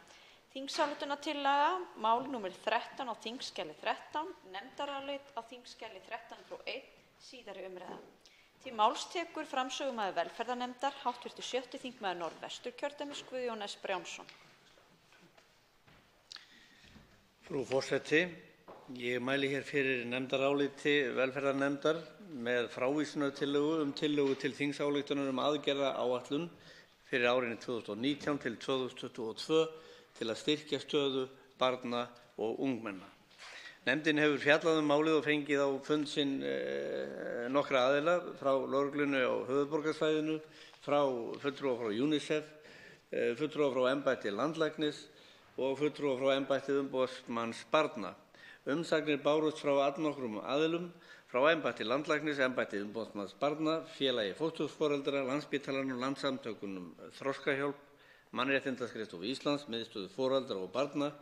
Þingsályktunartillaga, mál nr. 13 á þingskjali 13, nefndarálit á þingskjali 1301, síðari umræða. Til máls tekur framsögumaður velferðarnefndar, hv. 7. þingmaður Norðvesturkjördæmis, Guðjón S. Brjánsson. Frú forseti, ég mæli hér fyrir nefndaráliti velferðarnefndar með frávísunartillögu tillögu til þingsályktunar aðgerðaáætlun fyrir árin 2019 til 2022 til að styrkja stöðu barna og ungmenna. Nefndin hefur fjallað málið og fengið á fund sinn nokkra aðila frá lögreglunni á höfuðborgarsvæðinu, fulltrúa frá UNICEF, fulltrúa frá embætti landlæknis og fulltrúa frá embætti umboðsmanns barna. Umsagnir bárust frá allnokkrum aðilum, frá embætti landlæknis, embætti umboðsmanns barna, félagi fósturforeldra, Landspítalanum, Landssamtökunum Þroskahjálp, Mannréttindaskrifstofu Íslands, Miðstöð foreldra og barna,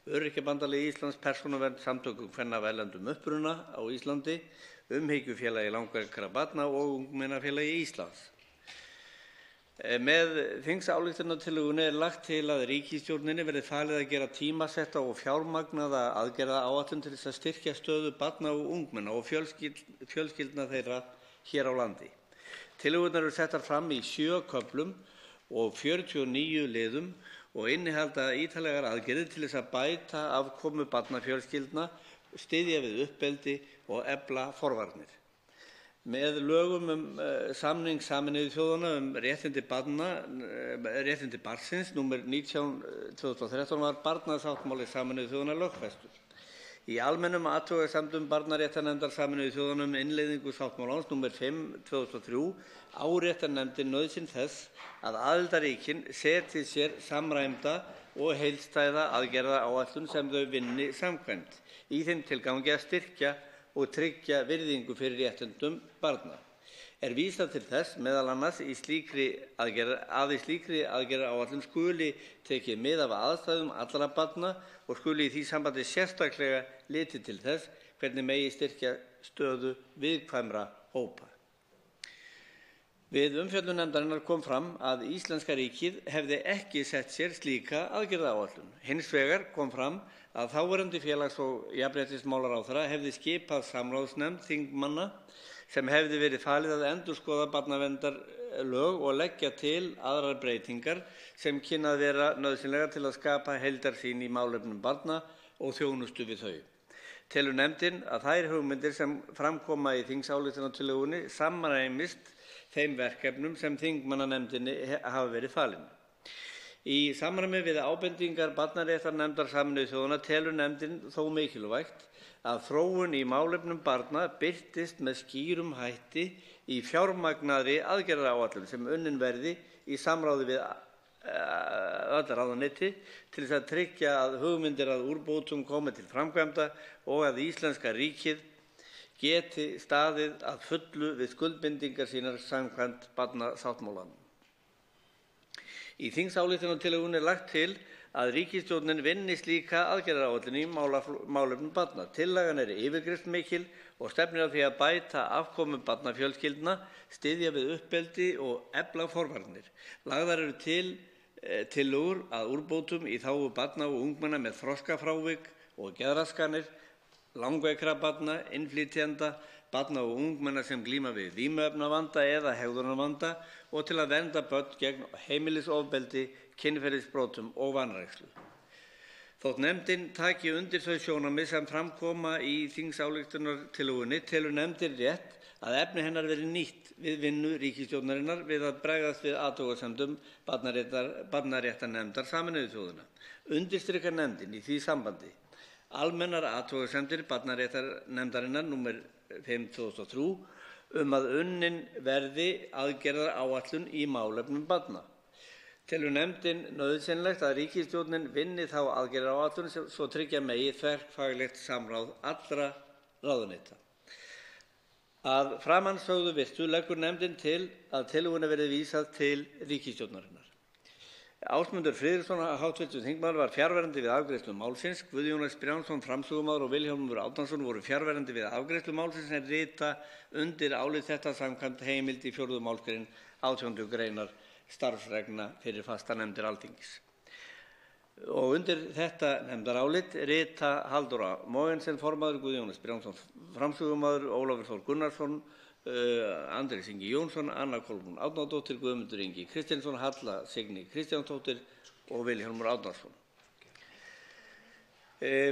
Öryrkjabandalagi Íslands, Persónuvernd, Samtökum kvenna af erlendum uppruna á Íslandi, Umhyggjufélagi langveikra barna og Ungmennafélagi Íslands. Með þingsályktunartillögunni lagt til að ríkisstjórninni verði falið að gera tímasetta og fjármagnaða aðgerðaáætlun til þess að styrkja stöðu barna og ungmenna og fjölskyldna þeirra hér á landi. Tillögurnar eru settar fram í 7 köflum og 49 liðum og innihalda ítarlegar aðgerðir til þess að bæta afkomu barnafjölskyldna, styðja við uppeldi og efla forvarnir. Með lögum samning Sameinuðu þjóðanna réttindi barnsins, nr. 19/2013, var barnasáttmáli Sameinuðu þjóðanna lögfestur. Í almennum athugasemdum barnaréttarnefndar Sameinuðu þjóðanna innleiðingu sáttmálans, nr. 5/2003, áréttar nefndin nauðsyn þess að aðildarríkin setji sér samræmda og heildstæða aðgerðaáætlun sem þau vinni samkvæmt í þeim tilgangi að styrkja og tryggja virðingu fyrir réttindum barna. Vísað til þess meðal annars í slíkri aðgerðaáætlun skuli tekið mið af aðstæðum allra barna og skuli í því sambandi sérstaklega litið til þess hvernig megi styrkja stöðu viðkvæmra hópa. Við umfjöllun nefndarinnar kom fram að íslenska ríkið hefði ekki sett sér slíka aðgerðaáætlun. Hins vegar kom fram að þáverandi félags- og jafnréttismálaráðherra hefði skipað samráðsnefnd þingmanna sem hefði verið falið að endurskoða barnaverndarlög og leggja til aðrar breytingar sem kynnu að vera nauðsynlegar til að skapa heildarsýn í málefnum barna og þjónustu við þau. Telur nefndin að þær hugmyndir sem fram koma í þingsályktunartillögunni samræmist þeim verkefnum sem þingmannanefndinni hafa verið falin. Í samræmi við ábendingar barnaréttarnefndar Sameinuðu þjóðanna telur nefndin þó mikilvægt að þróun í málefnum barna birtist með skýrum hætti í fjármagnaðri aðgerðaáætlun sem unnin verði í samráði við öll ráðuneyti til þess að tryggja að hugmyndir að úrbótum komi til framkvæmda og að íslenska ríkið geti staðið að fullu við skuldbindingar sínar samkvæmt barnasáttmálanum. Í þingsályktunartillögunni lagt til að ríkisstjórnin vinni slíka aðgerðaáætlun í málefnum barna. Tillagan yfirgripsmikil og stefnir að því að bæta afkomu barnafjölskyldna, styðja við uppeldi og efla forvarnir. Lagðar eru til tillögur að úrbótum í þágu barna og ungmenna með þroskafrávik og geðraskanir, langveikra barna, innflytjenda, barna og ungmenna sem glíma við vímuefnavanda eða hegðunarvanda og til að vernda börn gegn heimilisofbeldi, kynferðisbrotum og vanrækslu. Þótt nefndin taki undir þau sjónarmið sem fram koma í þingsályktunartillögunni telur nefndin rétt að efni hennar verði nýtt við vinnu ríkisstjórnarinnar við að bregðast við athugasemdum barnaréttarnefndar Sameinuðu þjóðanna. Undirstrikar nefndin í því sambandi almennar athugasemdir barnaréttarnefndarinnar nr. 5/2003 að unnin verði aðgerðaáætlun í málefnum barna. Telur nefndin nauðsynlegt að ríkisstjórnin vinni þá aðgerðaáætlun svo tryggja megi þverfaglegt samráð allra ráðuneyta. Að framansögðu virtu leggur nefndin til að tillögunni verði vísað til ríkisstjórnarinnar. Ásmundur Friðriksson, hv. þingmaður, var fjarverandi við afgreiðslu málsins. Guðjón S. Brjánsson, framsögumaður, og Vilhjálmur Árnason voru fjarverandi við afgreiðslu málsins en rita undir álit þetta samkvæmt heimild í 4. málsgrein 18. greinar starfsreglna fyrir fastanefndir Alþingis. Og undir þetta nefndarálit rita Halldóra Mogensen, formaður, Guðjón S. Brjánsson, framsögumaður, Ólafur Þór Gunnarsson, Andrés Ingi Jónsson, Anna Kolbrún Árnadóttir, Guðmundur Ingi Kristinsson, Halla Signý Kristjánsdóttir og Vilhjálmur Árnason.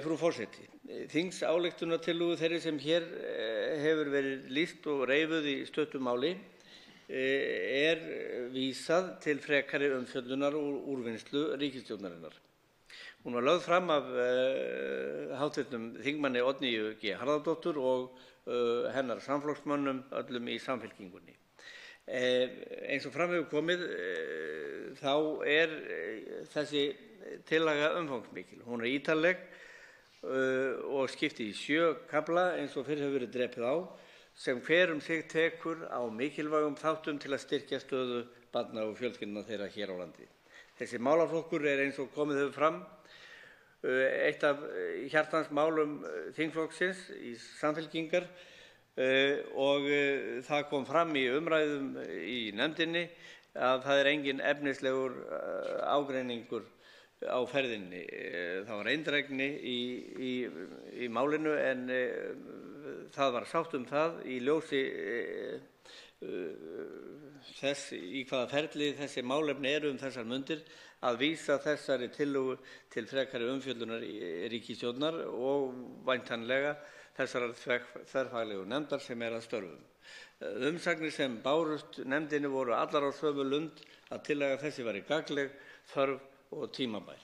Frú forseti, þingsályktunartillögu þeirri sem hér hefur verið lýst og reifuð í stuttu máli vísað til frekari umfjöllunar og úrvinnslu ríkisstjórnarinnar. Hún var lögð fram af hv. þingmanni Oddnýju G. Harðardóttur og hennar samflokksmönnum öllum í Samfylkingunni. Eins og fram hefur komið þá þessi tillaga umfangsmikil. Hún ítarleg og skipti í 7 kafla eins og fyrr hefur verið drepið á, sem hver sig tekur á mikilvægum þáttum til að styrkja stöðu barna og fjölskyldna þeirra hér á landi. Þessi málaflokkur eins og komið hefur fram eitt af hjartans málum þingflokksins í Samfylkingar og það kom fram í umræðum í nefndinni að það engin efnislegur ágreiningur á ferðinni. Það var eindrægni í málinu en það var sátt það í ljósi þess í hvaða ferli þessi málefni þessar mundir að vísa þessari tillögu til frekari umfjöllunar ríkisstjórnar og væntanlega þessarar þverfaglegu nefndar sem að störfum. Umsagnir sem bárust nefndinni voru allar á sömu lund að tillaga þessi væri gagnleg, þörf og tímabær.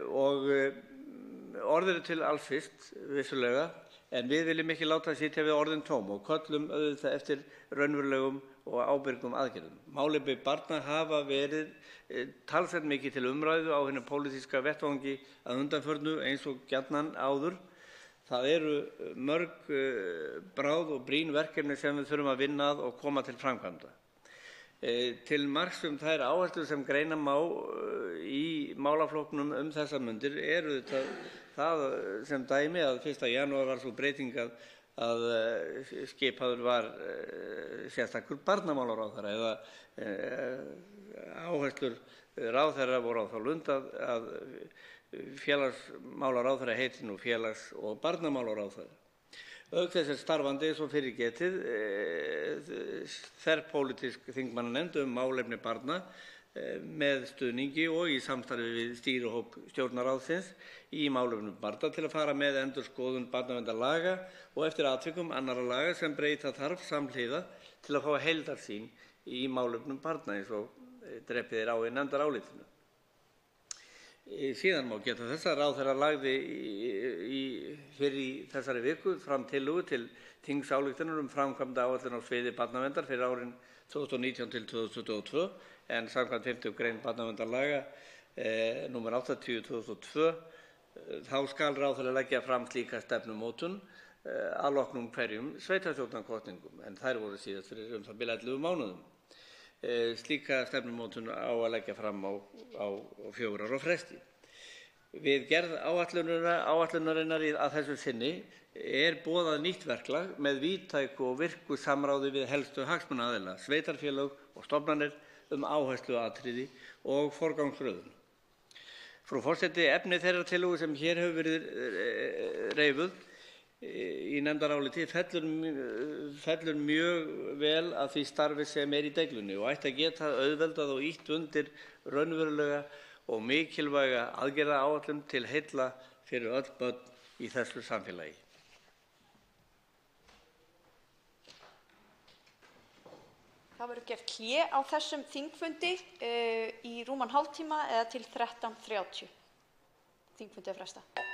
Og orð eru til alls fyrst, vissulega, en við viljum ekki láta sitja við orðin tóm og köllum auðvitað eftir raunverulegum og ábyrgum aðgerðum. Málefni barna hafa verið talsvert mikið til umræðu á hinum pólitíska vettvangi að undanförnu eins og gjarnan áður. Það eru mörg bráð og brýn verkefni sem við þurfum að vinna að og koma til framkvæmda. Til marks þær áherslur sem greina má í málaflokknum þessar mundir það sem dæmi að 1. janúar var svo breyting að skipaður var sérstakur barnamálaráðherra eða áherslur ráðherra voru á þá lund að félagsmálaráðherra heiti nú félags- og barnamálaráðherra. Auk þess starfandi eins og fyrir getið þverpólitísk þingmannanefnd málefni barna með stuðningi og í samstarfi við stýrihóp Stjórnarráðsins í málefnum barna til að fara með endurskoðun barnaverndarlaga og eftir atvikum annarra laga sem breyta þarf samhliða til að fá heildarsýn í málefnum barna eins og drepið á í nefndarálitinu. Síðan má geta þess að ráðherra lagði fyrr í þessari viku fram tillögu til þingsályktunar framkvæmdaáætlun á sviði barnaverndar fyrir árin 2019 til 2022 en samkvæmt 5. grein barnaverndarlaga nr. 80/2002 þá skal ráðherra leggja fram slíka stefnumótun að loknum hverjum sveitarstjórnarkosningum en þær voru síðast fyrir það bil 11 mánuðum. Slíka stefnumótun á að leggja fram á 4 ára fresti. Við gerð áætlunarinnar að þessu sinni boðað nýtt verklag með víðtæku og virku samráði við helstu hagsmunaaðila, sveitarfélög og stofnanir áhersluatriði og forgangsröðun. Frú forseti, efni þeirrar tillögu sem hér hefur verið reifuð í nefndaráliti fellur mjög vel að því starfi sem í deiglunni og ætti að geta auðveldað og ýtt undir raunverulega og mikilvæga aðgerðaáætlun til heilla fyrir öll börn í þessu samfélagi. Það verður gert hlé á þessum þingfundi í rúman hálftíma eða til 13:30. Þingfundi frestað.